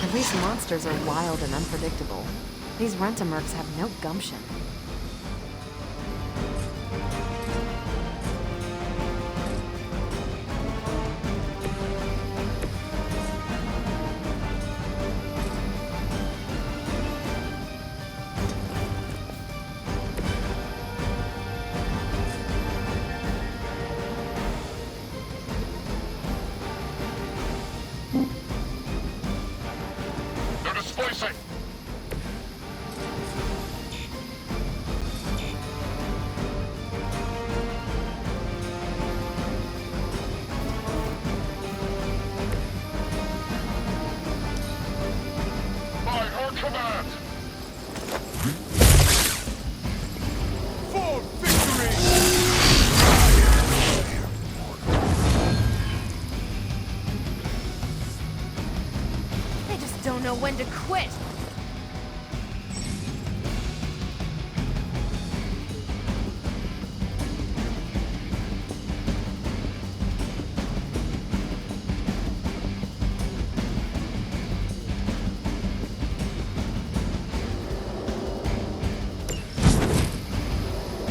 At least monsters are wild and unpredictable. These rent-a-mercs have no gumption. They're displacing! By her command! For victory! They just don't know when to quit.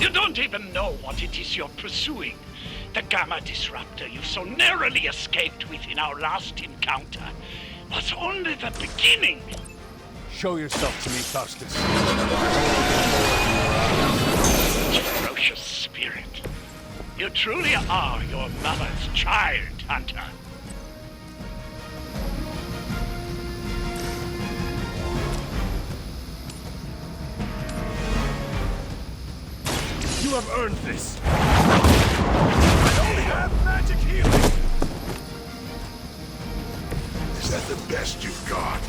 You don't even know what it is you're pursuing. The Gamma Disruptor you so narrowly escaped with in our last encounter was only the beginning. Show yourself to me, Faustus. Ferocious spirit. You truly are your mother's child, Hunter. You have earned this. I only have magic healing. Is that the best you've got?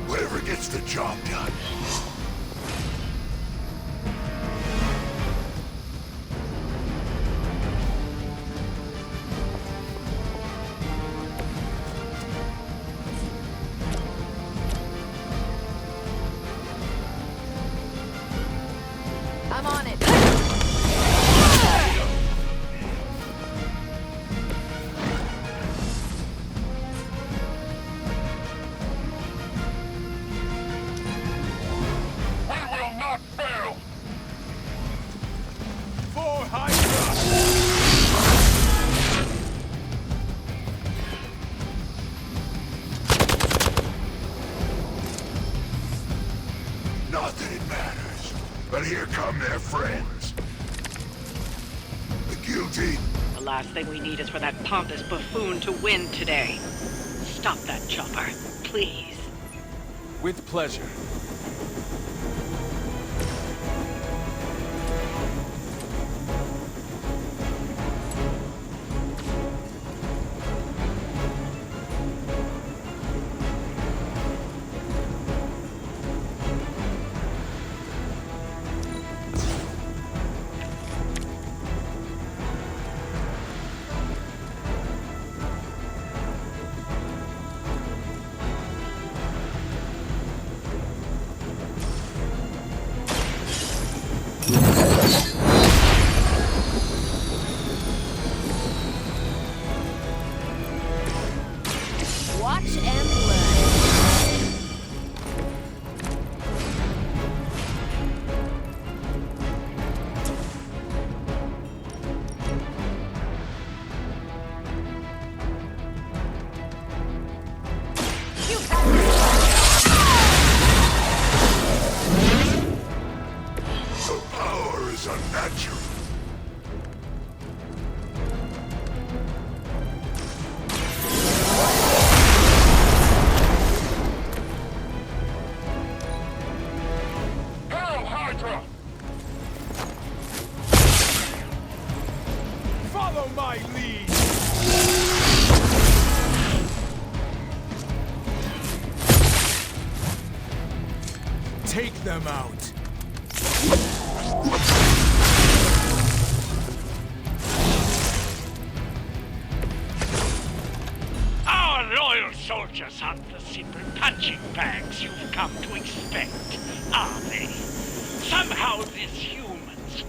Whatever gets the job done. I'm on it. We will not fail! For Hydra! Not that it matters, but here come their friends. The guilty. The last thing we need is for that pompous buffoon to win today. Stop that chopper, please. With pleasure. Your power is unnatural. Hail Hydra! Follow my lead! Take them out! Our loyal soldiers aren't the simple punching bags you've come to expect, are they? Somehow these humans,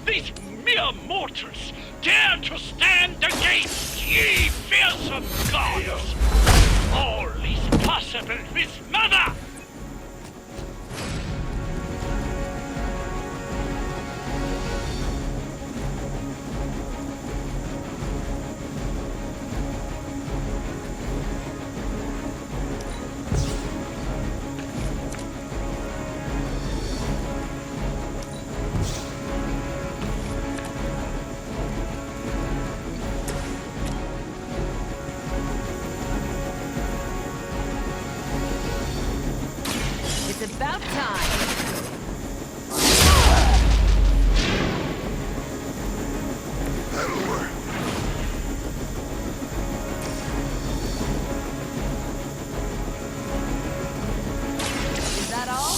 these mere mortals, dare to stand against ye fearsome gods! All is possible with Mother! It's about time. That'll work. Is that all?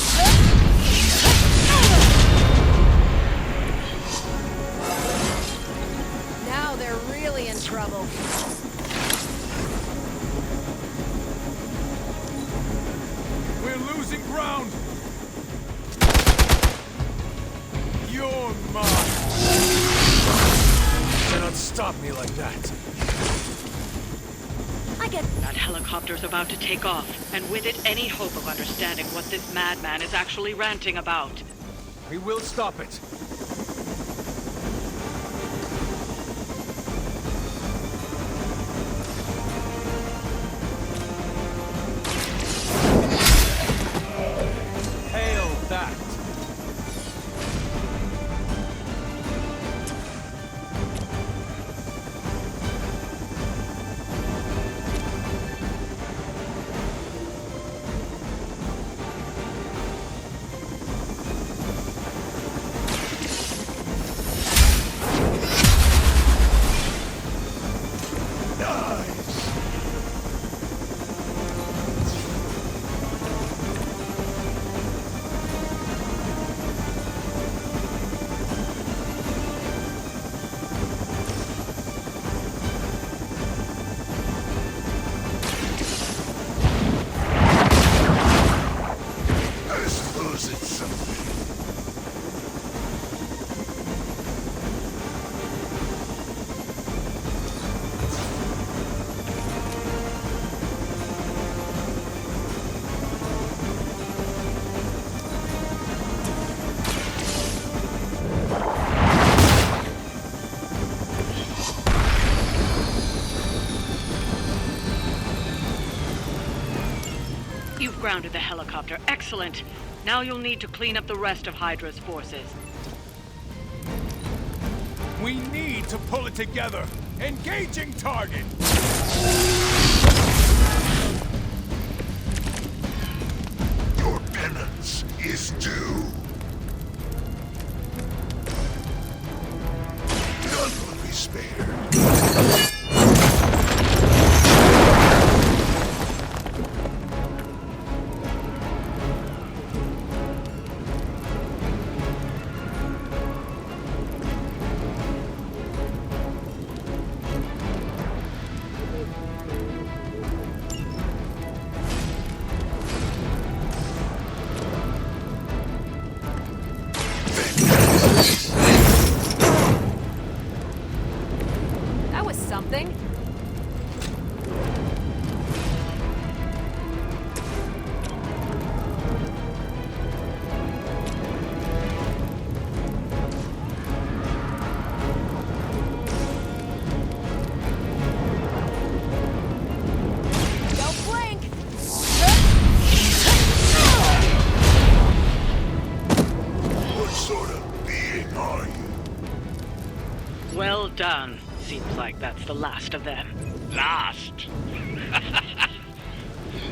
Now they're really in trouble. We're losing ground! You're mine! You cannot stop me like that. I get that helicopter's about to take off, and with it any hope of understanding what this madman is actually ranting about. We will stop it. Hail that! I suppose it's something. You've grounded the helicopter. Excellent. Now you'll need to clean up the rest of Hydra's forces. We need to pull it together! Engaging target! Your penance is due. None will be spared. That was something. Don't blink! What sort of are you? Well done. Seems like that's the last of them. Last?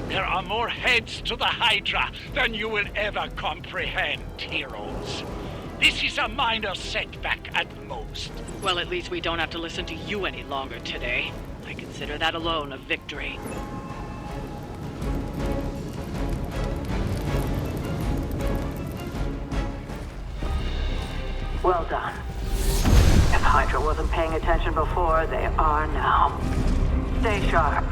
There are more heads to the Hydra than you will ever comprehend, heroes. This is a minor setback at most. Well, at least we don't have to listen to you any longer today. I consider that alone a victory. Well done. If Hydra wasn't paying attention before, they are now. Stay sharp.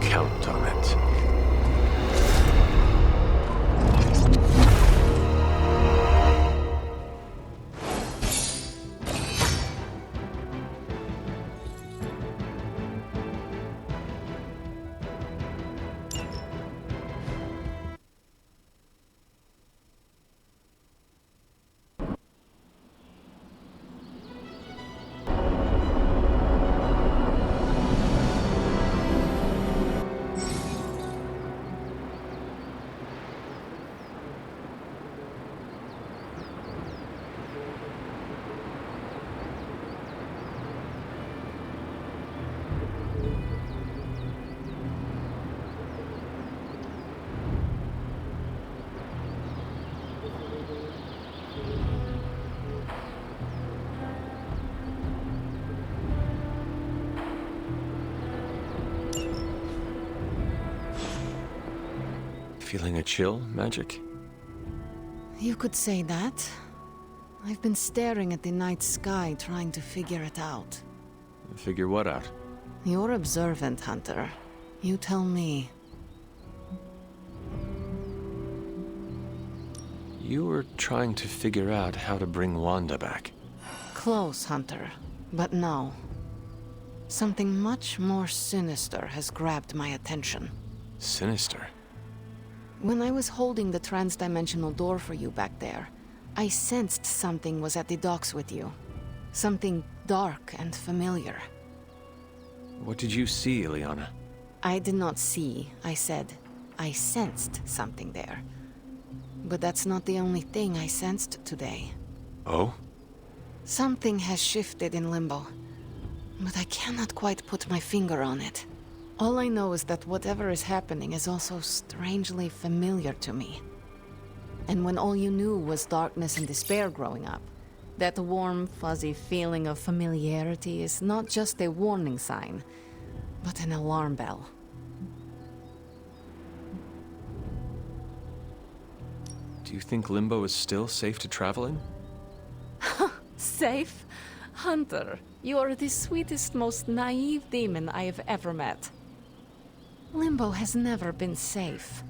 Count on it. Feeling a chill, Magic? You could say that. I've been staring at the night sky trying to figure it out. Figure what out? You're observant, Hunter. You tell me. You were trying to figure out how to bring Wanda back. Close, Hunter. But no. Something much more sinister has grabbed my attention. Sinister? When I was holding the trans-dimensional door for you back there, I sensed something was at the docks with you. Something dark and familiar. What did you see, Ileana? I did not see, I said. I sensed something there. But that's not the only thing I sensed today. Oh? Something has shifted in Limbo, but I cannot quite put my finger on it. All I know is that whatever is happening is also strangely familiar to me. And when all you knew was darkness and despair growing up, that warm, fuzzy feeling of familiarity is not just a warning sign, but an alarm bell. Do you think Limbo is still safe to travel in? Safe? Hunter, you are the sweetest, most naive demon I have ever met. Limbo has never been safe.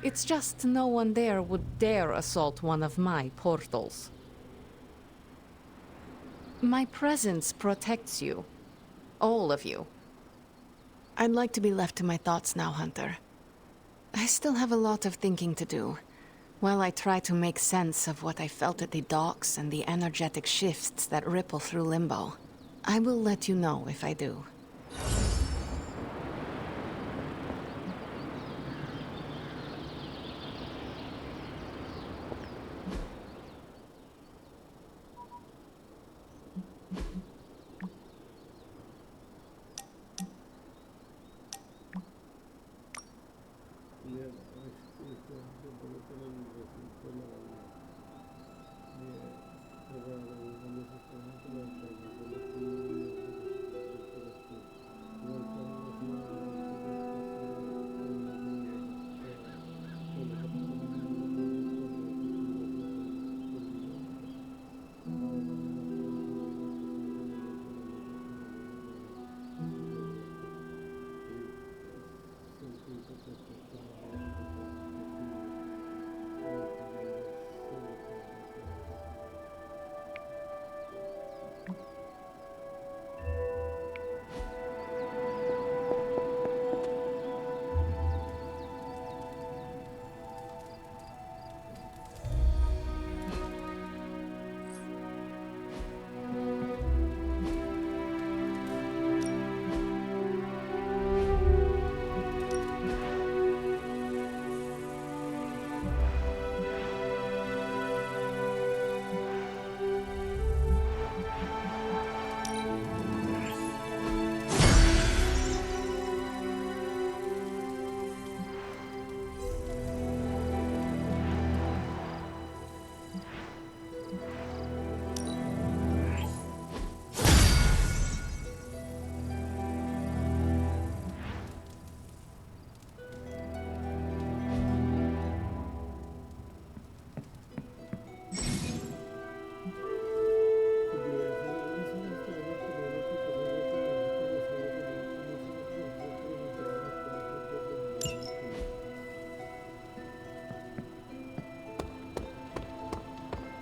It's just no one there would dare assault one of my portals. My presence protects you. All of you. I'd like to be left to my thoughts now, Hunter. I still have a lot of thinking to do, while I try to make sense of what I felt at the docks and the energetic shifts that ripple through Limbo. I will let you know if I do.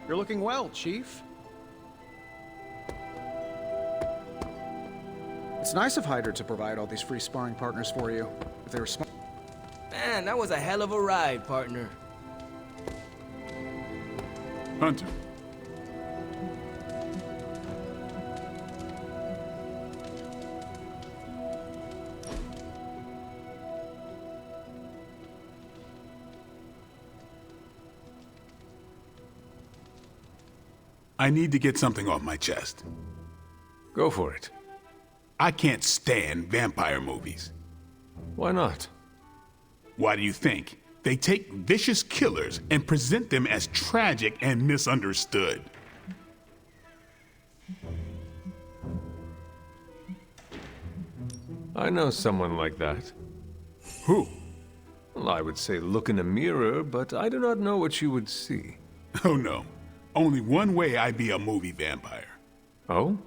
You're looking well, Chief. It's nice of Hydra to provide all these free sparring partners for you. If they were smart. Man, that was a hell of a ride, partner. Hunter. I need to get something off my chest. Go for it. I can't stand vampire movies. Why not? Why do you think? They take vicious killers and present them as tragic and misunderstood. I know someone like that. Who? Well, I would say look in a mirror, but I do not know what you would see. Oh no. Only one way I'd be a movie vampire. Oh?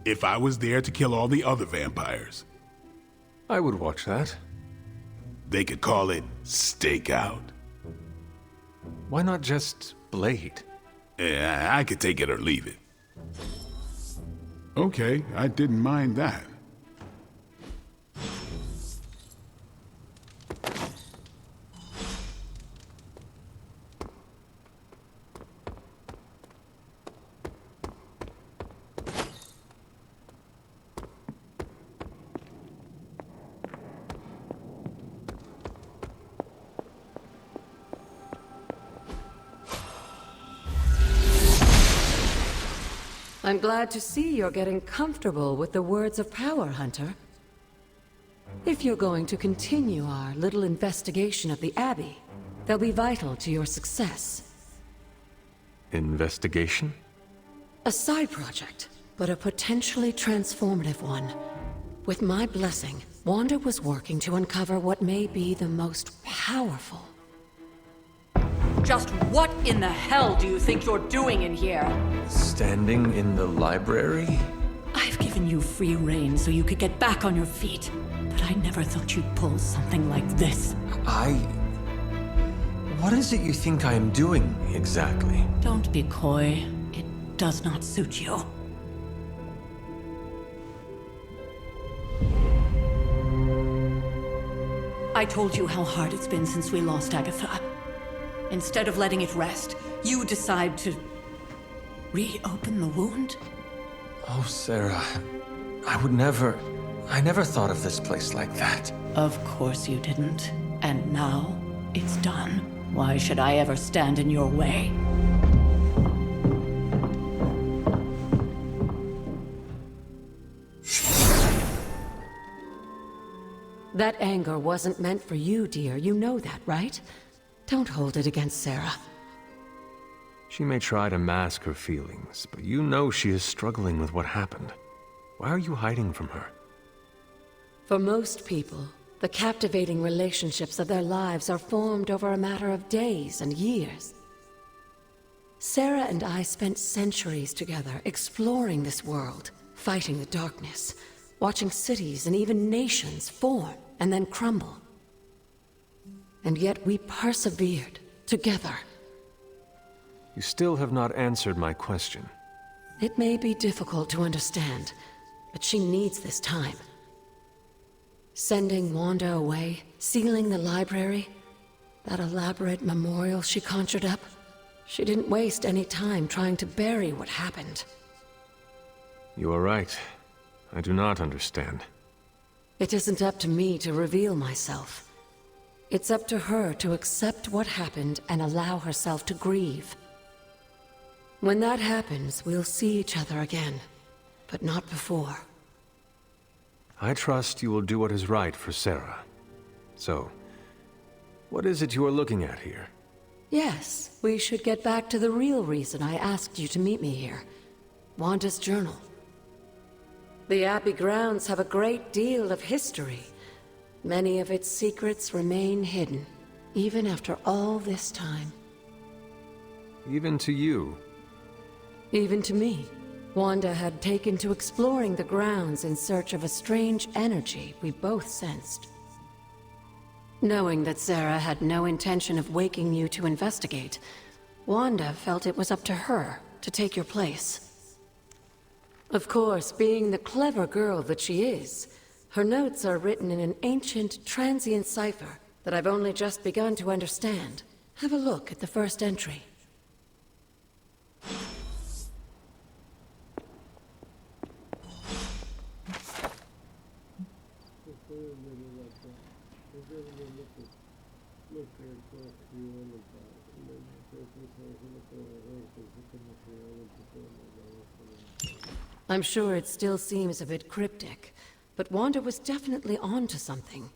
If I was there to kill all the other vampires. I would watch that. They could call it Stakeout. Why not just Blade? Yeah, I could take it or leave it. Okay, I didn't mind that. I'm glad to see you're getting comfortable with the words of power, Hunter. If you're going to continue our little investigation of the Abbey, they'll be vital to your success. Investigation? A side project, but a potentially transformative one. With my blessing, Wanda was working to uncover what may be the most powerful. Just what in the hell do you think you're doing in here? Standing in the library? I've given you free rein so you could get back on your feet, but I never thought you'd pull something like this. What is it you think I am doing, exactly? Don't be coy. It does not suit you. I told you how hard it's been since we lost Agatha. Instead of letting it rest, you decide to reopen the wound? Oh, Sarah, I never thought of this place like that. Of course you didn't. And now, it's done. Why should I ever stand in your way? That anger wasn't meant for you, dear. You know that, right? Don't hold it against Sarah. She may try to mask her feelings, but you know she is struggling with what happened. Why are you hiding from her? For most people, the captivating relationships of their lives are formed over a matter of days and years. Sarah and I spent centuries together exploring this world, fighting the darkness, watching cities and even nations form and then crumble. And yet we persevered, together. You still have not answered my question. It may be difficult to understand, but she needs this time. Sending Wanda away, sealing the library, that elaborate memorial she conjured up, she didn't waste any time trying to bury what happened. You are right. I do not understand. It isn't up to me to reveal myself. It's up to her to accept what happened and allow herself to grieve. When that happens, we'll see each other again, but not before. I trust you will do what is right for Sarah. So, what is it you are looking at here? Yes, we should get back to the real reason I asked you to meet me here. Wanda's journal. The Abbey grounds have a great deal of history. Many of its secrets remain hidden, even after all this time. Even to you? Even to me. Wanda had taken to exploring the grounds in search of a strange energy we both sensed. Knowing that Sarah had no intention of waking you to investigate, Wanda felt it was up to her to take your place. Of course, being the clever girl that she is, her notes are written in an ancient, transient cipher that I've only just begun to understand. Have a look at the first entry. I'm sure it still seems a bit cryptic, but Wanda was definitely onto something.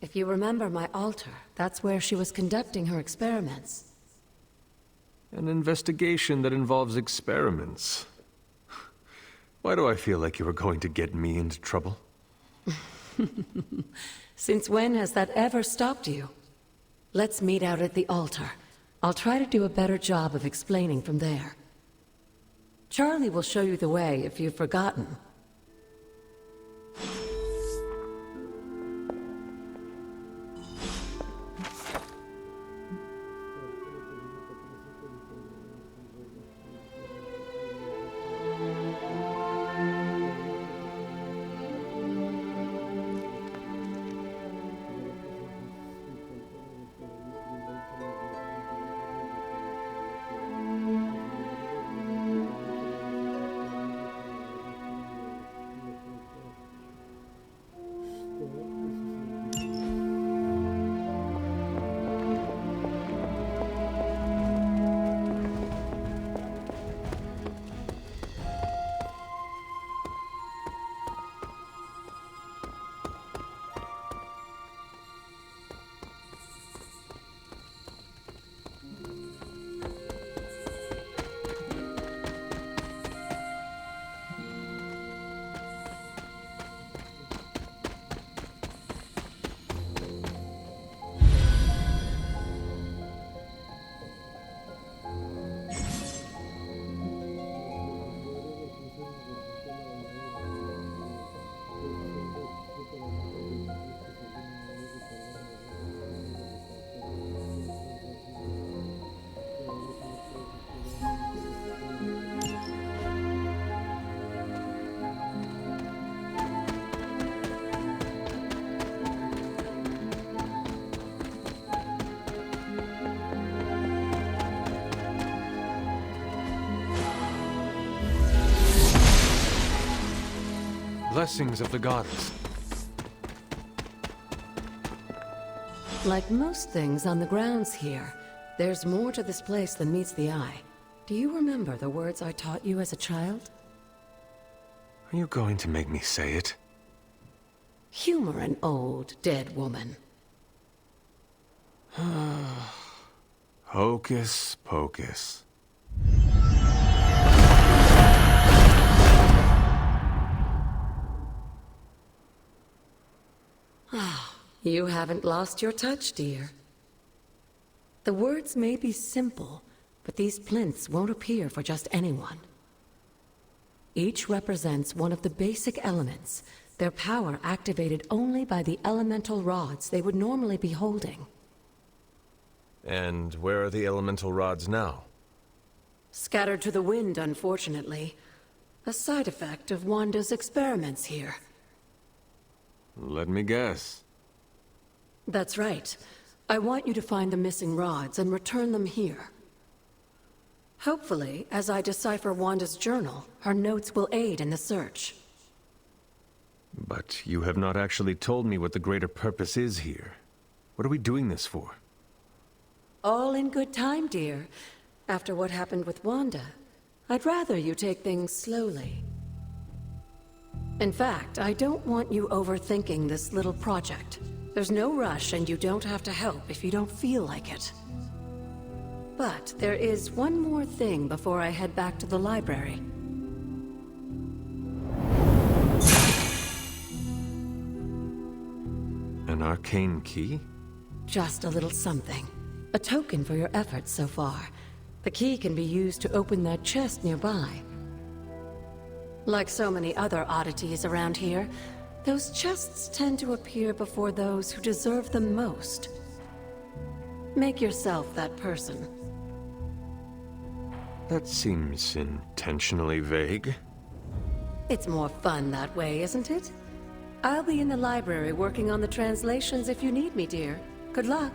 If you remember my altar, that's where she was conducting her experiments. An investigation that involves experiments. Why do I feel like you were going to get me into trouble? Since when has that ever stopped you? Let's meet out at the altar. I'll try to do a better job of explaining from there. Charlie will show you the way if you've forgotten. Blessings of the goddess. Like most things on the grounds here, there's more to this place than meets the eye. Do you remember the words I taught you as a child? Are you going to make me say it? Humor an old, dead woman. Hocus pocus. You haven't lost your touch, dear. The words may be simple, but these plinths won't appear for just anyone. Each represents one of the basic elements, their power activated only by the elemental rods they would normally be holding. And where are the elemental rods now? Scattered to the wind, unfortunately. A side effect of Wanda's experiments here. Let me guess. That's right. I want you to find the missing rods and return them here. Hopefully, as I decipher Wanda's journal, her notes will aid in the search. But you have not actually told me what the greater purpose is here. What are we doing this for? All in good time, dear. After what happened with Wanda, I'd rather you take things slowly. In fact, I don't want you overthinking this little project. There's no rush, and you don't have to help if you don't feel like it. But there is one more thing before I head back to the library. An arcane key? Just a little something. A token for your efforts so far. The key can be used to open that chest nearby. Like so many other oddities around here, those chests tend to appear before those who deserve them most. Make yourself that person. That seems intentionally vague. It's more fun that way, isn't it? I'll be in the library working on the translations if you need me, dear. Good luck.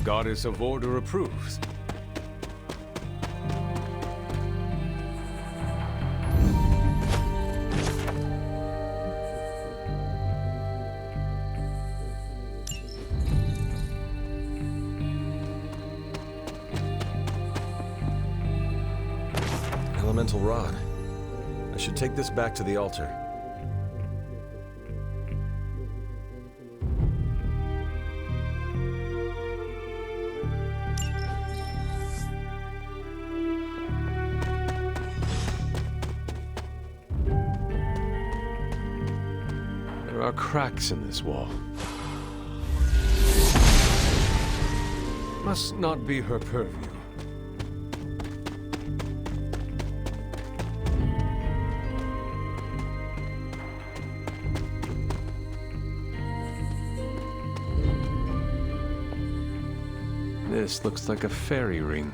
Goddess of Order approves. Elemental rod. I should take this back to the altar. There are cracks in this wall. Must not be her purview. This looks like a fairy ring.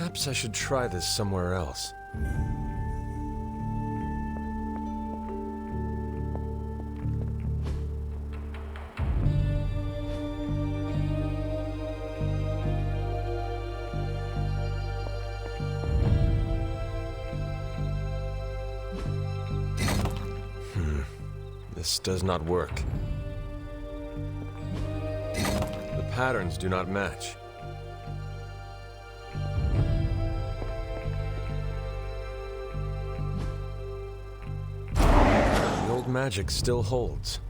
Perhaps I should try this somewhere else. This does not work. The patterns do not match. The old magic still holds.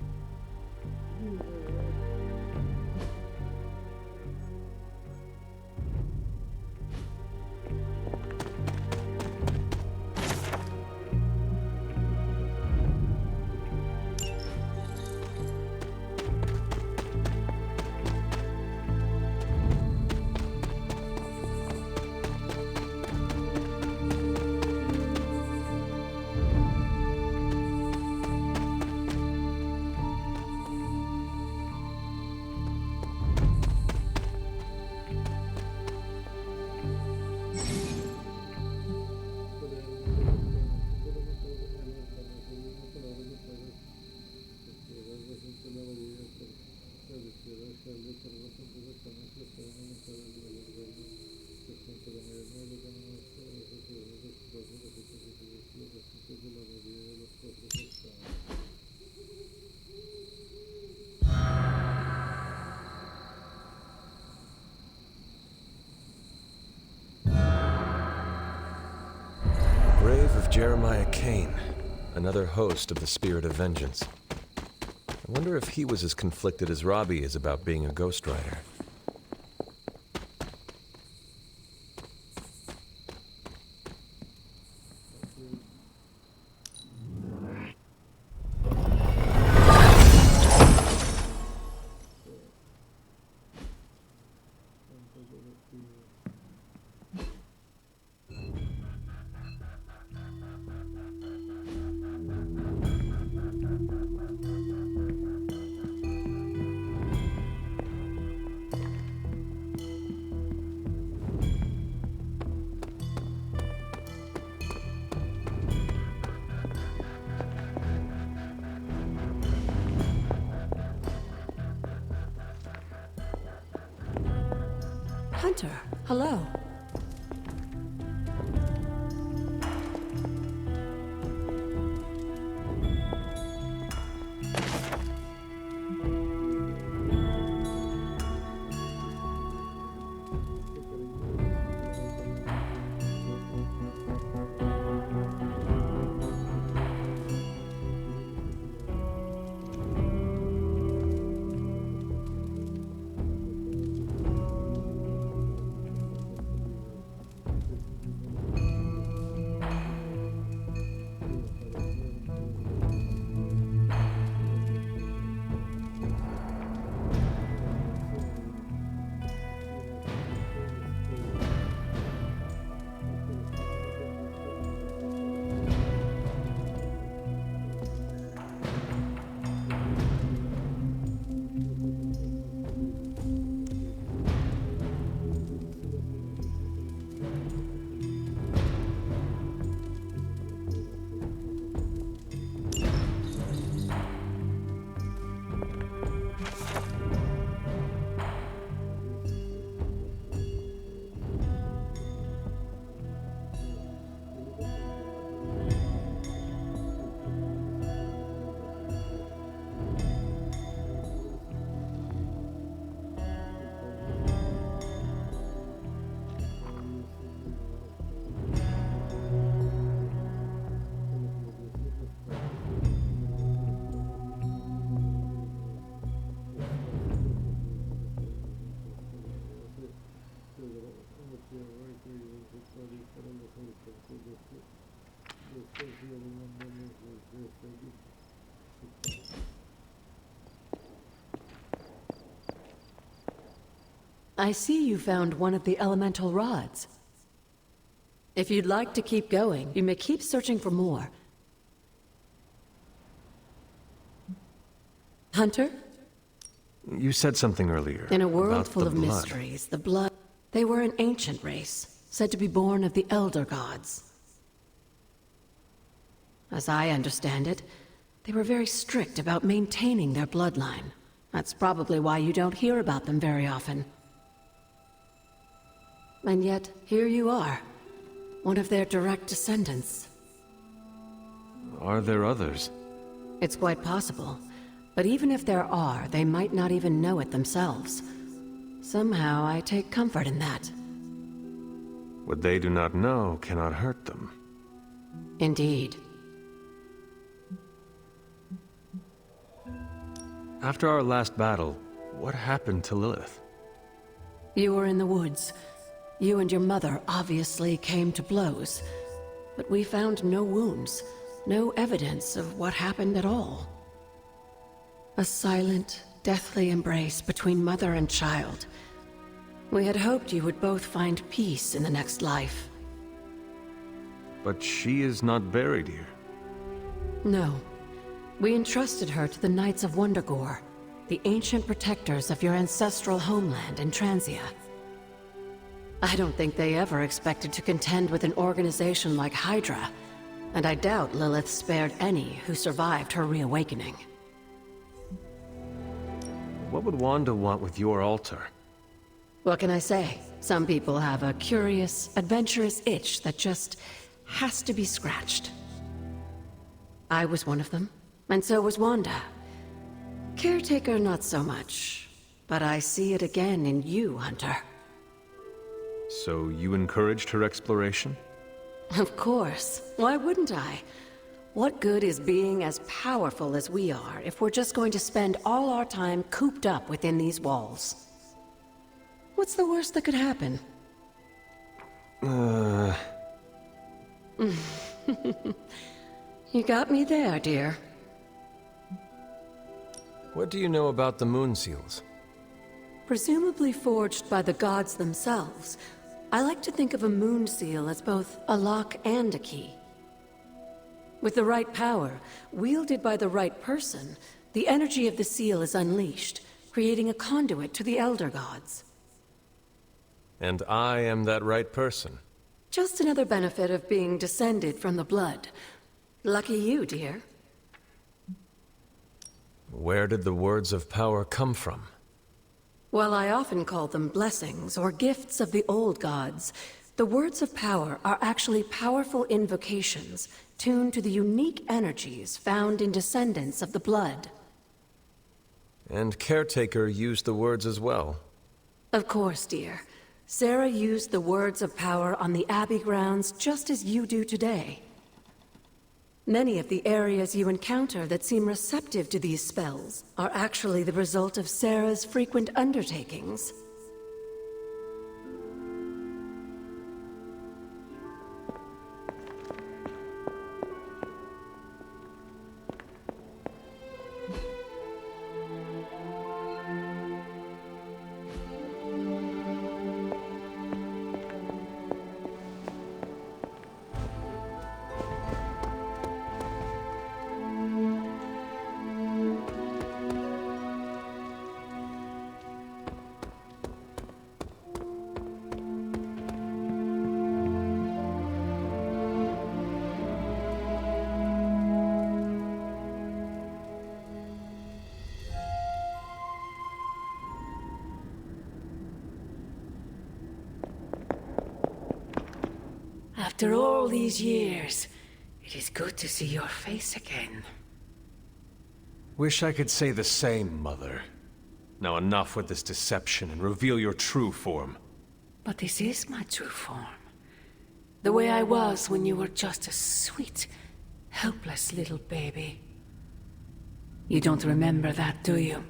Jeremiah Kane, another host of the Spirit of Vengeance. I wonder if he was as conflicted as Robbie is about being a ghostwriter. Hunter, hello. I see you found one of the elemental rods. If you'd like to keep going, you may keep searching for more. Hunter? You said something earlier. In a world about full the of blood. mysteries, the blood... They were an ancient race, said to be born of the Elder Gods. As I understand it, they were very strict about maintaining their bloodline. That's probably why you don't hear about them very often. And yet, here you are, one of their direct descendants. Are there others? It's quite possible. But even if there are, they might not even know it themselves. Somehow, I take comfort in that. What they do not know cannot hurt them. Indeed. After our last battle, what happened to Lilith? You were in the woods. You and your mother obviously came to blows. But we found no wounds, no evidence of what happened at all. A silent, deathly embrace between mother and child. We had hoped you would both find peace in the next life. But she is not buried here. No. We entrusted her to the Knights of Wondergore, the ancient protectors of your ancestral homeland in Transia. I don't think they ever expected to contend with an organization like Hydra, and I doubt Lilith spared any who survived her reawakening. What would Wanda want with your altar? What can I say? Some people have a curious, adventurous itch that just has to be scratched. I was one of them, and so was Wanda. Caretaker, not so much, but I see it again in you, Hunter. So you encouraged her exploration? Of course. Why wouldn't I? What good is being as powerful as we are if we're just going to spend all our time cooped up within these walls? What's the worst that could happen? You got me there, dear. What do you know about the moon seals? Presumably forged by the gods themselves, I like to think of a moon seal as both a lock and a key. With the right power, wielded by the right person, the energy of the seal is unleashed, creating a conduit to the Elder Gods. And I am that right person. Just another benefit of being descended from the blood. Lucky you, dear. Where did the words of power come from? While I often call them blessings or gifts of the old gods, the words of power are actually powerful invocations tuned to the unique energies found in descendants of the blood. And Caretaker used the words as well. Of course, dear. Sarah used the words of power on the Abbey grounds just as you do today. Many of the areas you encounter that seem receptive to these spells are actually the result of Sarah's frequent undertakings. After all these years, it is good to see your face again. Wish I could say the same, Mother. Now enough with this deception and reveal your true form. But this is my true form. The way I was when you were just a sweet, helpless little baby. You don't remember that, do you?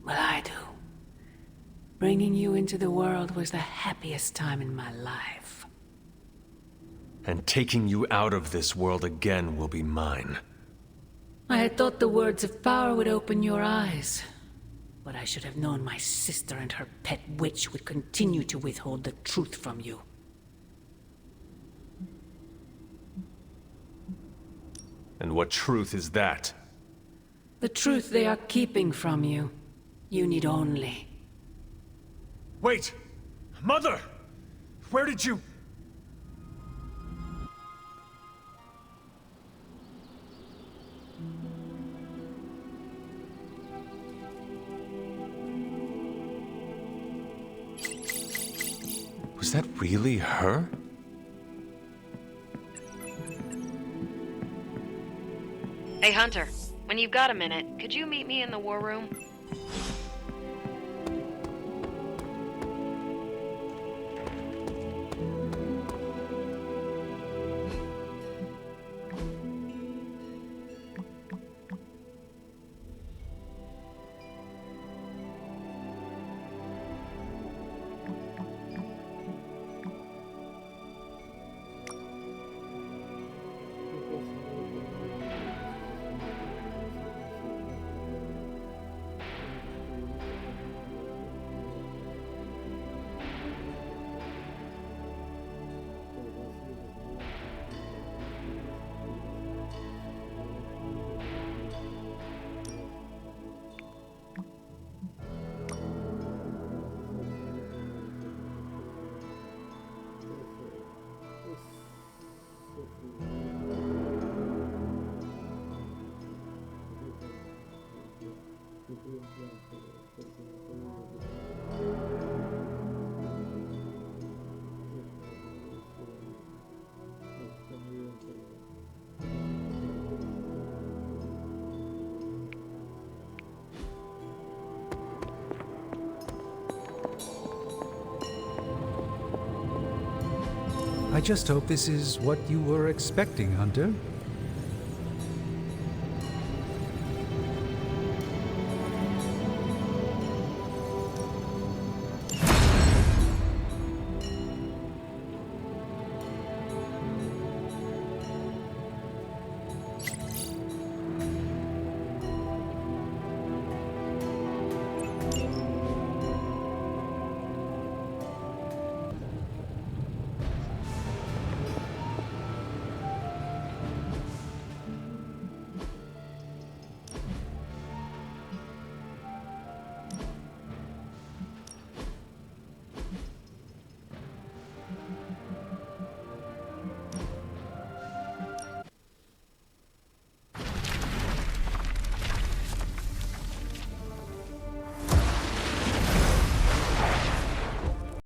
Well, I do. Bringing you into the world was the happiest time in my life. And taking you out of this world again will be mine. I had thought the words of power would open your eyes. But I should have known my sister and her pet witch would continue to withhold the truth from you. And what truth is that? The truth they are keeping from you. You need only. Wait! Mother! Where did you... Was that really her? Hey, Hunter. When you've got a minute, could you meet me in the war room? I just hope this is what you were expecting, Hunter.